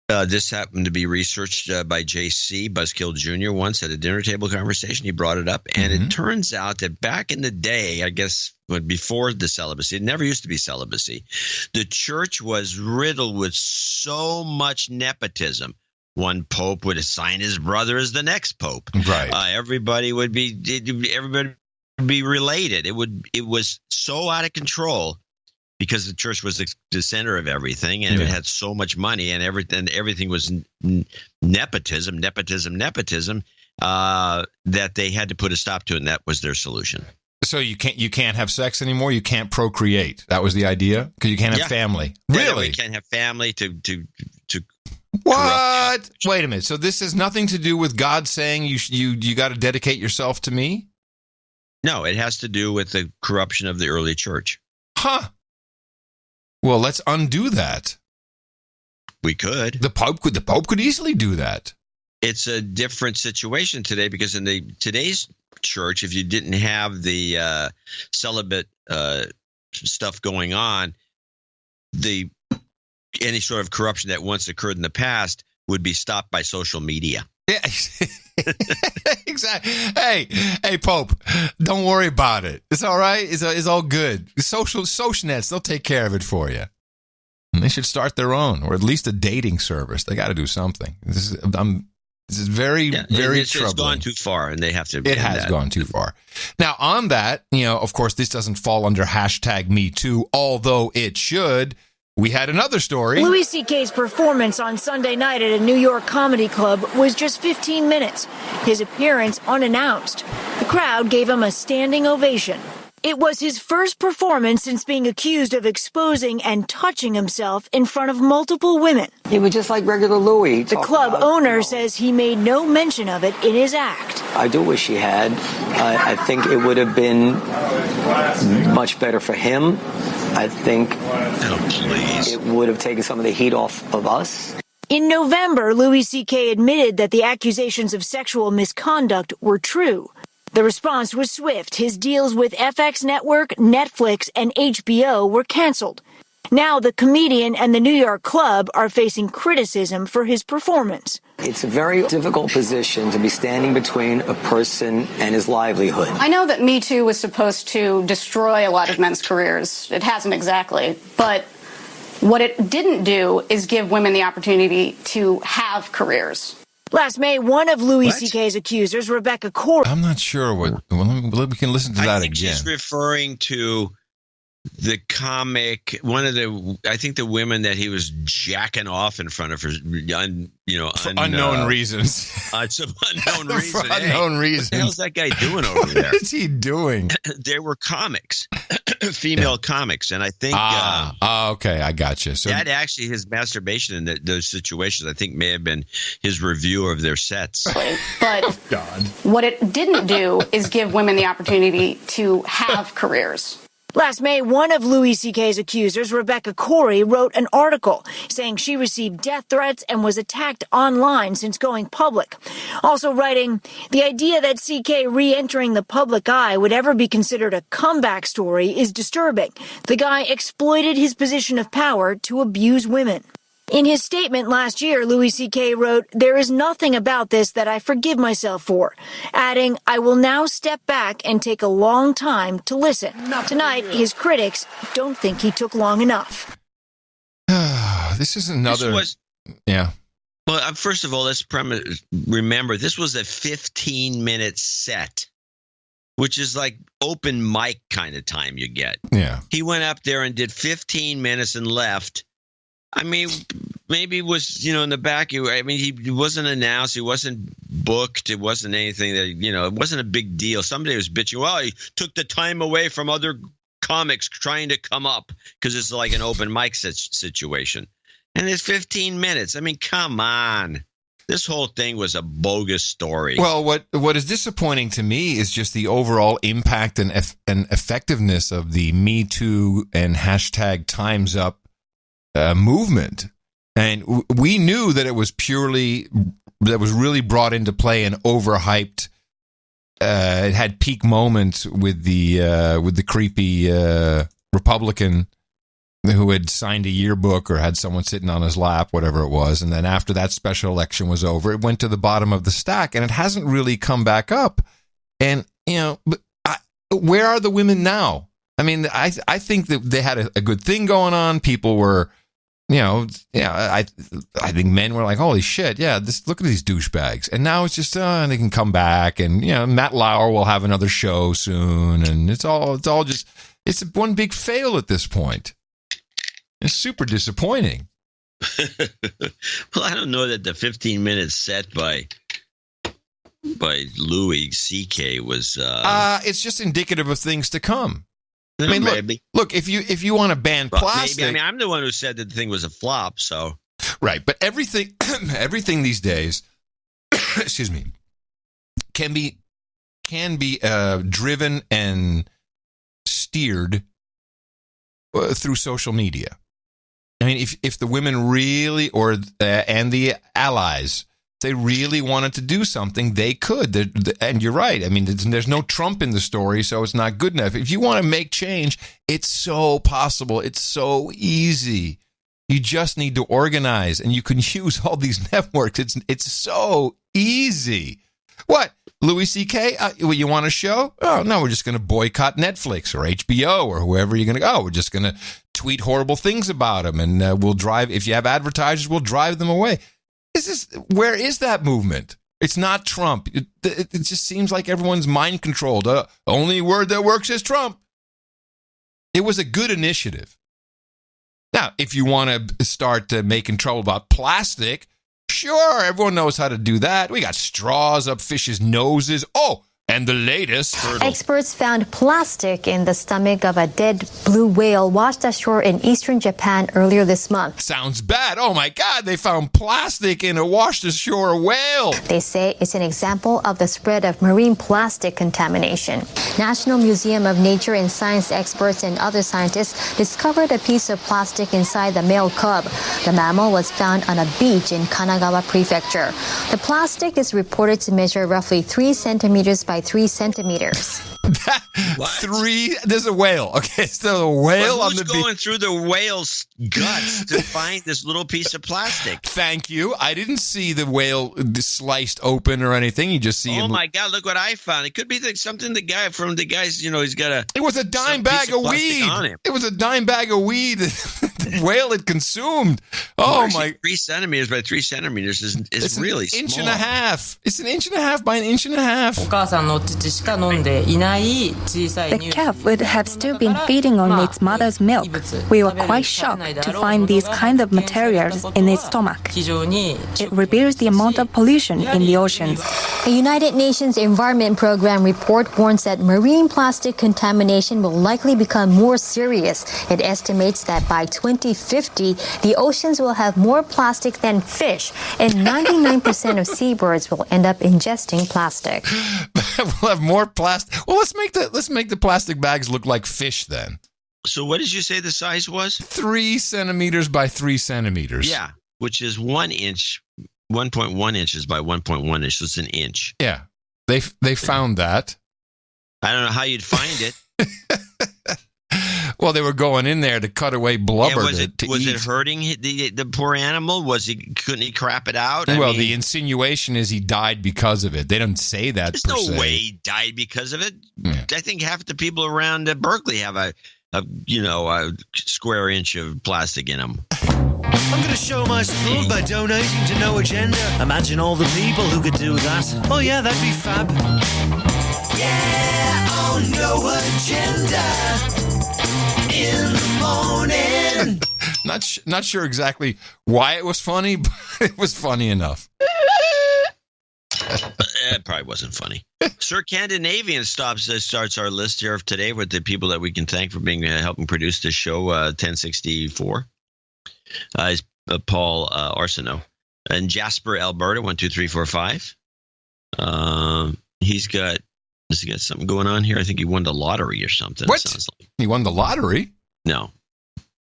Speaker 3: This happened to be researched by J.C. Buzzkill Jr. once at a dinner table conversation. He brought it up, and it turns out that back in the day, I guess before the celibacy, it never used to be celibacy, the church was riddled with so much nepotism. One pope would assign his brother as the next pope.
Speaker 1: Right.
Speaker 3: Everybody would be related. It was so out of control because the church was the center of everything, and it had so much money, and everything was nepotism, that they had to put a stop to it, and that was their solution.
Speaker 1: So you can't have sex anymore. You can't procreate. That was the idea, because you can't have family.
Speaker 3: Really, you can't have family to
Speaker 1: What? Wait a minute. So this has nothing to do with God saying you got to dedicate yourself to me?
Speaker 3: No, it has to do with the corruption of the early church.
Speaker 1: Huh. Well, let's undo that.
Speaker 3: We could.
Speaker 1: The Pope could easily do that.
Speaker 3: It's a different situation today because in today's church, if you didn't have the celibate stuff going on, any sort of corruption that once occurred in the past would be stopped by social media.
Speaker 1: Yeah, exactly. Hey, Pope, don't worry about it. It's all right. It's all good. Sosh Nets, they'll take care of it for you. And they should start their own, or at least a dating service. They got to do something. This is very troubling.
Speaker 3: It's gone too far, and they have to.
Speaker 1: It has gone too far. Now, on that, of course, this doesn't fall under #MeToo, although it should. We had another story.
Speaker 7: Louis C.K.'s performance on Sunday night at a New York comedy club was just 15 minutes. His appearance unannounced. The crowd gave him a standing ovation. It was his first performance since being accused of exposing and touching himself in front of multiple women.
Speaker 9: He was just like regular Louis.
Speaker 7: The club owner says he made no mention of it in his act.
Speaker 9: I do wish he had. I think it would have been much better for him. I think it would have taken some of the heat off of us.
Speaker 7: In November, Louis C.K. admitted that the accusations of sexual misconduct were true. The response was swift. His deals with FX Network, Netflix, and HBO were canceled. Now the comedian and the New York club are facing criticism for his performance.
Speaker 9: It's a very difficult position to be standing between a person and his livelihood.
Speaker 10: I know that Me Too was supposed to destroy a lot of men's careers. It hasn't exactly. But what it didn't do is give women the opportunity to have careers.
Speaker 7: Last May, one of Louis C.K.'s accusers, Rebecca Corey.
Speaker 1: I'm not sure what. Well, we can listen to that again.
Speaker 3: She's referring to the comic, I think the women that he was jacking off in front of for
Speaker 1: unknown reasons.
Speaker 3: Some unknown reason.
Speaker 1: For unknown reasons.
Speaker 3: What the hell's that guy doing over there?
Speaker 1: What is he doing?
Speaker 3: There were comics, female comics, and I think.
Speaker 1: Okay, I got you. So
Speaker 3: that actually, his masturbation in those situations, I think, may have been his review of their sets.
Speaker 10: But what it didn't do is give women the opportunity to have careers.
Speaker 7: Last May, one of Louis C.K.'s accusers, Rebecca Corey, wrote an article saying she received death threats and was attacked online since going public. Also writing, the idea that C.K. re-entering the public eye would ever be considered a comeback story is disturbing. The guy exploited his position of power to abuse women. In his statement last year, Louis C.K. wrote, there is nothing about this that I forgive myself for, adding, I will now step back and take a long time to listen. Tonight, his critics don't think he took long enough.
Speaker 1: This is another... Yeah.
Speaker 3: Well, first of all, let's remember, this was a 15-minute set, which is like open mic kind of time you get.
Speaker 1: Yeah.
Speaker 3: He went up there and did 15 minutes and left. I mean, maybe it was, in the back. He wasn't announced. He wasn't booked. It wasn't anything that, it wasn't a big deal. Somebody was bitching, well, he took the time away from other comics trying to come up because it's like an open mic situation. And it's 15 minutes. I mean, come on. This whole thing was a bogus story.
Speaker 1: Well, what is disappointing to me is just the overall impact and effectiveness of the Me Too and #Time's Up movement. And we knew that it was really brought into play and overhyped. It had peak moments with the creepy Republican who had signed a yearbook or had someone sitting on his lap, whatever it was. And then after that special election was over, it went to the bottom of the stack, and it hasn't really come back up. And, where are the women now? I mean, I think that they had a good thing going on. People were, I think men were like, holy shit, yeah, look at these douchebags. And now it's just, they can come back, and, Matt Lauer will have another show soon, and it's one big fail at this point. It's super disappointing.
Speaker 3: Well, I don't know that the 15-minute set by Louis C.K. was.
Speaker 1: It's just indicative of things to come. I mean, look, if you want to ban plastic,
Speaker 3: maybe. I mean, I'm the one who said that the thing was a flop. So
Speaker 1: Right, but everything these days, excuse me, can be driven and steered through social media. I mean, if the women really, and the allies, they really wanted to do something, they could. And you're right. I mean, there's no Trump in the story, so it's not good enough. If you want to make change, it's so possible. It's so easy. You just need to organize, and you can use all these networks. It's so easy. What? Louis C.K., you want a show? Oh, no, we're just going to boycott Netflix or HBO or whoever you're going to go. We're just going to tweet horrible things about them, and we'll drive, if you have advertisers, we'll drive them away. Where is that movement? It's not Trump. It just seems like everyone's mind controlled. Only word that works is Trump. It was a good initiative. Now, if you want to start making trouble about plastic, sure, everyone knows how to do that. We got straws up fish's noses. Oh, and the latest.
Speaker 12: Experts found plastic in the stomach of a dead blue whale washed ashore in eastern Japan earlier this month.
Speaker 1: Sounds bad. Oh my God, they found plastic in a washed ashore whale.
Speaker 12: They say it's an example of the spread of marine plastic contamination. National Museum of Nature and Science experts and other scientists discovered a piece of plastic inside the male cub. The mammal was found on a beach in Kanagawa Prefecture. The plastic is reported to measure roughly 3 centimeters by 3 centimeters.
Speaker 1: There's a whale. Okay, so a whale on the beach.
Speaker 3: Who's going through the whale's guts to find this little piece of plastic?
Speaker 1: Thank you. I didn't see the whale sliced open or anything. You just see him.
Speaker 3: Oh my God! Look what I found. It could be something the guy's. He's got a.
Speaker 1: It was a dime bag of weed. It was a dime bag of weed. The whale had consumed. Oh my!
Speaker 3: 3 centimeters by 3 centimeters is really small.
Speaker 1: Inch and a half. It's an inch and a half by an inch and a half.
Speaker 13: The calf would have still been feeding on its mother's milk. We were quite shocked to find these kind of materials in its stomach. It reveals the amount of pollution in the oceans.
Speaker 12: The United Nations Environment Program report warns that marine plastic contamination will likely become more serious. It estimates that by 2050, the oceans will have more plastic than fish, and 99% of seabirds will end up ingesting plastic.
Speaker 1: We'll have more plastic. Well, let's make the plastic bags look like fish then.
Speaker 3: So what did you say the size was?
Speaker 1: 3 centimeters by 3 centimeters.
Speaker 3: Yeah, which is 1 inch, 1.1 inches by 1.1 inches. So it's an inch.
Speaker 1: Yeah, they found that.
Speaker 3: I don't know how you'd find it.
Speaker 1: Well, they were going in there to cut away blubber.
Speaker 3: Yeah, was it hurting the poor animal? Couldn't he crap it out?
Speaker 1: The insinuation is he died because of it. They don't say that.
Speaker 3: There's no way he died because of it. Yeah. I think half the people around Berkeley have a square inch of plastic in them.
Speaker 18: I'm going to show my support by donating to No Agenda. Imagine all the people who could do that. Oh yeah, that'd be fab. Yeah, oh No Agenda. In the morning.
Speaker 1: Not sure exactly why it was funny, but it was funny enough.
Speaker 3: It probably wasn't funny. Sir Scandinavian starts our list here of today with the people that we can thank for being helping produce this show. 1064 is Paul Arsenault and Jasper, Alberta 12345. Has he got something going on here? I think he won the lottery or something.
Speaker 1: What? He won the lottery?
Speaker 3: No.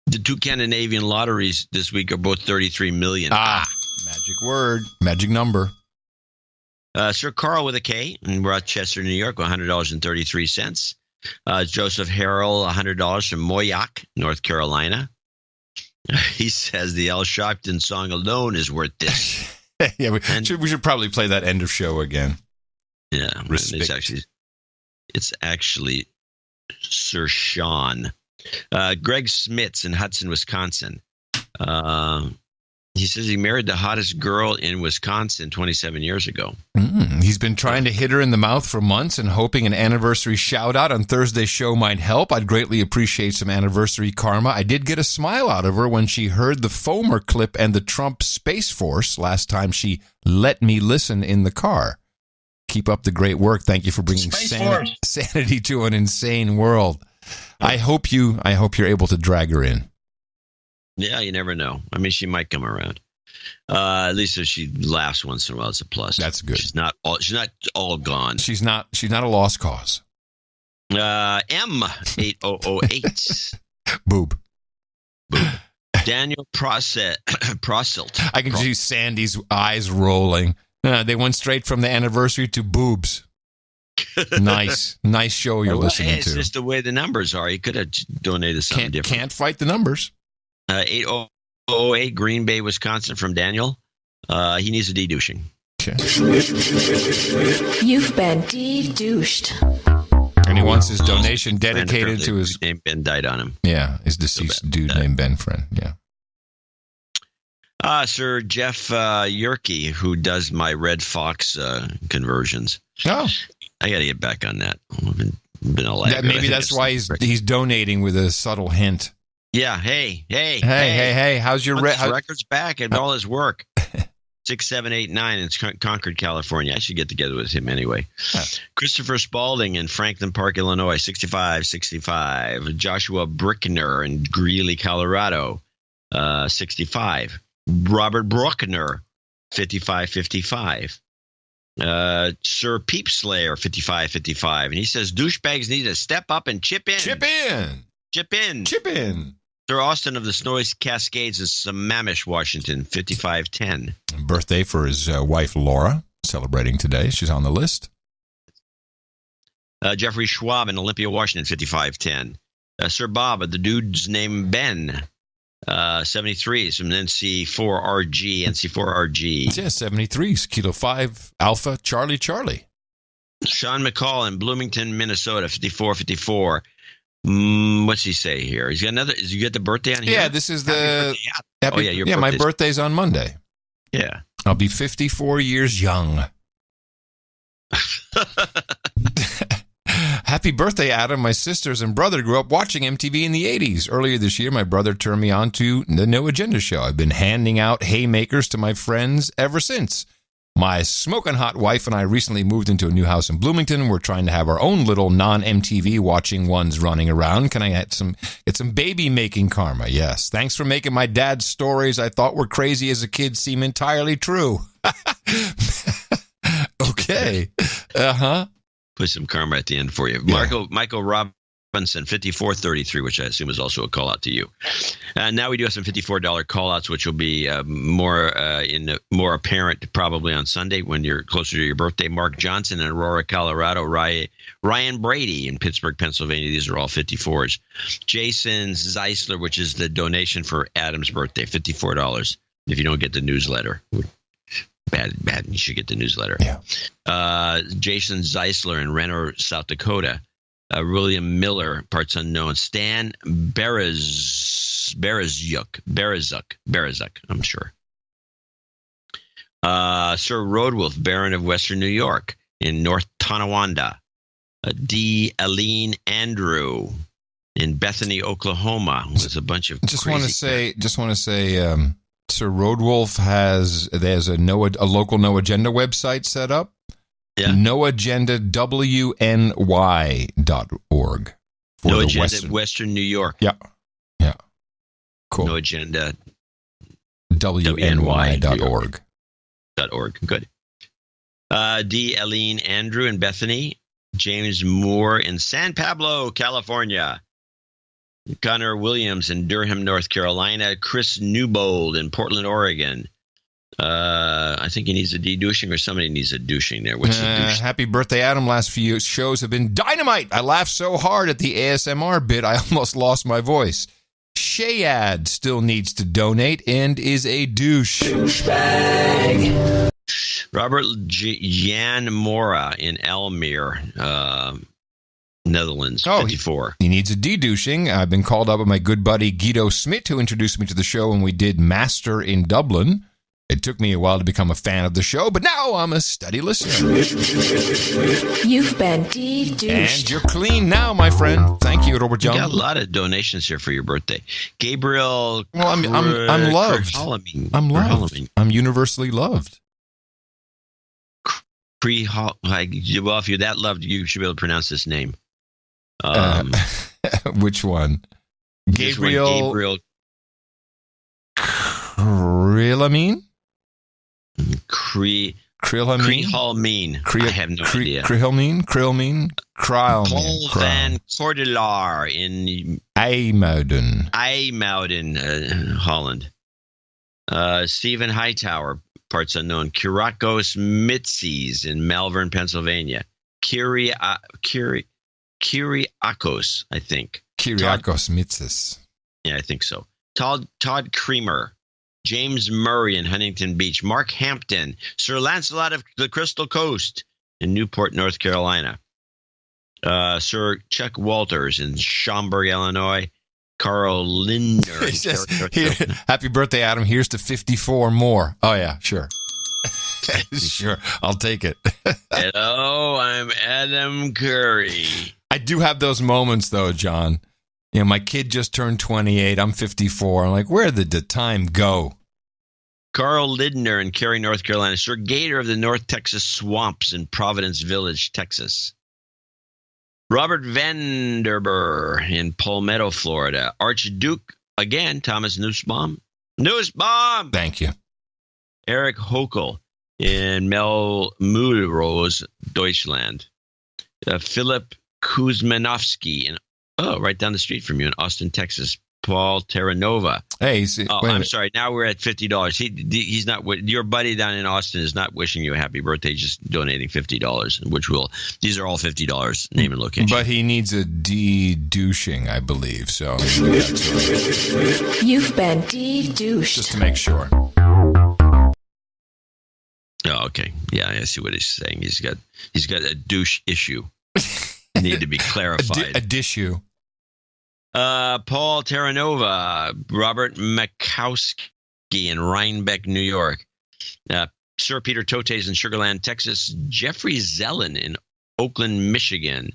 Speaker 3: The 2 Scandinavian lotteries this week are both 33 million.
Speaker 1: Magic word. Magic number.
Speaker 3: Sir Carl with a K in Rochester, New York, $100.33. Joseph Harrell, $100 from Moyock, North Carolina. He says the Al Sharpton song alone is worth this.
Speaker 1: Yeah, we should probably play that end of show again.
Speaker 3: Yeah, it's actually Sir Sean. Greg Smits in Hudson, Wisconsin. He says he married the hottest girl in Wisconsin 27 years ago.
Speaker 1: He's been trying to hit her in the mouth for months and hoping an anniversary shout-out on Thursday's show might help. I'd greatly appreciate some anniversary karma. I did get a smile out of her when she heard the Fomer clip and the Trump Space Force last time she let me listen in the car. Keep up the great work. Thank you for bringing sanity to an insane world. I hope you're able to drag her in.
Speaker 3: Yeah, you never know. I mean, she might come around. At least if she laughs once in a while, it's a plus.
Speaker 1: That's good.
Speaker 3: She's not all gone.
Speaker 1: She's not a lost cause.
Speaker 3: M8008.
Speaker 1: Boob.
Speaker 3: Daniel Proselt.
Speaker 1: I can see Sandy's eyes rolling. They went straight from the anniversary to boobs. Nice show you're listening
Speaker 3: it's
Speaker 1: to.
Speaker 3: It's just the way the numbers are. You could have donated something different.
Speaker 1: Can't fight the numbers.
Speaker 3: 8008, Green Bay, Wisconsin, from Daniel. He needs a de-douching.
Speaker 1: Okay.
Speaker 11: You've been de-douched.
Speaker 1: And he wants his donation dedicated to his
Speaker 3: name. Ben died on him.
Speaker 1: Yeah, his deceased dude named Ben Friend. Yeah.
Speaker 3: Sir Jeff Yerke, who does my Red Fox conversions.
Speaker 1: Oh,
Speaker 3: I got to get back on that. I've been a lag.
Speaker 1: Maybe that's why he's donating with a subtle hint.
Speaker 3: Yeah. Hey.
Speaker 1: How's your
Speaker 3: record's back and all his work? 6789 in Concord, California. I should get together with him anyway. Huh. Christopher Spalding in Franklin Park, Illinois, 6565. Joshua Brickner in Greeley, Colorado, 65. Robert Bruckner, 5555. Sir Peep Slayer, 5555. And he says douchebags need to step up and chip in.
Speaker 1: Chip in. Sir Austin of the Snowy Cascades in Sammamish, Washington, 5510. Birthday for his wife, Laura, celebrating today. She's on the list.
Speaker 3: Jeffrey Schwab in Olympia, Washington, 5510. Sir Bob, the dude's name Ben, 73 is from NC4RG.
Speaker 1: Yeah, 73 is Kilo 5 Alpha Charlie.
Speaker 3: Sean McCall in Bloomington, Minnesota, 5454. What's he say here? He's got another. Is you get the birthday on here?
Speaker 1: Yeah, this is the.
Speaker 3: My
Speaker 1: birthday's on Monday.
Speaker 3: Yeah,
Speaker 1: I'll be 54 years young. Happy birthday, Adam. My sisters and brother grew up watching MTV in the 80s. Earlier this year, my brother turned me on to the No Agenda show. I've been handing out haymakers to my friends ever since. My smoking hot wife and I recently moved into a new house in Bloomington. We're trying to have our own little non-MTV watching ones running around. Can I get some baby-making karma? Yes. Thanks for making my dad's stories I thought were crazy as a kid seem entirely true. Okay. Uh-huh.
Speaker 3: Put some karma at the end for you. Yeah. Michael Robinson, 5433, which I assume is also a call out to you. And now we do have some $54 call outs, which will be more apparent probably on Sunday when you're closer to your birthday. Mark Johnson in Aurora, Colorado. Ryan Brady in Pittsburgh, Pennsylvania. These are all 54s. Jason Zeisler, which is the donation for Adam's birthday, $54. If you don't get the newsletter. Bad. You should get the newsletter.
Speaker 1: Yeah.
Speaker 3: Jason Zeisler in Renner, South Dakota. William Miller, parts unknown. Stan Berezzuk, I'm sure. Sir Roadwolf, Baron of Western New York in North Tonawanda. D. Aline Andrew in Bethany, Oklahoma. There's a bunch of
Speaker 1: Just want to say, Sir Roadwolf there's a local No Agenda website set up.
Speaker 3: Yeah.
Speaker 1: NoAgendaWNY.org.
Speaker 3: No Agenda Western New York.
Speaker 1: Yeah. Cool.
Speaker 3: No Agenda
Speaker 1: WNY.org.
Speaker 3: Good. D. Aline Andrew in Bethany. James Moore in San Pablo, California. Connor Williams in Durham, North Carolina. Chris Newbold in Portland, Oregon. I think he needs a de-douching or somebody needs a douching there. What's the douche?
Speaker 1: Happy birthday, Adam. Last few shows have been dynamite. I laughed so hard at the ASMR bit, I almost lost my voice. Shayad still needs to donate and is a douche.
Speaker 11: Douchebag.
Speaker 3: Robert Jan Mora in Almere, Netherlands, 54.
Speaker 1: He needs a de-douching. I've been called up by my good buddy Guido Smith, who introduced me to the show when we did Master in Dublin. It took me a while to become a fan of the show, but now I'm a steady listener.
Speaker 11: You've been de-douched.
Speaker 1: And you're clean now, my friend. Thank you, Robert Young.
Speaker 3: You got a lot of donations here for your birthday. Gabriel.
Speaker 1: Well, I'm loved. I'm loved. I'm universally loved.
Speaker 3: Well, if you're that loved, you should be able to pronounce this name.
Speaker 1: Which one? Gabriel. Krilamine?
Speaker 3: Krilamine. I have no idea.
Speaker 1: Krilamine?
Speaker 3: Paul van Cordelaar in
Speaker 1: IJmuiden,
Speaker 3: Holland. Stephen Hightower, parts unknown. Kyriakos Mitsis in Malvern, Pennsylvania. Kyriakos, I think.
Speaker 1: Kyriakos Mitsis.
Speaker 3: Yeah, I think so. Todd Creamer. James Murray in Huntington Beach. Mark Hampton. Sir Lancelot of the Crystal Coast in Newport, North Carolina. Sir Chuck Walters in Schaumburg, Illinois. Carl Lindner.
Speaker 1: Happy birthday, Adam. Here's to 54 more. Oh, yeah, sure. Sure, I'll take it.
Speaker 3: Hello, I'm Adam Curry.
Speaker 1: I do have those moments, though, John. You know, my kid just turned 28. I'm 54. I'm like, where did the time go?
Speaker 3: Carl Lindner in Cary, North Carolina. Sir Gator of the North Texas Swamps in Providence Village, Texas. Robert Vanderburg in Palmetto, Florida. Archduke, again, Thomas Nussbaum. Nussbaum!
Speaker 1: Thank you.
Speaker 3: Eric Hokel in Melmulrose, Deutschland. Philip Kuzmanovsky in right down the street from you in Austin, Texas. Paul Terranova.
Speaker 1: Hey,
Speaker 3: I'm sorry. Now we're at $50. He's not. Your buddy down in Austin is not wishing you a happy birthday. Just donating $50, which will. These are all $50. Name and location.
Speaker 1: But he needs a de-douching, I believe. So
Speaker 11: you've been de-douched.
Speaker 1: Just to make sure.
Speaker 3: Oh, okay. Yeah, I see what he's saying. He's got a douche issue. Need to be clarified.
Speaker 1: A dissue.
Speaker 3: Paul Terranova, Robert Makowski in Rhinebeck, New York. Sir Peter Totes in Sugarland, Texas. Jeffrey Zellen in Oakland, Michigan.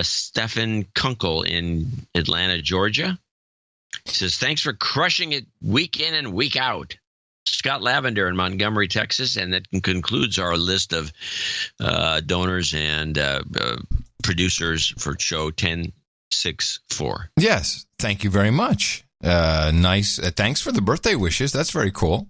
Speaker 3: Stephen Kunkel in Atlanta, Georgia. He says, thanks for crushing it week in and week out. Scott Lavender in Montgomery, Texas. And that concludes our list of donors and producers for show 1064.
Speaker 1: Yes, thank you very much. Nice. Thanks for the birthday wishes. That's very cool.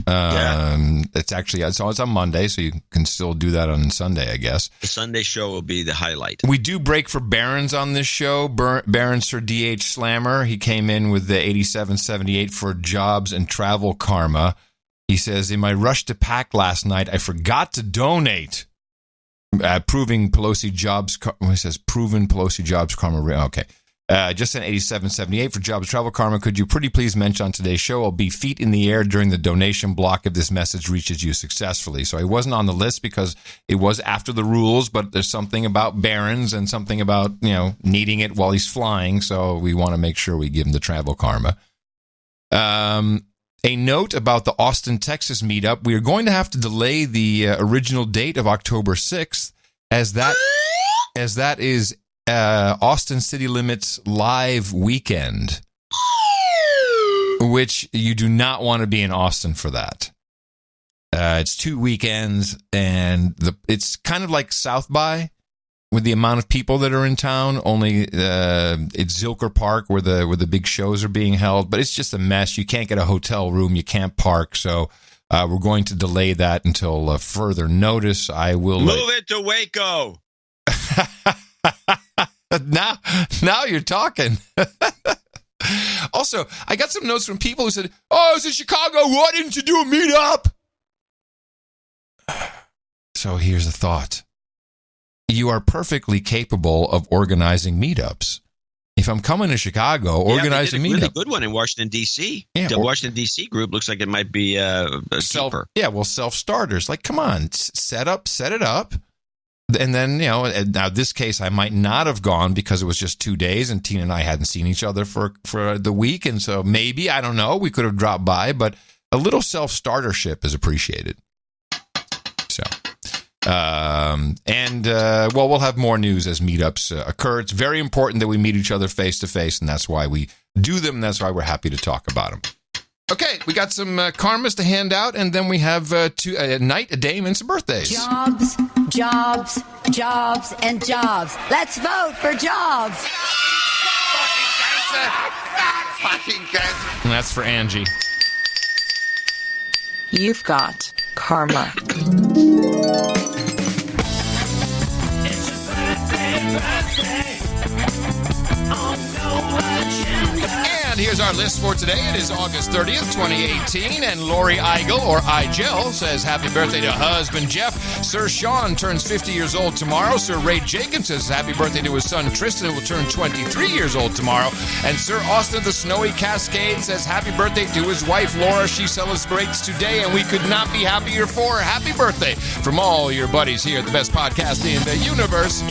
Speaker 1: It's actually it's on Monday, so you can still do that on Sunday, I guess.
Speaker 3: The Sunday show will be the highlight.
Speaker 1: We do break for Barron's on this show. Barron's Sir D.H. Slammer. He came in with the 8778 for jobs and travel karma. He says, in my rush to pack last night, I forgot to donate. Proving Pelosi jobs. He says, proven Pelosi jobs karma. Okay. Just sent 8778 for jobs travel karma. Could you pretty please mention on today's show, I'll be feet in the air during the donation block if this message reaches you successfully. So he wasn't on the list because it was after the rules, but there's something about Barron's and something about, needing it while he's flying. So we want to make sure we give him the travel karma. A note about the Austin, Texas meetup. We are going to have to delay the original date of October 6th as that is Austin City Limits live weekend, which you do not want to be in Austin for that. It's 2 weekends, and it's kind of like South by with the amount of people that are in town. Only it's Zilker Park where the big shows are being held, but it's just a mess. You can't get a hotel room, you can't park, so we're going to delay that until further notice. I will
Speaker 3: move it to Waco.
Speaker 1: Now you're talking. Also, I got some notes from people who said, "Oh, it's in Chicago. Why didn't you do a meetup?" So here's a thought. You are perfectly capable of organizing meetups. If I'm coming to Chicago, organize a meetup.
Speaker 3: Really good one in Washington, D.C.
Speaker 1: Yeah,
Speaker 3: the Washington, D.C. group looks like it might be
Speaker 1: self-starters. Like, come on, set it up. And then, now this case, I might not have gone because it was just 2 days and Tina and I hadn't seen each other for the week. And so maybe, I don't know, we could have dropped by, but a little self-startership is appreciated. So, we'll have more news as meetups occur. It's very important that we meet each other face to face, and that's why we do them. That's why we're happy to talk about them. Okay, we got some karmas to hand out, and then we have a night, a dame, and some birthdays.
Speaker 14: Jobs, jobs, jobs, and jobs. Let's vote for jobs.
Speaker 1: Fucking cancer. And that's for Angie.
Speaker 11: You've got karma.
Speaker 1: And here's our list for today. It is August 30th, 2018, and Lori Eigel, or Igel, says happy birthday to husband Jeff. Sir Sean turns 50 years old tomorrow. Sir Ray Jacobs says happy birthday to his son Tristan, who will turn 23 years old tomorrow. And Sir Austin of the Snowy Cascade says happy birthday to his wife Laura. She celebrates today, and we could not be happier for her. Happy birthday from all your buddies here at the best podcast in the universe.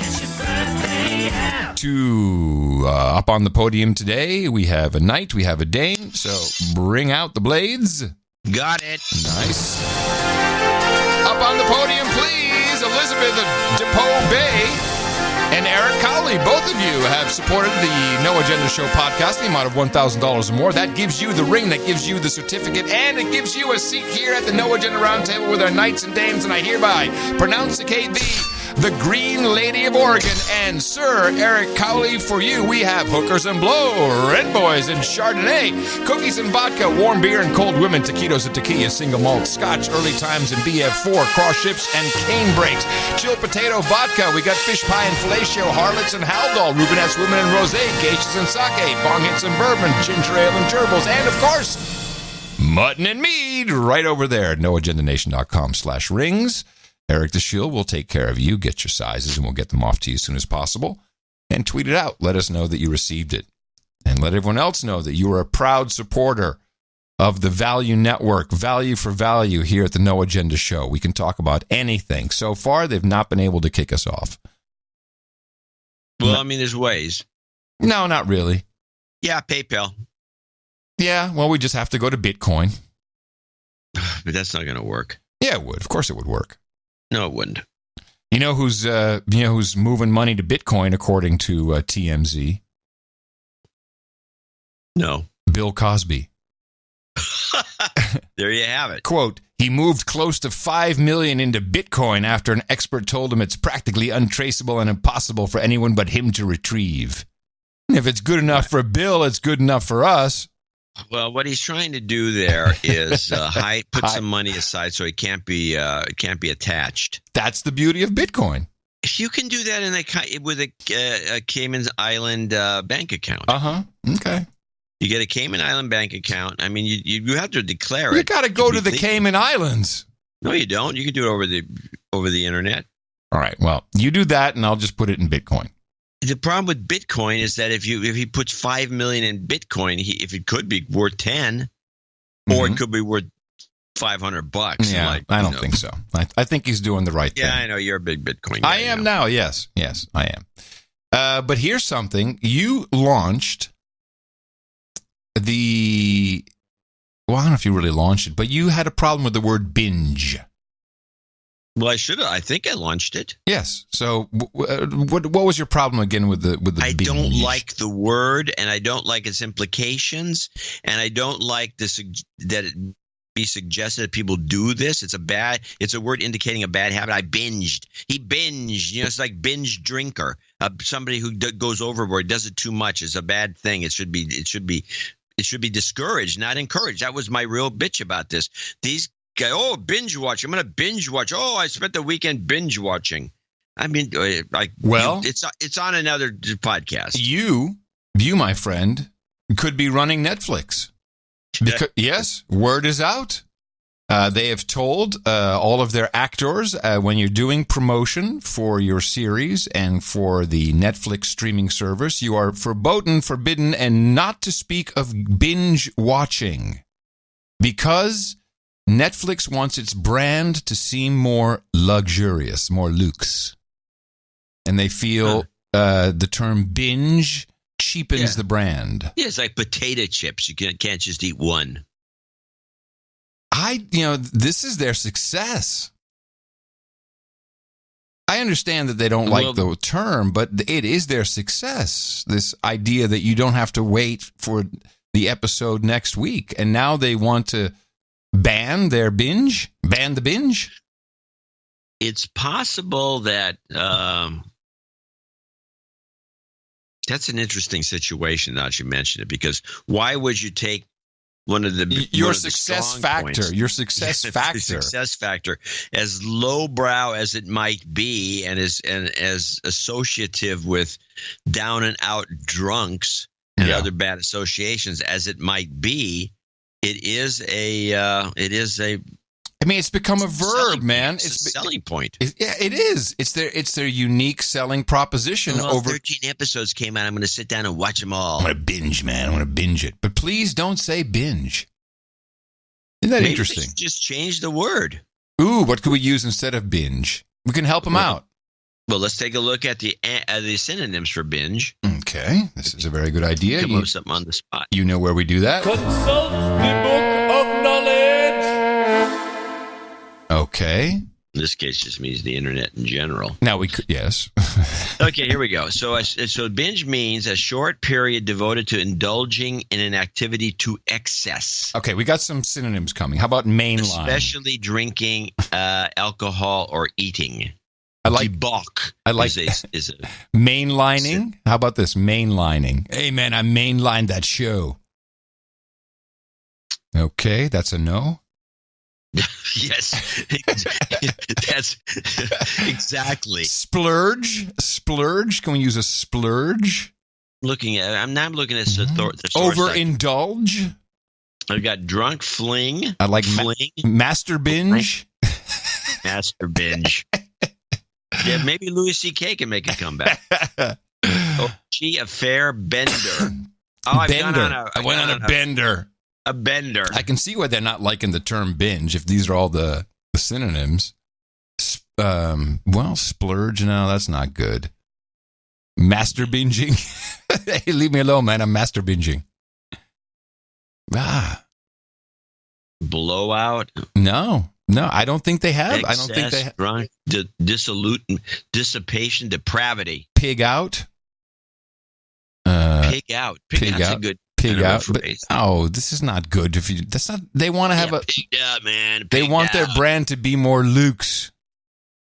Speaker 1: Up on the podium today, we have a knight, we have a dame, so bring out the blades.
Speaker 3: Got it.
Speaker 1: Nice. Up on the podium, please, Elizabeth DePoe Bay and Eric Cowley. Both of you have supported the No Agenda Show podcast, the amount of $1,000 or more. That gives you the ring, that gives you the certificate, and it gives you a seat here at the No Agenda Roundtable with our knights and dames, and I hereby pronounce-icate thee the Green Lady of Oregon. And Sir Eric Cowley, for you, we have Hookers and Blow, Red Boys and Chardonnay, Cookies and Vodka, Warm Beer and Cold Women, Taquitos and Tequila, Single Malt, Scotch, Early Times and BF4, Cross Ships and Cane Breaks, Chill Potato Vodka, we got Fish Pie and Fellatio, Harlots and Haldol, Rubenettes Women and Rosé, Geishas and Sake, Bong Hits and Bourbon, Ginger Ale and Gerbils, and of course, Mutton and Mead, right over there at noagendanation.com/rings. Eric the Shield will take care of you, get your sizes, and we'll get them off to you as soon as possible. And tweet it out. Let us know that you received it. And let everyone else know that you are a proud supporter of the Value Network, Value for Value, here at the No Agenda Show. We can talk about anything. So far, they've not been able to kick us off.
Speaker 3: Well, I mean, there's ways.
Speaker 1: No, not really.
Speaker 3: Yeah, PayPal.
Speaker 1: Yeah, well, we just have to go to Bitcoin.
Speaker 3: But that's not going to work.
Speaker 1: Yeah, it would. Of course it would work.
Speaker 3: No, it wouldn't.
Speaker 1: You know who's moving money to Bitcoin according to TMZ?
Speaker 3: No.
Speaker 1: Bill Cosby.
Speaker 3: There you have it.
Speaker 1: Quote, he moved close to $5 million into Bitcoin after an expert told him it's practically untraceable and impossible for anyone but him to retrieve. If it's good enough for Bill, it's good enough for us.
Speaker 3: Well, what he's trying to do there is put some money aside so it can't be attached.
Speaker 1: That's the beauty of Bitcoin.
Speaker 3: If you can do that with a Cayman Island bank account.
Speaker 1: Okay.
Speaker 3: You get a Cayman Island bank account. I mean, you have to declare it.
Speaker 1: You got to go to the Cayman Islands.
Speaker 3: No, you don't. You can do it over the internet.
Speaker 1: All right. Well, you do that, and I'll just put it in Bitcoin.
Speaker 3: The problem with Bitcoin is that if he puts $5 million in Bitcoin, if it could be worth 10, or it could be worth $500.
Speaker 1: Yeah, I don't think so. I think he's doing the right thing.
Speaker 3: Yeah, I know you're a big Bitcoin guy.
Speaker 1: I am now. Yes, I am. But here's something: you launched I don't know if you really launched it, but you had a problem with the word binge.
Speaker 3: Well, I should have. I think I launched it.
Speaker 1: Yes. So, what was your problem again with the
Speaker 3: I
Speaker 1: binge?
Speaker 3: don't like the word, and I don't like its implications, and I don't like that it be suggested that people do this. It's a word indicating a bad habit. I binged. He binged. It's like binge drinker. Somebody who goes overboard, does it too much, is a bad thing. It should be discouraged, not encouraged. That was my real bitch about this. These guys, binge watch. I'm going to binge watch. I spent the weekend binge watching. I mean, it's on another podcast.
Speaker 1: You, my friend, could be running Netflix. Yes, word is out. They have told all of their actors when you're doing promotion for your series and for the Netflix streaming service, you are forbidden, and not to speak of binge watching, because Netflix wants its brand to seem more luxurious, more luxe. And they feel the term binge cheapens the brand.
Speaker 3: Yeah, it's like potato chips. You can't just eat one.
Speaker 1: This is their success. I understand that they don't like the term, but it is their success. This idea that you don't have to wait for the episode next week. And now they want to ban the binge?
Speaker 3: It's possible that that's an interesting situation now that you mentioned it, because why would you take your
Speaker 1: success factor. Your success factor.
Speaker 3: Success factor, as lowbrow as it might be, and as associative with down and out drunks and other bad associations as it might be, it is a.
Speaker 1: I mean, it's become a verb, man.
Speaker 3: It's a selling point.
Speaker 1: It is. It's their unique selling proposition.
Speaker 3: Well, over 13 episodes came out. I'm going to sit down and watch them all.
Speaker 1: I'm going to binge, man. I'm going to binge it. But please don't say binge. Isn't that interesting?
Speaker 3: Just change the word.
Speaker 1: Ooh, what could we use instead of binge? We can help them out.
Speaker 3: Well, let's take a look at the synonyms for binge.
Speaker 1: Okay, this is a very good idea.
Speaker 3: Come up with something on the spot.
Speaker 1: You know where we do that?
Speaker 8: Consult the book of knowledge.
Speaker 1: Okay.
Speaker 3: In this case, just means the internet in general.
Speaker 1: Now we could, yes.
Speaker 3: Okay, here we go. So binge means a short period devoted to indulging in an activity to excess.
Speaker 1: Okay, we got some synonyms coming. How about mainline?
Speaker 3: Especially drinking alcohol or eating.
Speaker 1: I like
Speaker 3: debauch.
Speaker 1: I like
Speaker 3: is a
Speaker 1: mainlining. How about this? Mainlining. Hey, man, I mainlined that show. Okay, that's a no.
Speaker 3: Yes, that's exactly.
Speaker 1: Splurge. Can we use a splurge?
Speaker 3: I'm looking at the
Speaker 1: overindulge.
Speaker 3: I've got drunk fling.
Speaker 1: I like master binge.
Speaker 3: Master binge. Yeah, maybe Louis C.K. can make a comeback. Affair bender.
Speaker 1: I went on a bender.
Speaker 3: A bender.
Speaker 1: I can see why they're not liking the term binge if these are all the synonyms. Splurge, no, that's not good. Master binging. Hey, leave me alone, man. I'm master binging.
Speaker 3: Blowout.
Speaker 1: No, I don't think they have.
Speaker 3: Excess,
Speaker 1: I don't think they have.
Speaker 3: Drunk, dissolute, dissipation, depravity.
Speaker 1: Pig out.
Speaker 3: Pig out. Pig out's a good.
Speaker 1: Pig out. But, this is not good. That's not. They want to have a.
Speaker 3: Pig out, man.
Speaker 1: They want their brand to be more Luke's.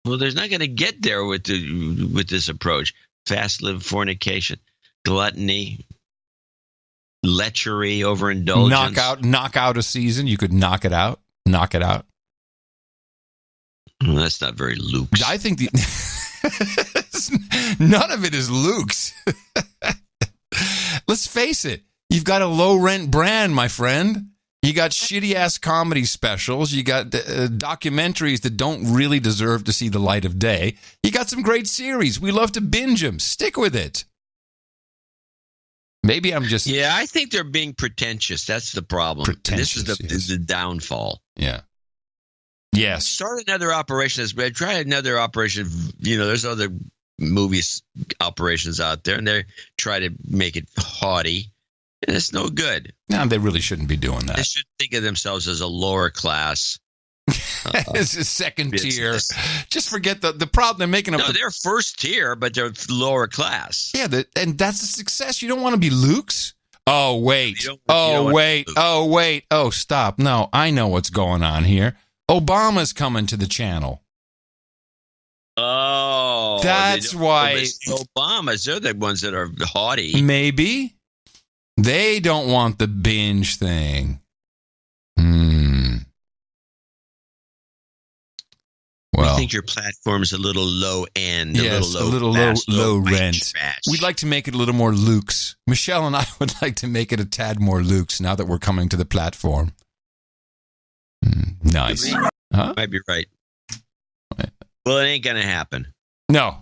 Speaker 3: Well, there's not going to get there with this approach. Fast-lived fornication, gluttony, lechery, overindulgence.
Speaker 1: Knock out a season. You could knock it out. Knock it out.
Speaker 3: Well, that's not very Luke's.
Speaker 1: I think none of it is Luke's. Let's face it. You've got a low-rent brand, my friend. You got shitty-ass comedy specials. You got documentaries that don't really deserve to see the light of day. You got some great series. We love to binge them. Stick with it. Maybe I'm just...
Speaker 3: Yeah, I think they're being pretentious. That's the problem. This is the downfall.
Speaker 1: Yeah. Yes.
Speaker 3: Start another operation. Try another operation. There's other movies operations out there, and they try to make it haughty. And it's no good.
Speaker 1: No, they really shouldn't be doing that.
Speaker 3: They should think of themselves as a lower class.
Speaker 1: It's a second tier. Just forget the problem they're making.
Speaker 3: They're first tier, but they're lower class.
Speaker 1: Yeah, and that's a success. You don't want to be Luke's. Oh, wait. Oh, stop. No, I know what's going on here. Obama's coming to the channel.
Speaker 3: Oh.
Speaker 1: That's why.
Speaker 3: Obamas, they're the ones that are haughty.
Speaker 1: Maybe. They don't want the binge thing. Well,
Speaker 3: I think your platform's a little low end,
Speaker 1: yes, a little low rent. We'd like to make it a little more Luke's. Michelle and I would like to make it a tad more Luke's now that we're coming to the platform. Nice. Huh?
Speaker 3: Might be right. Well, it ain't gonna happen.
Speaker 1: No.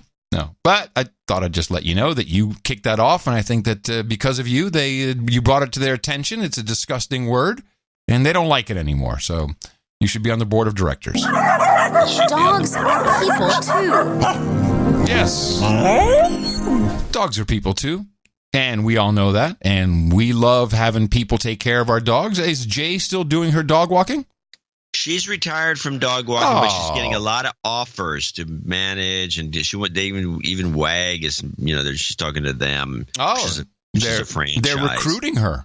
Speaker 1: But I thought I'd just let you know that you kicked that off, and I think that because of you, you brought it to their attention. It's a disgusting word, and they don't like it anymore. So you should be on the board of directors.
Speaker 14: Dogs are people too.
Speaker 1: Yes. Dogs are people too. And we all know that. And we love having people take care of our dogs. Is Jay still doing her dog walking?
Speaker 3: She's retired from dog walking, but she's getting a lot of offers to manage, and they even WAG is, she's talking to them.
Speaker 1: Oh,
Speaker 3: she's a franchise.
Speaker 1: They're recruiting her.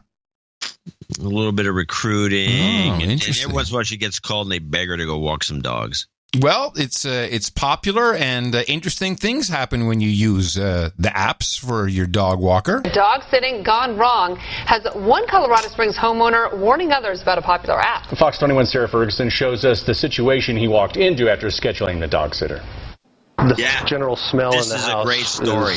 Speaker 3: A little bit of recruiting, and
Speaker 1: interesting.
Speaker 3: every once in a while she gets called and they beg her to go walk some dogs.
Speaker 1: Well, it's popular, and interesting things happen when you use the apps for your dog walker.
Speaker 15: Dog sitting gone wrong has one Colorado Springs homeowner warning others about a popular app.
Speaker 16: Fox 21's Sarah Ferguson shows us the situation he walked into after scheduling the dog sitter.
Speaker 19: The general smell in the house.
Speaker 3: This is a great story.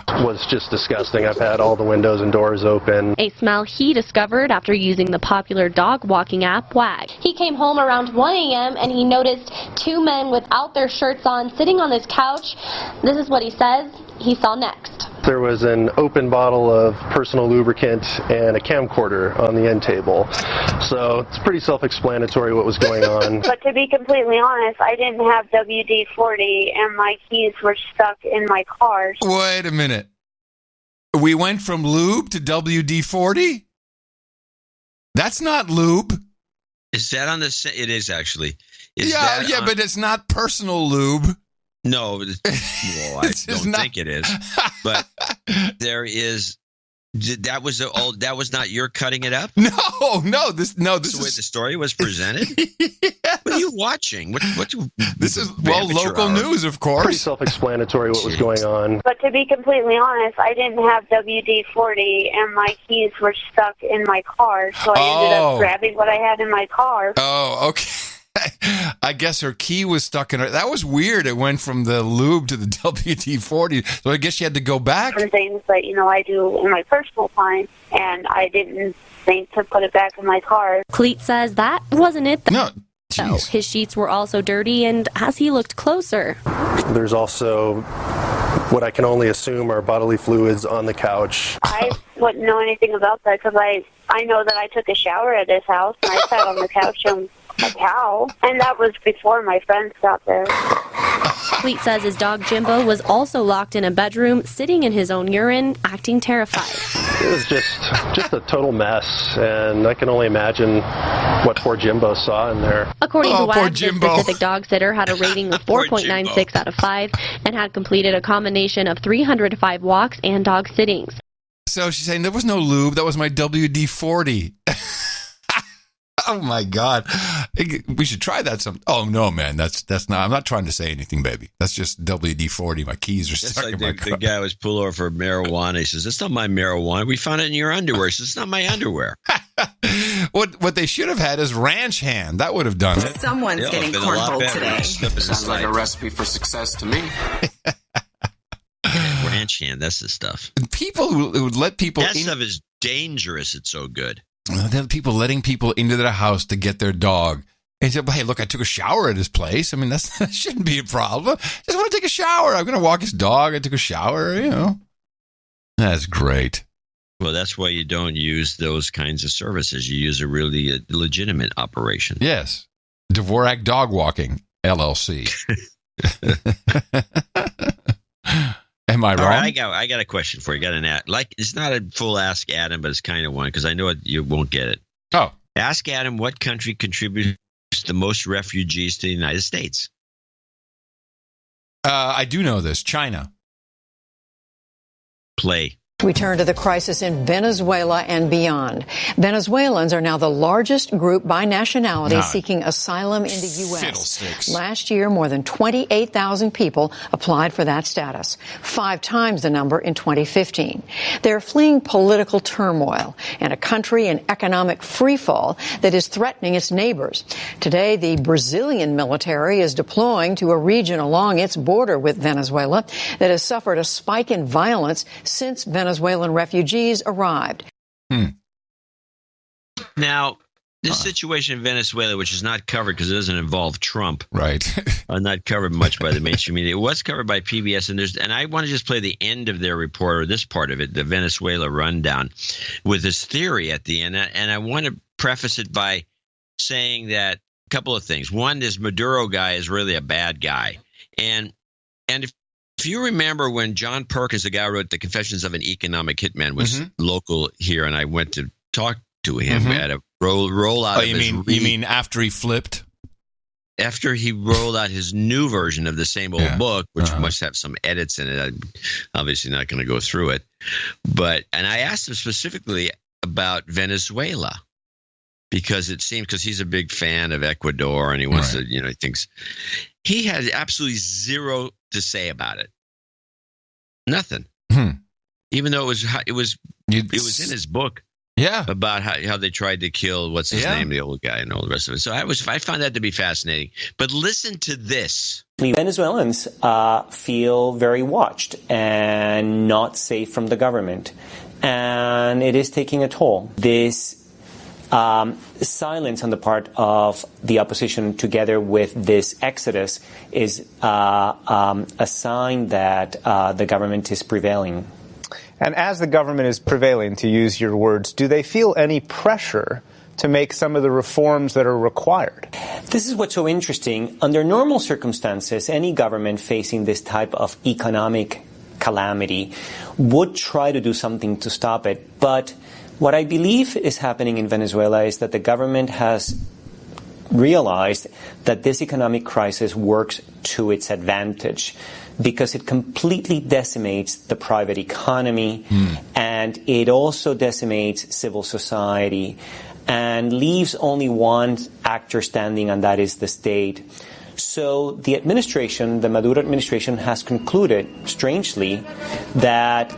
Speaker 19: Was just disgusting. I've had all the windows and doors open.
Speaker 21: A smell he discovered after using the popular dog walking app Wag. He came home around 1 a.m. and he noticed two men without their shirts on sitting on this couch. This is what he says he saw next.
Speaker 19: There was an open bottle of personal lubricant and a camcorder on the end table. So it's pretty self-explanatory what was going on.
Speaker 22: But to be completely honest, I didn't have WD-40 and my keys were stuck in my car.
Speaker 1: Wait a minute. We went from lube to WD-40? That's not lube.
Speaker 3: Is that on the... It is, actually.
Speaker 1: But it's not personal lube.
Speaker 3: No, well, I don't think it is. But there is. That was not your cutting it up.
Speaker 1: No. This is the way
Speaker 3: the story was presented.
Speaker 1: Yes.
Speaker 3: What are you watching?
Speaker 1: This is local news, of course.
Speaker 19: Pretty self-explanatory what was going on.
Speaker 22: But to be completely honest, I didn't have WD-40 and my keys were stuck in my car, so I ended up grabbing what I had in my car.
Speaker 1: Oh, okay. I guess her key was stuck in her. That was weird. It went from the lube to the WD-40. So I guess she had to go back.
Speaker 22: Some things that, I do in my personal time, and I didn't think to put it back in my car.
Speaker 21: Cleet says that wasn't it.
Speaker 1: No.
Speaker 21: So his sheets were also dirty, and as he looked closer.
Speaker 19: There's also what I can only assume are bodily fluids on the couch.
Speaker 22: I wouldn't know anything about that because I know that I took a shower at this house, and I sat on the couch and a towel, and that was before my friends got there.
Speaker 21: Cleet says his dog Jimbo was also locked in a bedroom, sitting in his own urine, acting terrified.
Speaker 19: It was just a total mess, and I can only imagine what poor Jimbo saw in there.
Speaker 21: According to WAG, the specific dog sitter had a rating of 4.96 out of 5 and had completed a combination of 305 walks and dog sittings.
Speaker 1: So she's saying there was no lube. That was my WD-40. Oh my God. We should try that some. Oh no, man. That's not, I'm not trying to say anything, baby. That's just WD-40. My keys are stuck in my car.
Speaker 3: The guy was pulled over for marijuana. He says, "That's not my marijuana. We found it in your underwear." He says, "It's not my underwear."
Speaker 1: What they should have had is ranch hand. That would have done it.
Speaker 11: Someone's getting cornholed today.
Speaker 24: Sounds like a recipe for success to me.
Speaker 3: Ranch hand, that's the stuff.
Speaker 1: People who would let people
Speaker 3: that stuff is dangerous. It's so good.
Speaker 1: There are people letting people into their house to get their dog. And said, "Hey, look, I took a shower at his place. I mean, that shouldn't be a problem. Just want to take a shower. I'm going to walk his dog. I took a shower, That's great.
Speaker 3: Well, that's why you don't use those kinds of services. You use a really legitimate operation.
Speaker 1: Yes. Dvorak Dog Walking, LLC. Am I wrong?
Speaker 3: All right, I got a question for you. It's not a full Ask Adam, but it's kind of one because I know you won't get it.
Speaker 1: Oh.
Speaker 3: Ask Adam what country contributes the most refugees to the United States.
Speaker 1: I do know this. China.
Speaker 3: Play.
Speaker 27: We turn to the crisis in Venezuela and beyond. Venezuelans are now the largest group by nationality seeking asylum in the U.S. Last year, more than 28,000 people applied for that status, 5 times the number in 2015. They're fleeing political turmoil and a country in economic freefall that is threatening its neighbors. Today, the Brazilian military is deploying to a region along its border with Venezuela that has suffered a spike in violence since Venezuelan refugees arrived.
Speaker 3: Now, this situation in Venezuela, which is not covered because it doesn't involve Trump,
Speaker 1: right?
Speaker 3: Not covered much by the mainstream media. It was covered by PBS, and I want to just play the end of their report, or this part of it, the Venezuela rundown, with this theory at the end. And I want to preface it by saying that a couple of things. One, this Maduro guy is really a bad guy, and if you remember when John Perkins, the guy who wrote The Confessions of an Economic Hitman, was local here, and I went to talk to him at a rollout of his...
Speaker 1: You mean after he flipped?
Speaker 3: After he rolled out his new version of the same old book, which must have some edits in it. I'm obviously not going to go through it. And I asked him specifically about Venezuela. because he's a big fan of Ecuador and he wants to, he thinks he had absolutely zero to say about it. Nothing. Even though it was in his book.
Speaker 1: Yeah.
Speaker 3: About how they tried to kill, what's his name, the old guy and all the rest of it. So I found that to be fascinating. But listen to this.
Speaker 2: Venezuelans feel very watched and not safe from the government. And it is taking a toll. This silence on the part of the opposition together with this exodus is a sign that the government is prevailing.
Speaker 4: And as the government is prevailing, to use your words, do they feel any pressure to make some of the reforms that are required?
Speaker 2: This is what's so interesting. Under normal circumstances, any government facing this type of economic calamity would try to do something to stop it. But what I believe is happening in Venezuela is that the government has realized that this economic crisis works to its advantage, because it completely decimates the private economy and it also decimates civil society and leaves only one actor standing, and that is the state. So the Maduro administration has concluded, strangely, that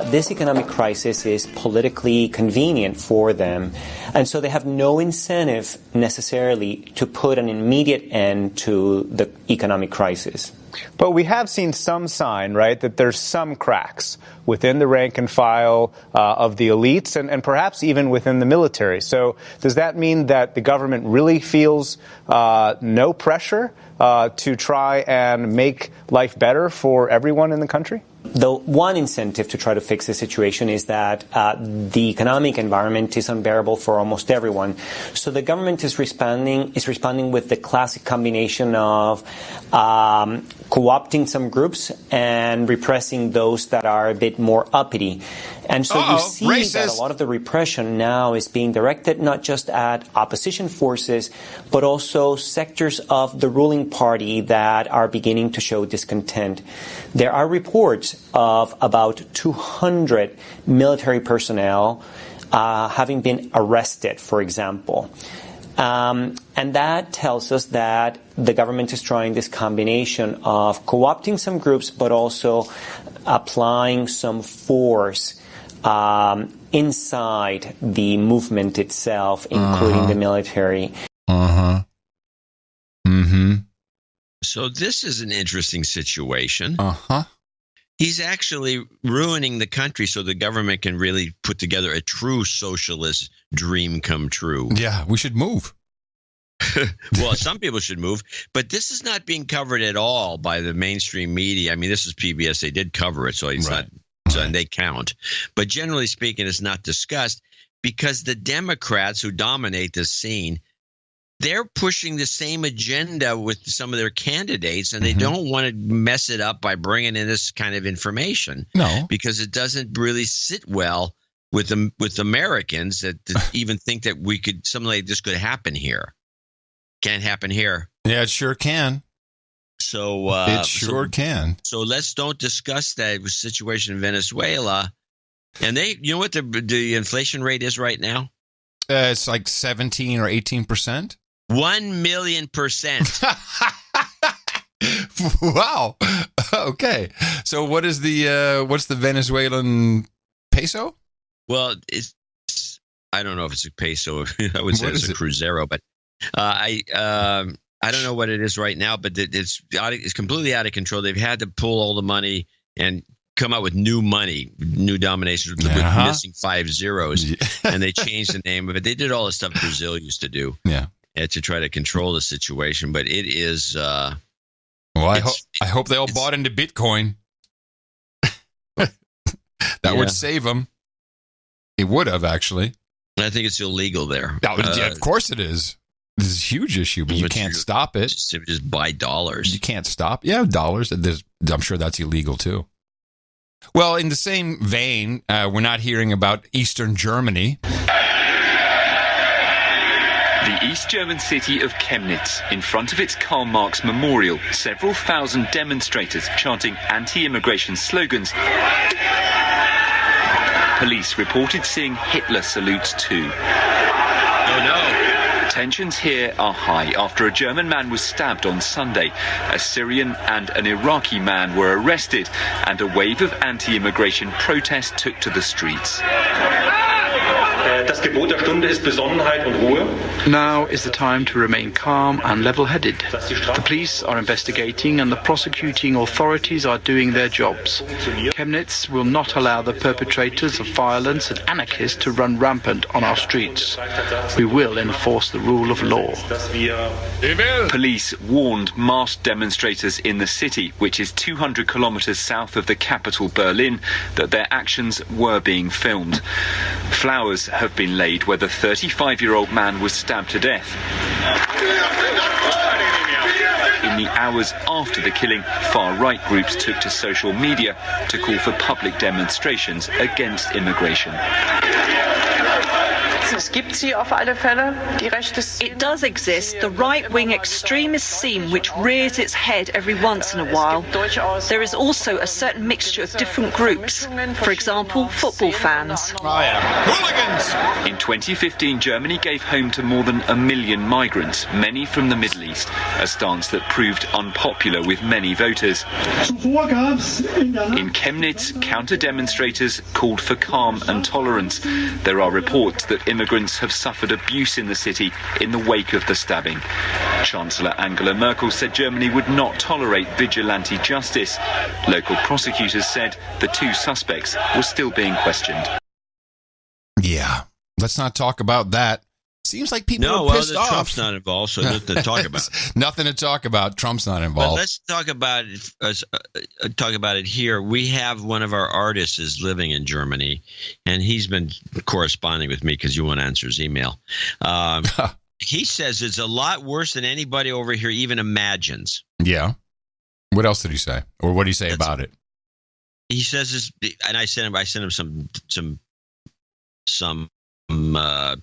Speaker 2: this economic crisis is politically convenient for them. And so they have no incentive necessarily to put an immediate end to the economic crisis.
Speaker 4: But we have seen some sign, right, that there's some cracks within the rank and file of the elites and perhaps even within the military. So does that mean that the government really feels no pressure to try and make life better for everyone in the country?
Speaker 2: The one incentive to try to fix the situation is that the economic environment is unbearable for almost everyone. So the government is responding with the classic combination of co-opting some groups and repressing those that are a bit more uppity. And so you see that a lot of the repression now is being directed not just at opposition forces, but also sectors of the ruling party that are beginning to show discontent. There are reports of about 200 military personnel having been arrested, for example. And that tells us that the government is trying this combination of co-opting some groups, but also applying some force inside the movement itself, including the military.
Speaker 3: So this is an interesting situation. He's actually ruining the country so the government can really put together a true socialist dream come true.
Speaker 1: Yeah, we should move.
Speaker 3: Well, some people should move, but this is not being covered at all by the mainstream media. I mean, this is PBS. They did cover it, so it's not, and they count. But generally speaking, it's not discussed because the Democrats who dominate this scene, they're pushing the same agenda with some of their candidates, and they don't want to mess it up by bringing in this kind of information.
Speaker 1: No,
Speaker 3: because it doesn't really sit well with Americans that even think that something like this could happen here. Can't happen here.
Speaker 1: Yeah, it sure can.
Speaker 3: So
Speaker 1: it sure can.
Speaker 3: So don't discuss that situation in Venezuela. And you know what the inflation rate is right now?
Speaker 1: It's like 17 or 18%.
Speaker 3: 1,000,000%.
Speaker 1: Wow. Okay. So what's the Venezuelan peso?
Speaker 3: Well, I don't know if it's a peso. I would say it's a crucero, but I don't know what it is right now. But it's completely out of control. They've had to pull all the money and come out with new money, new dominations with missing 5 zeros, and they changed the name of it. They did all the stuff Brazil used to do, to try to control the situation. But it is. Well,
Speaker 1: I hope they all bought into Bitcoin. That would save them. It would have actually.
Speaker 3: I think it's illegal there.
Speaker 1: Of course it is. This is a huge issue, but you can't stop it.
Speaker 3: Just buy dollars.
Speaker 1: You can't stop. Yeah, dollars. I'm sure that's illegal too. Well, in the same vein, we're not hearing about Eastern Germany.
Speaker 17: The East German city of Chemnitz, in front of its Karl Marx memorial, several thousand demonstrators chanting anti-immigration slogans. Police reported seeing Hitler salutes too.
Speaker 3: Oh no.
Speaker 17: Tensions here are high after a German man was stabbed on Sunday. A Syrian and an Iraqi man were arrested, and a wave of anti-immigration protest took to the streets.
Speaker 5: Das Gebot der Stunde ist Besonnenheit und Ruhe.
Speaker 6: Now is the time to remain calm and level-headed. The police are investigating and the prosecuting authorities are doing their jobs. Chemnitz will not allow the perpetrators of violence and anarchists to run rampant on our streets. We will enforce the rule of law.
Speaker 17: Police warned masked demonstrators in the city, which is 200 kilometers south of the capital Berlin, that their actions were being filmed. Flowers have been laid where the 35-year-old man was stabbed to death. In the hours after the killing, far-right groups took to social media to call for public demonstrations against immigration.
Speaker 9: It does exist, the right-wing extremist scene which rears its head every once in a while. There is also a certain mixture of different groups. For example, football fans.
Speaker 17: Hooligans! In 2015, Germany gave home to more than 1 million migrants, many from the Middle East, a stance that proved unpopular with many voters. In Chemnitz, counter-demonstrators called for calm and tolerance. There are reports that immigrants have suffered abuse in the city in the wake of the stabbing. Chancellor Angela Merkel said Germany would not tolerate vigilante justice. Local prosecutors said the 2 suspects were still being questioned.
Speaker 1: Yeah, let's not talk about that. Seems like people are pissed off.
Speaker 3: Trump's not involved, so nothing to talk about.
Speaker 1: Nothing to talk about. Trump's not involved.
Speaker 3: But let's talk about it here. We have one of our artists is living in Germany, and he's been corresponding with me because you won't answer his email. He says it's a lot worse than anybody over here even imagines.
Speaker 1: Yeah. What else did he say, or what did he say about it?
Speaker 3: He says, and I sent him some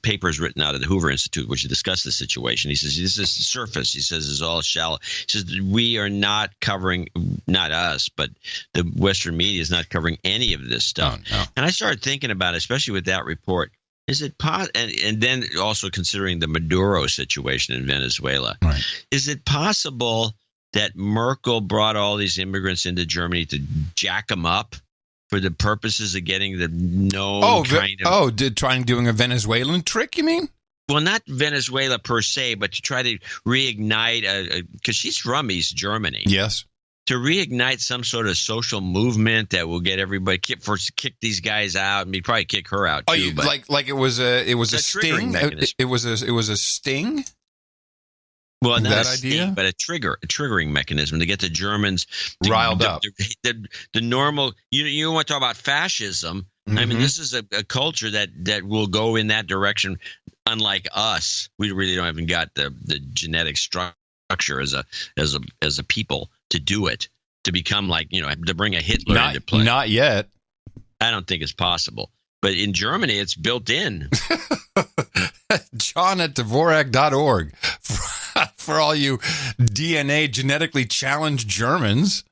Speaker 3: papers written out of the Hoover Institute, which discuss the situation. He says, this is the surface. He says, it's all shallow. He says, we are not covering, not us, but the Western media is not covering any of this stuff. No. And I started thinking about it, especially with that report. Is it and then also considering the Maduro situation in Venezuela, right. Is it possible that Merkel brought all these immigrants into Germany to jack them up for the purposes of getting the
Speaker 1: doing a Venezuelan trick, you mean?
Speaker 3: Well, not Venezuela per se, but to try to reignite, because she's from East Germany.
Speaker 1: Yes.
Speaker 3: To reignite some sort of social movement that will get everybody kick these guys out, and probably kick her out too.
Speaker 1: Like it was a sting. It was a sting.
Speaker 3: Well, not a sting, but a triggering mechanism to get the Germans
Speaker 1: riled up.
Speaker 3: The normal, you want to talk about fascism. Mm-hmm. I mean, this is a culture that will go in that direction. Unlike us, we really don't even got the genetic structure as a people to do it, to become like, to bring a Hitler into play.
Speaker 1: Not yet.
Speaker 3: I don't think it's possible. But in Germany, it's built in.
Speaker 1: John at Dvorak.org. For all you DNA genetically challenged Germans.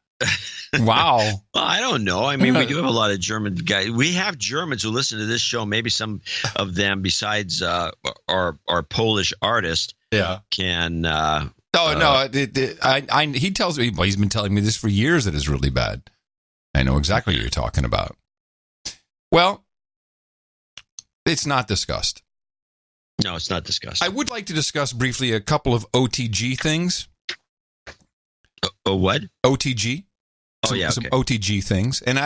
Speaker 1: Wow.
Speaker 3: Well, I don't know. I mean, we do have a lot of German guys. We have Germans who listen to this show. Maybe some of them, besides our Polish artist, can.
Speaker 1: He tells me. Well, he's been telling me this for years that it's really bad. I know exactly what you're talking about. Well, it's not discussed.
Speaker 3: No, it's not discussed.
Speaker 1: I would like to discuss briefly a couple of OTG things.
Speaker 3: What?
Speaker 1: OTG.
Speaker 3: Some
Speaker 1: OTG things, and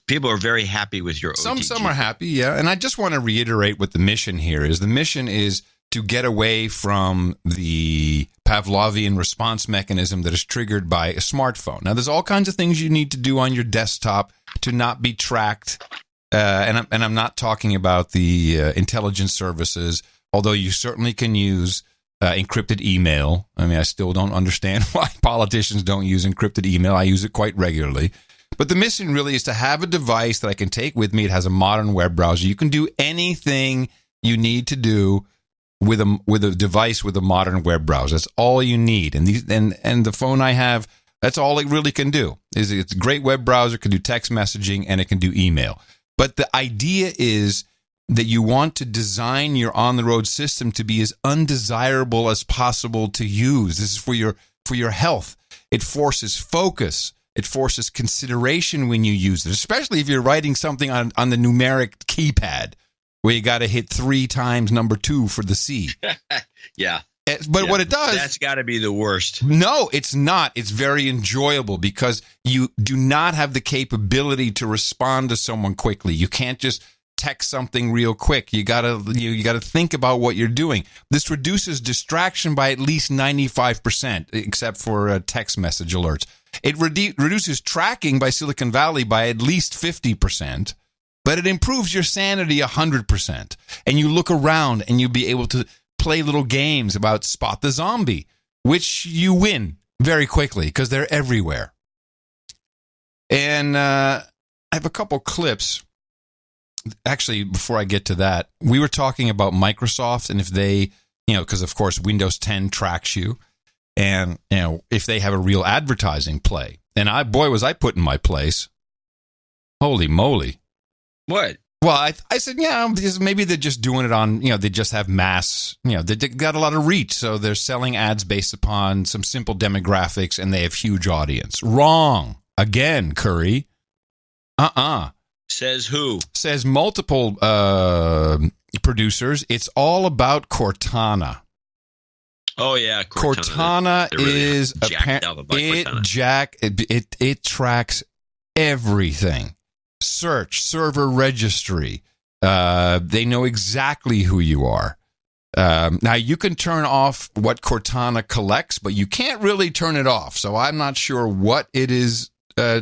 Speaker 3: people are very happy with your OTG.
Speaker 1: Some are happy, yeah. And I just want to reiterate what the mission here is. The mission is to get away from the Pavlovian response mechanism that is triggered by a smartphone. Now, there's all kinds of things you need to do on your desktop to not be tracked. And I'm not talking about the intelligence services, although you certainly can use encrypted email. I mean, I still don't understand why politicians don't use encrypted email. I use it quite regularly. But the mission really is to have a device that I can take with me. It has a modern web browser. You can do anything you need to do with a device with a modern web browser. That's all you need. And the phone I have, that's all it really can do. It's a great web browser, can do text messaging, and it can do email. But the idea is that you want to design your on-the-road system to be as undesirable as possible to use. This is for your health. It forces focus. It forces consideration when you use it, especially if you're writing something on the numeric keypad where you got to hit 3 times number 2 for the C.
Speaker 3: Yeah.
Speaker 1: But what it does...
Speaker 3: That's got to be the worst.
Speaker 1: No, it's not. It's very enjoyable because you do not have the capability to respond to someone quickly. You can't just text something real quick. You gotta think about what you're doing. This reduces distraction by at least 95%, except for text message alerts. It reduces tracking by Silicon Valley by at least 50%, but it improves your sanity 100%. And you look around and you'll be able to play little games about spot the zombie, which you win very quickly because they're everywhere. And I have a couple clips. Actually, before I get to that, we were talking about Microsoft and if they, because of course Windows 10 tracks you, and if they have a real advertising play. And was I put in my place. Holy moly!
Speaker 3: What?
Speaker 1: Well, I said, maybe they're just doing it on, they just have mass, they got a lot of reach, so they're selling ads based upon some simple demographics, and they have huge audience. Wrong again, Curry.
Speaker 3: Says who?
Speaker 1: Says multiple producers. It's all about Cortana.
Speaker 3: Oh yeah,
Speaker 1: Cortana is it tracks everything. Search, server registry. They know exactly who you are. Now you can turn off what Cortana collects, but you can't really turn it off. So I'm not sure what it is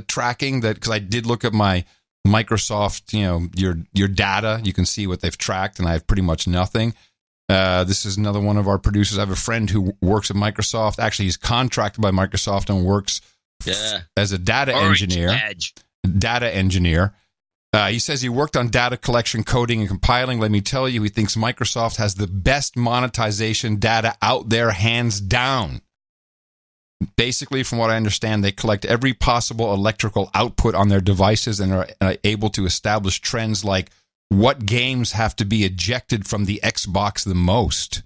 Speaker 1: tracking that, because I did look at my Microsoft, your data. You can see what they've tracked, and I have pretty much nothing. This is another one of our producers. I have a friend who works at Microsoft. Actually, he's contracted by Microsoft and works as a data engineer. Data engineer. He says he worked on data collection, coding, and compiling. Let me tell you, he thinks Microsoft has the best monetization data out there, hands down. Basically, from what I understand, they collect every possible electrical output on their devices and are able to establish trends like what games have to be ejected from the Xbox the most.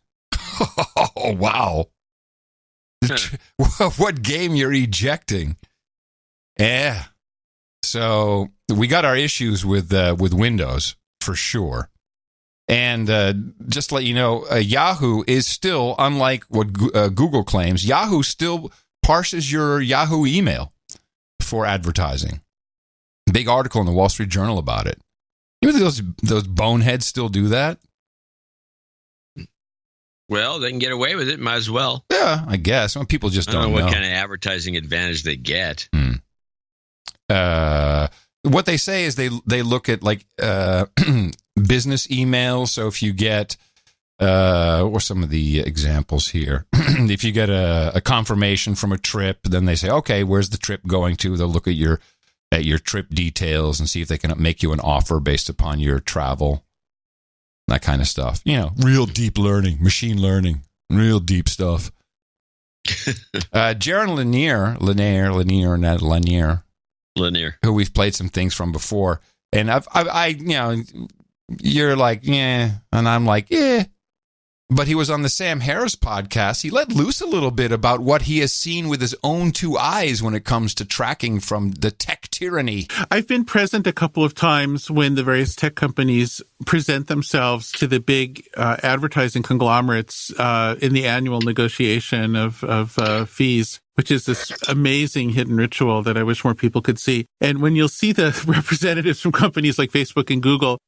Speaker 1: Oh, wow. What game you're ejecting. Yeah. So we got our issues with Windows, for sure. And just to let you know, Yahoo is still, unlike what Google claims, Yahoo still parses your Yahoo email for advertising. Big article in the Wall Street Journal about it. You know those boneheads still do that?
Speaker 3: Well, they can get away with it. Might as well.
Speaker 1: Yeah, I guess. Well, people just don't know
Speaker 3: what kind of advertising advantage they get.
Speaker 1: What they say is they look at like business emails. So if you get what are some of the examples here? If you get a confirmation from a trip, then they say, okay, where's the trip going to? They'll look at your trip details and see if they can make you an offer based upon your travel, that kind of stuff. Real deep learning, machine learning, real deep stuff. Jaron Lanier, who we've played some things from before, and you're like, yeah, and I'm like, yeah. But he was on the Sam Harris podcast. He let loose a little bit about what he has seen with his own 2 eyes when it comes to tracking from the tech tyranny.
Speaker 7: I've been present a couple of times when the various tech companies present themselves to the big advertising conglomerates in the annual negotiation of fees, which is this amazing hidden ritual that I wish more people could see. And when you'll see the representatives from companies like Facebook and Google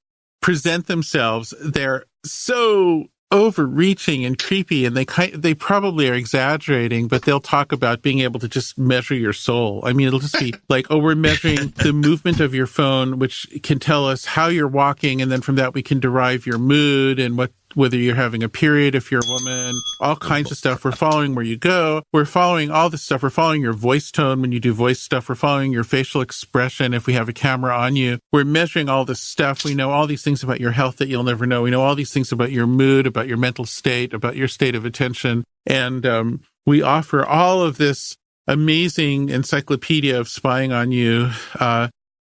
Speaker 7: present themselves, they're so overreaching and creepy, and they probably are exaggerating, but they'll talk about being able to just measure your soul. I mean, it'll just be like, oh, we're measuring the movement of your phone, which can tell us how you're walking, and then from that we can derive your mood and whether you're having a period, if you're a woman, all kinds of stuff. We're following where you go. We're following all this stuff. We're following your voice tone when you do voice stuff. We're following your facial expression if we have a camera on you. We're measuring all this stuff. We know all these things about your health that you'll never know. We know all these things about your mood, about your mental state, about your state of attention. And we offer all of this amazing encyclopedia of spying on you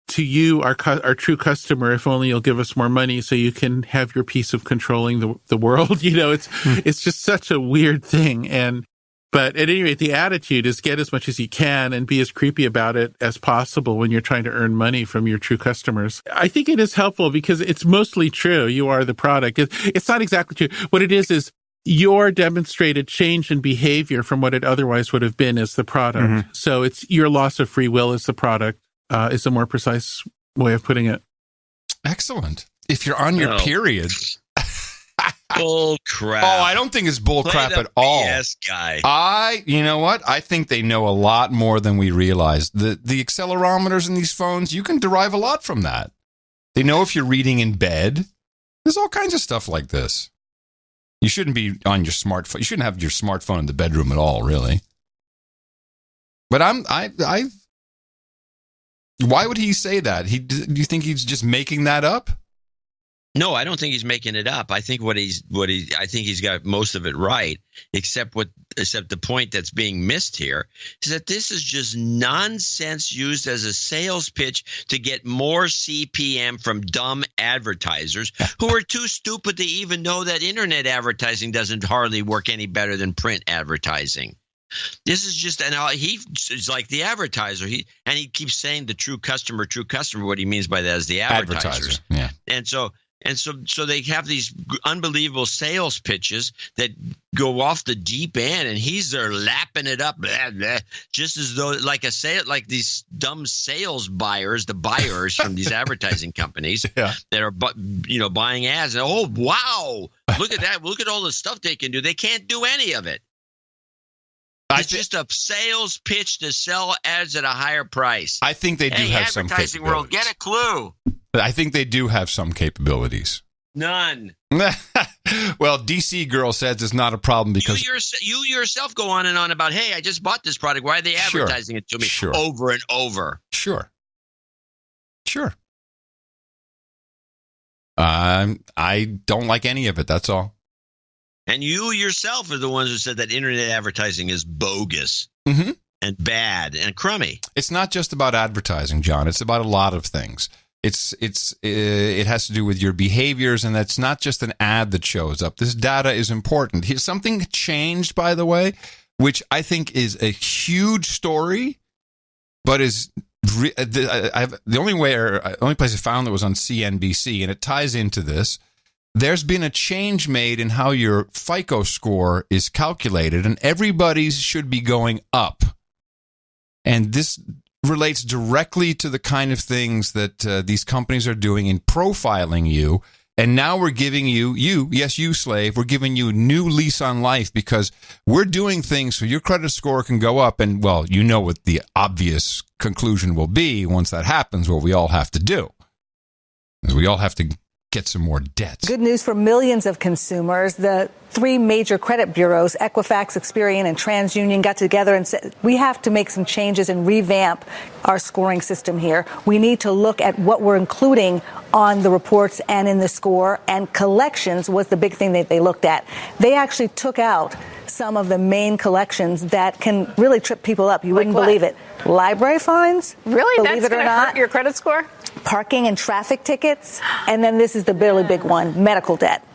Speaker 7: to you, our true customer, if only you'll give us more money so you can have your piece of controlling the world. It's just such a weird thing. But at any rate, the attitude is get as much as you can and be as creepy about it as possible when you're trying to earn money from your true customers. I think it is helpful because it's mostly true. You are the product. It's not exactly true. What it is your demonstrated change in behavior from what it otherwise would have been as the product. Mm-hmm. So it's your loss of free will as the product is a more precise way of putting it.
Speaker 1: Excellent. If you're on your period...
Speaker 3: Bull crap.
Speaker 1: Oh, I don't think it's bull crap at all.
Speaker 3: BS guy.
Speaker 1: You know what? I think they know a lot more than we realize. The accelerometers in these phones, you can derive a lot from that. They know if you're reading in bed. There's all kinds of stuff like this. You shouldn't be on your smartphone. You shouldn't have your smartphone in the bedroom at all, really. But why would he say that? Do you think he's just making that up?
Speaker 3: No, I don't think he's making it up. I think I think he's got most of it right, except the point that's being missed here is that this is just nonsense used as a sales pitch to get more CPM from dumb advertisers who are too stupid to even know that internet advertising doesn't hardly work any better than print advertising. This is just, and he is like the advertiser. He keeps saying the true customer. What he means by that is the advertisers.
Speaker 1: Yeah,
Speaker 3: And so they have these unbelievable sales pitches that go off the deep end, and he's there lapping it up, blah, blah, just as though like these dumb sales buyers, the buyers from these advertising companies that are buying ads. And, oh wow, look at that! Look at all the stuff they can do. They can't do any of it. It's just a sales pitch to sell ads at a higher price.
Speaker 1: I think they do have some capabilities.
Speaker 3: Advertising world, get a clue.
Speaker 1: I think they do have some capabilities.
Speaker 3: None.
Speaker 1: Well, DC Girl says it's not a problem because
Speaker 3: you yourself go on and on about, hey, I just bought this product. Why are they advertising it to me over and over?
Speaker 1: Sure. I don't like any of it. That's all.
Speaker 3: And you yourself are the ones who said that internet advertising is bogus and bad and crummy.
Speaker 1: It's not just about advertising, John. It's about a lot of things. It has to do with your behaviors, and that's not just an ad that shows up. This data is important. Something changed, by the way, which I think is a huge story, but is the only place I found that was on CNBC, and it ties into this. There's been a change made in how your FICO score is calculated, and everybody's should be going up. And this relates directly to the kind of things that these companies are doing in profiling you. And now we're giving you, slave, we're giving you a new lease on life because we're doing things so your credit score can go up. And, well, you know what the obvious conclusion will be once that happens, what we all have to do is we all have to get some more debts.
Speaker 10: Good news for millions of consumers. The three major credit bureaus, Equifax, Experian, and TransUnion, got together and said, we have to make some changes and revamp our scoring system here. We need to look at what we're including on the reports and in the score, and collections was the big thing that they looked at. They actually took out some of the main collections that can really trip people up. You wouldn't believe it. Library fines.
Speaker 12: Really?
Speaker 10: Believe
Speaker 12: That's
Speaker 10: it or not.
Speaker 12: Hurt your credit score?
Speaker 10: Parking and traffic tickets. And then this is the really big one, medical debt.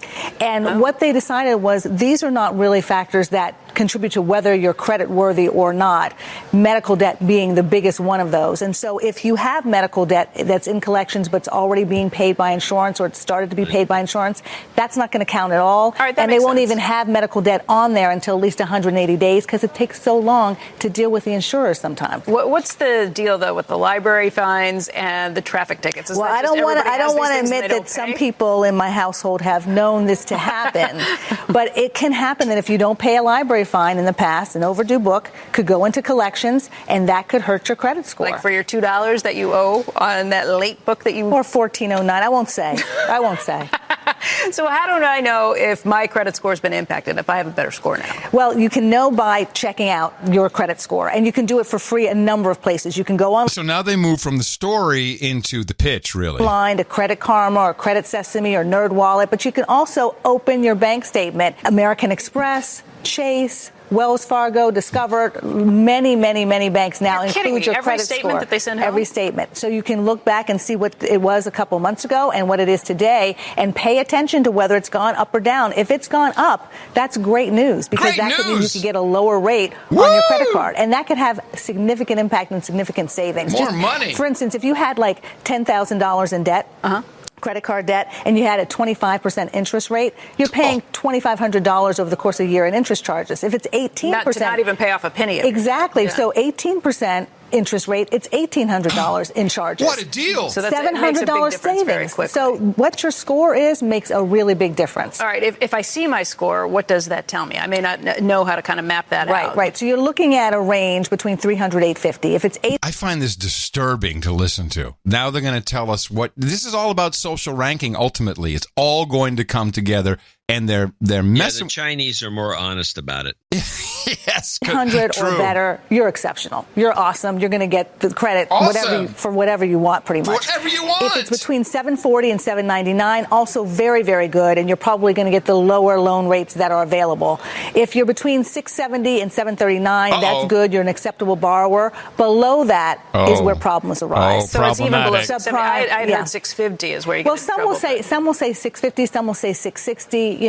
Speaker 10: And what they decided was these are not really factors that contribute to whether you're credit worthy or not, medical debt being the biggest one of those. And so if you have medical debt that's in collections but it's already being paid by insurance or it started to be paid by insurance, that's not going to count at all.
Speaker 12: And
Speaker 10: they won't even have medical debt on there until at least 180 days because it takes so long to deal with the insurers sometimes.
Speaker 12: What's the deal, though, with the library fines and the traffic tickets?
Speaker 10: Well, I don't want to admit that some people in my household have known this to happen, but it can happen that if you don't pay a library fine in the past, an overdue book could go into collections, and that could hurt your credit score.
Speaker 12: Like for your $2 that you owe on that late book that you...
Speaker 10: Or $14.09. I won't say.
Speaker 12: So how do I know if my credit score has been impacted, if I have a better score now?
Speaker 10: Well, you can know by checking out your credit score, and you can do it for free a number of places. You can go on.
Speaker 1: So now they move from the story into the pitch, really.
Speaker 10: Online to Credit Karma or Credit Sesame or NerdWallet, but you can also open your bank statement. American Express, Chase, Wells Fargo, Discover, many banks now include your
Speaker 12: every
Speaker 10: credit
Speaker 12: statement
Speaker 10: score.
Speaker 12: That they send home?
Speaker 10: Every statement. So you can look back and see what it was a couple months ago and what it is today and pay attention to whether it's gone up or down. If it's gone up, that's great news because that could mean you could get a lower rate on your credit card. And that could have significant impact and significant savings.
Speaker 1: More money.
Speaker 10: For instance, if you had like $10,000 in debt, credit card debt, and you had a 25% interest rate, you're paying $2,500 over the course of a year in interest charges. If it's 18%.
Speaker 12: To not even pay off a penny of it.
Speaker 10: Exactly.
Speaker 12: Yeah.
Speaker 10: So 18% interest rate, it's $1,800 in charges.
Speaker 1: What a deal.
Speaker 12: So
Speaker 10: $700 savings. So what your score is makes a really big difference.
Speaker 12: All right. If I see my score, what does that tell me? I may not know how to kind of map that out.
Speaker 10: Right. So you're looking at a range between 300 and 850. If it's
Speaker 1: I find this disturbing to listen to. Now they're going to tell us what this is all about. Social ranking. Ultimately, it's all going to come together, and they're messing.
Speaker 3: The Chinese are more honest about it.
Speaker 1: Yes,
Speaker 10: 100 or better, you're exceptional. You're awesome. You're going to get the credit for whatever you want, pretty much.
Speaker 1: Whatever you want.
Speaker 10: If it's between 740 and 799, also very, very good, and you're probably going to get the lower loan rates that are available. If you're between 670 and 739, that's good. You're an acceptable borrower. Below that is where problems arise.
Speaker 12: So it's even below subprime. I
Speaker 10: yeah.
Speaker 12: heard 650 is where you get
Speaker 10: some will say 650, some will say 660.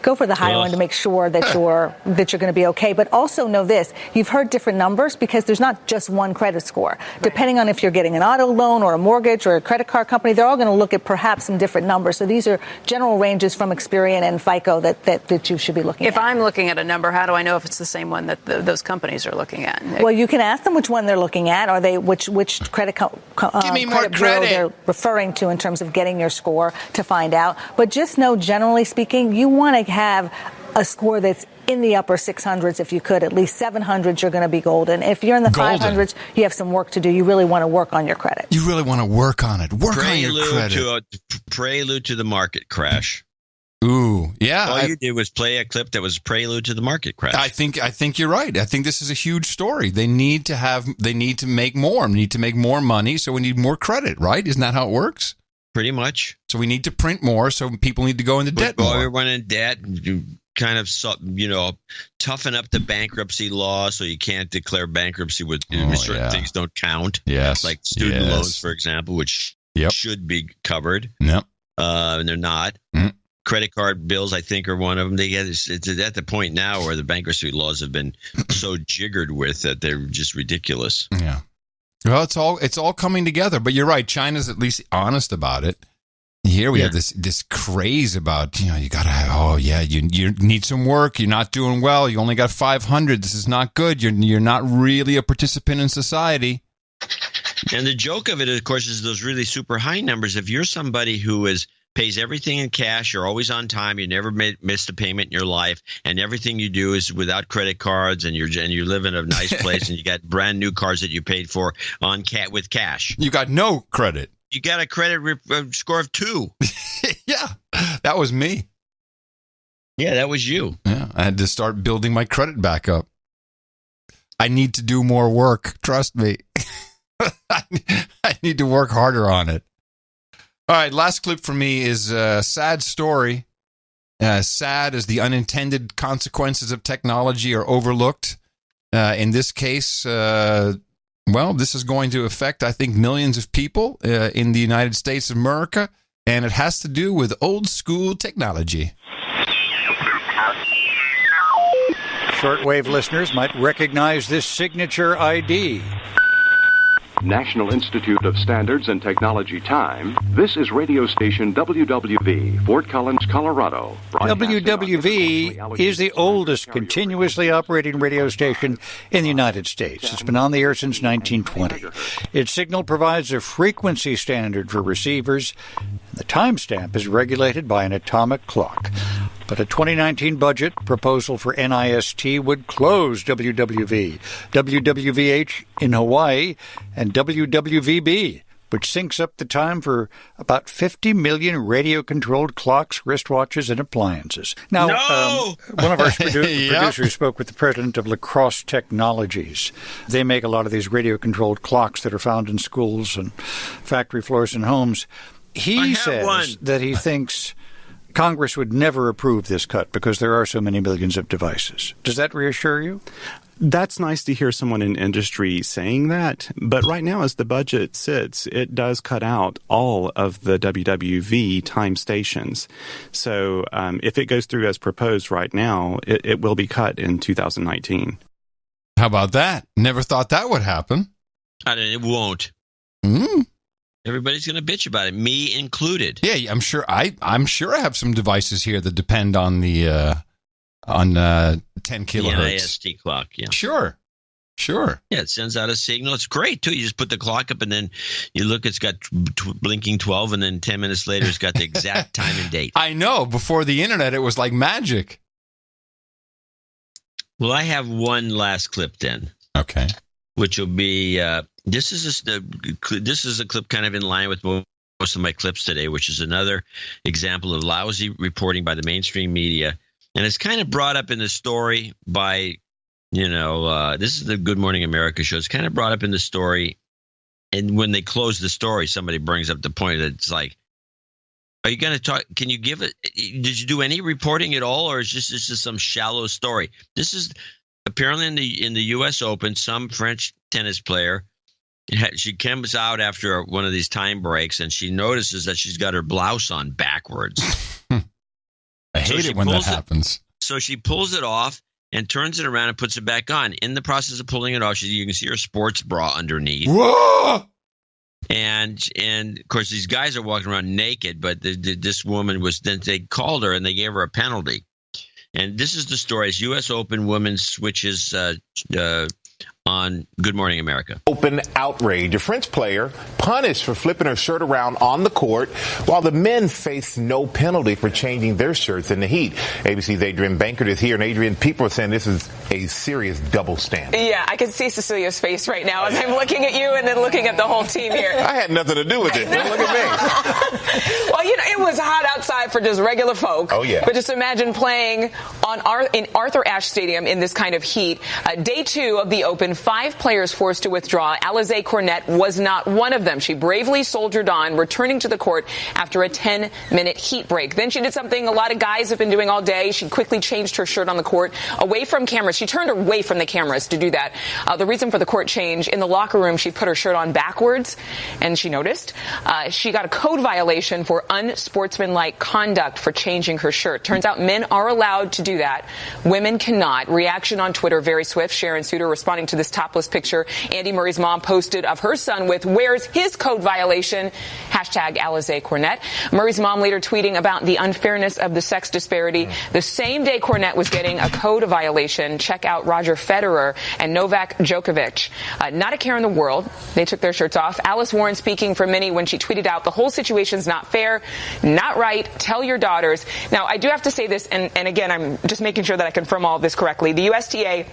Speaker 10: Go for the higher one to make sure that you're going to be okay. But also know this: you've heard different numbers because there's not just one credit score. Right. Depending on if you're getting an auto loan or a mortgage or a credit card company, they're all going to look at perhaps some different numbers. So these are general ranges from Experian and FICO that you should be looking at.
Speaker 12: If I'm looking at a number, how do I know if it's the same one that those companies are looking at?
Speaker 10: Well, you can ask them which one they're looking at, or which credit
Speaker 1: Give me more
Speaker 10: bureau they're referring to in terms of getting your score to find out. But just know, generally speaking, you want to have a score that's in the upper 600s if you could. At least 700s, you're going to be golden. If you're in the 500s, you have some work to do. You really want to work on your credit.
Speaker 1: You really want to work on it. Work on your credit.
Speaker 3: Prelude to the market crash.
Speaker 1: Ooh, yeah.
Speaker 3: All you did was play a clip that was prelude to the market crash.
Speaker 1: I think you're right. I think this is a huge story. They need to make more. We need to make more money, so we need more credit, right? Isn't that how it works?
Speaker 3: Pretty much.
Speaker 1: So we need to print more, so people need to go into debt more.
Speaker 3: Everyone in debt. You kind of, toughen up the bankruptcy law so you can't declare bankruptcy with certain things don't count.
Speaker 1: Yes.
Speaker 3: Like student loans, for example, which should be covered.
Speaker 1: Yep.
Speaker 3: And they're not. Mm. Credit card bills, I think, are one of them. It's at the point now where the bankruptcy laws have been so jiggered with that they're just ridiculous.
Speaker 1: Yeah. Well, it's all coming together. But you're right. China's at least honest about it. Here we have this craze about, you got to, you need some work. You're not doing well. You only got 500. This is not good. You're not really a participant in society.
Speaker 3: And the joke of it, of course, is those really super high numbers. If you're somebody who pays everything in cash, you're always on time, you never missed a payment in your life, and everything you do is without credit cards, and you live in a nice place, and you got brand new cars that you paid for with cash.
Speaker 1: You got no credit.
Speaker 3: You got a credit score of 2.
Speaker 1: Yeah, that was me.
Speaker 3: Yeah, that was you.
Speaker 1: Yeah, I had to start building my credit back up. I need to do more work. Trust me. I need to work harder on it. All right, last clip for me is a sad story. Sad as the unintended consequences of technology are overlooked. In this case, this is going to affect, I think, millions of people in the United States of America, and it has to do with old school technology.
Speaker 8: Shortwave listeners might recognize this signature ID.
Speaker 13: National Institute of Standards and Technology time. This is radio station WWV, Fort Collins, Colorado.
Speaker 8: WWV is the oldest continuously operating radio station in the United States. It's been on the air since 1920. Its signal provides a frequency standard for receivers. The timestamp is regulated by an atomic clock. But a 2019 budget proposal for NIST would close WWV, WWVH in Hawaii, and WWVB, which syncs up the time for about 50 million radio-controlled clocks, wristwatches, and appliances. Now, one of our producers spoke with the president of Lacrosse Technologies. They make a lot of these radio-controlled clocks that are found in schools and factory floors and homes. He says that he thinks Congress would never approve this cut because there are so many millions of devices. Does that reassure you?
Speaker 14: That's nice to hear someone in industry saying that. But right now, as the budget sits, it does cut out all of the WWV time stations. So if it goes through as proposed right now, it will be cut in 2019.
Speaker 1: How about that? Never thought that would happen.
Speaker 3: It won't. Everybody's going to bitch about it, me included.
Speaker 1: Yeah, I'm sure. I'm sure I have some devices here that depend on the 10 kilohertz.
Speaker 3: The NIST clock. Yeah,
Speaker 1: sure.
Speaker 3: Yeah, it sends out a signal. It's great too. You just put the clock up, and then you look. It's got blinking 12, and then 10 minutes later, it's got the exact time and date.
Speaker 1: I know. Before the internet, it was like magic.
Speaker 3: Well, I have one last clip then.
Speaker 1: Okay.
Speaker 3: Which will be this is a clip kind of in line with most of my clips today, which is another example of lousy reporting by the mainstream media, and it's kind of brought up in the story by, this is the Good Morning America show. It's kind of brought up in the story, and when they close the story, somebody brings up the point that it's like, are you going to talk? Can you give it? Did you do any reporting at all, or is this just some shallow story? This is apparently in the U.S. Open. Some French tennis player, she comes out after one of these time breaks, and she notices that she's got her blouse on backwards.
Speaker 1: I hate it when that happens.
Speaker 3: So she pulls it off and turns it around and puts it back on. In the process of pulling it off, you can see her sports bra underneath.
Speaker 1: Whoa!
Speaker 3: And of course, these guys are walking around naked, but this woman then they called her and they gave her a penalty. And this is the story. As U.S. Open women switches on Good Morning America.
Speaker 15: Open outrage. A French player punished for flipping her shirt around on the court, while the men face no penalty for changing their shirts in the heat. ABC's Adrian Bankert is here, and Adrian, people are saying this is a serious double standard.
Speaker 18: Yeah, I can see Cecilia's face right now as I'm looking at you and then looking at the whole team here.
Speaker 15: I had nothing to do with it. Look at me.
Speaker 18: Well, it was hot outside for just regular folk.
Speaker 15: Oh, yeah.
Speaker 18: But just imagine playing in Arthur Ashe Stadium in this kind of heat. Day 2 of the Open, 5 players forced to withdraw. Alizé Cornet was not one of them. She bravely soldiered on, returning to the court after a 10-minute heat break. Then she did something a lot of guys have been doing all day. She quickly changed her shirt on the court, away from cameras. She turned away from the cameras to do that. The reason for the court change, in the locker room, she put her shirt on backwards, and she noticed. She got a code violation for unsportsmanlike conduct for changing her shirt. Turns out men are allowed to do that. Women cannot. Reaction on Twitter, very swift. Sharon Suter responding to this topless picture Andy Murray's mom posted of her son with "Where's his code violation?" Hashtag Alizé Cornet. Murray's mom later tweeting about the unfairness of the sex disparity. The same day Cornet was getting a code violation, check out Roger Federer and Novak Djokovic. Not a care in the world. They took their shirts off. Alice Warren speaking for Minnie when she tweeted out, "The whole situation's not fair, not right. Tell your daughters." Now, I do have to say this, and again, I'm just making sure that I confirm all of this correctly. The USTA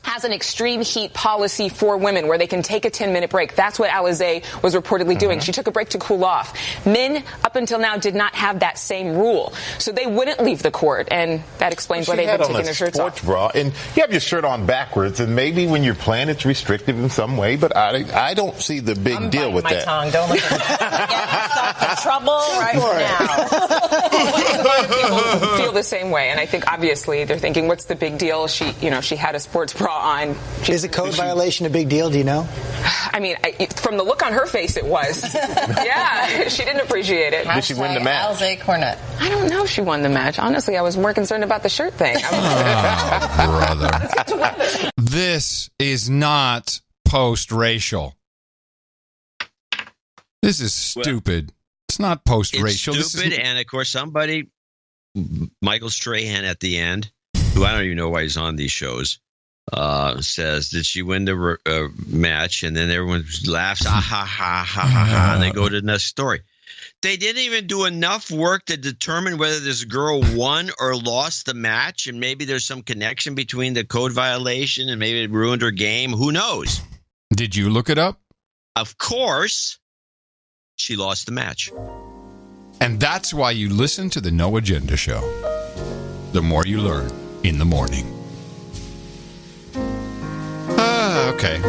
Speaker 18: has an extreme heat policy for women where they can take a 10-minute break. That's what Alizé was reportedly doing. She took a break to cool off. Men, up until now, did not have that same rule. So they wouldn't leave the court, and that explains why they've been taking their shirts off.
Speaker 15: Bra, and you have your shirt on backwards, and maybe when you're playing, it's restrictive in some way, but I don't see the big deal with that.
Speaker 11: Tongue. Don't look at get yourself in trouble right now.
Speaker 18: People feel the same way, and I think obviously they're thinking, what's the big deal? She had a sports bra on.
Speaker 20: Is a code violation a big deal? Do you know?
Speaker 18: I mean, from the look on her face, it was. Yeah, she didn't appreciate it.
Speaker 15: Did she win the match?
Speaker 11: Alizé Cornet.
Speaker 18: I don't know if she won the match. Honestly, I was more concerned about the shirt thing.
Speaker 1: Brother. This is not post-racial. This is stupid. It's not post-racial.
Speaker 3: It's stupid, and of course somebody, Michael Strahan at the end, who I don't even know why he's on these shows, says, did she win the match? And then everyone laughs, ha, ha, ha, ha, ha, ha, and they go to the next story. They didn't even do enough work to determine whether this girl won or lost the match, and maybe there's some connection between the code violation and maybe it ruined her game. Who knows?
Speaker 1: Did you look it up?
Speaker 3: Of course. She lost the match.
Speaker 1: And that's why you listen to the No Agenda Show. The more you learn in the morning. Okay.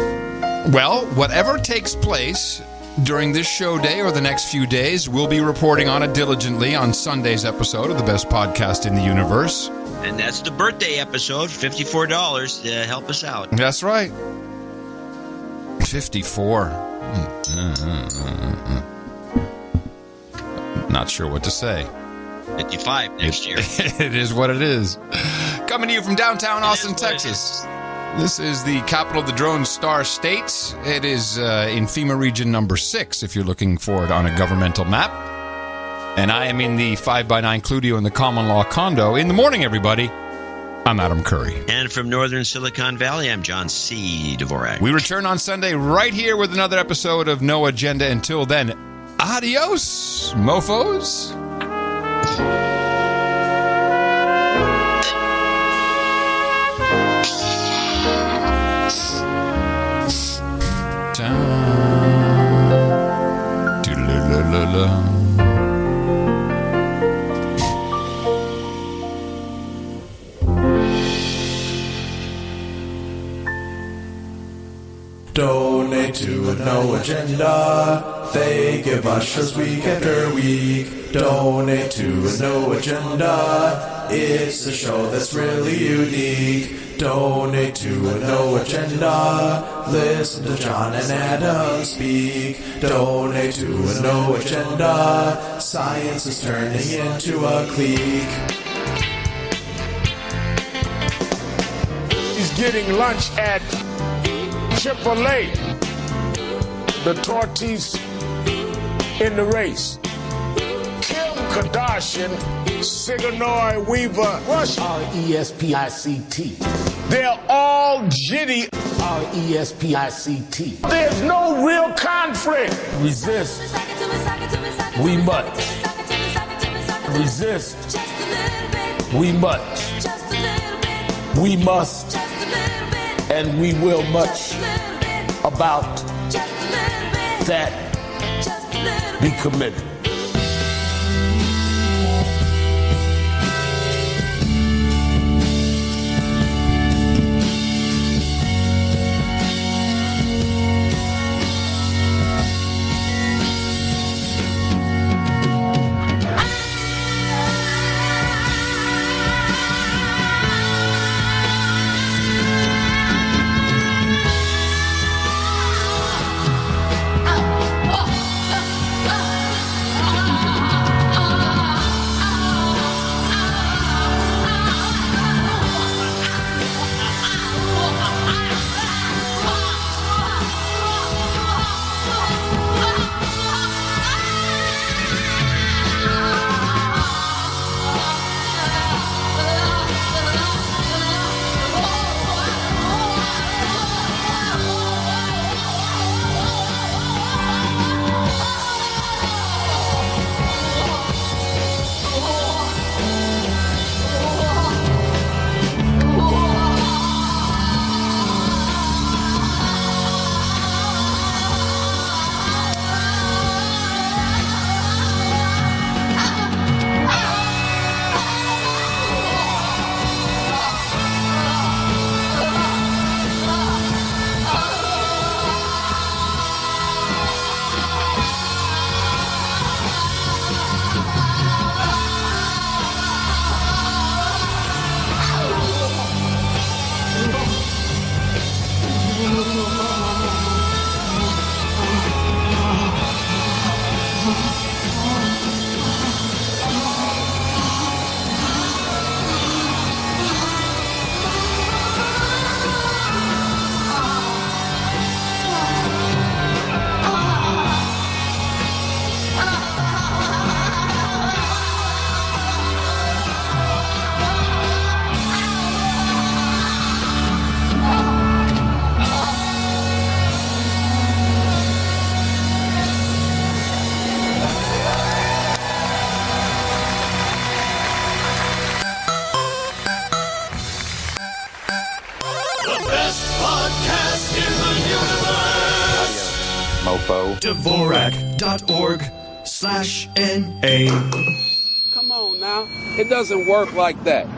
Speaker 1: Well, whatever takes place during this show day or the next few days. We'll be reporting on it diligently on Sunday's episode of the best podcast in the universe.
Speaker 3: And that's the birthday episode, $54 to help us out.
Speaker 1: That's right. 54. Not sure what to say.
Speaker 3: 55 next year.
Speaker 1: It is what it is. Coming to you from downtown Austin, Texas. This is the capital of the Drone Star States. It is in FEMA region number 6, if you're looking for it on a governmental map. And I am in the 5x9 Cludio in the common law condo. In the morning, everybody. I'm Adam Curry.
Speaker 3: And from northern Silicon Valley, I'm John C. Dvorak.
Speaker 1: We return on Sunday right here with another episode of No Agenda. Until then, adios, mofos.
Speaker 16: Donate to a No Agenda. They give ushers week after week. Donate to a No Agenda. It's a show that's really unique. Donate to a No Agenda. Listen to John and Adam speak. Donate to a No Agenda. Science is turning into a clique.
Speaker 19: He's getting lunch at Chick-fil-A. The tortillas in the race. Kim Kardashian, Sigourney Weaver, Rush.
Speaker 21: R-E-S-P-I-C-T.
Speaker 19: They're all jitty.
Speaker 21: R-E-S-P-I-C-T.
Speaker 19: There's no real conflict.
Speaker 21: Resist. We must. Resist. We must. We must. And we will much about that be committed.
Speaker 16: Dvorak.org/NA.
Speaker 19: Come on now. It doesn't work like that.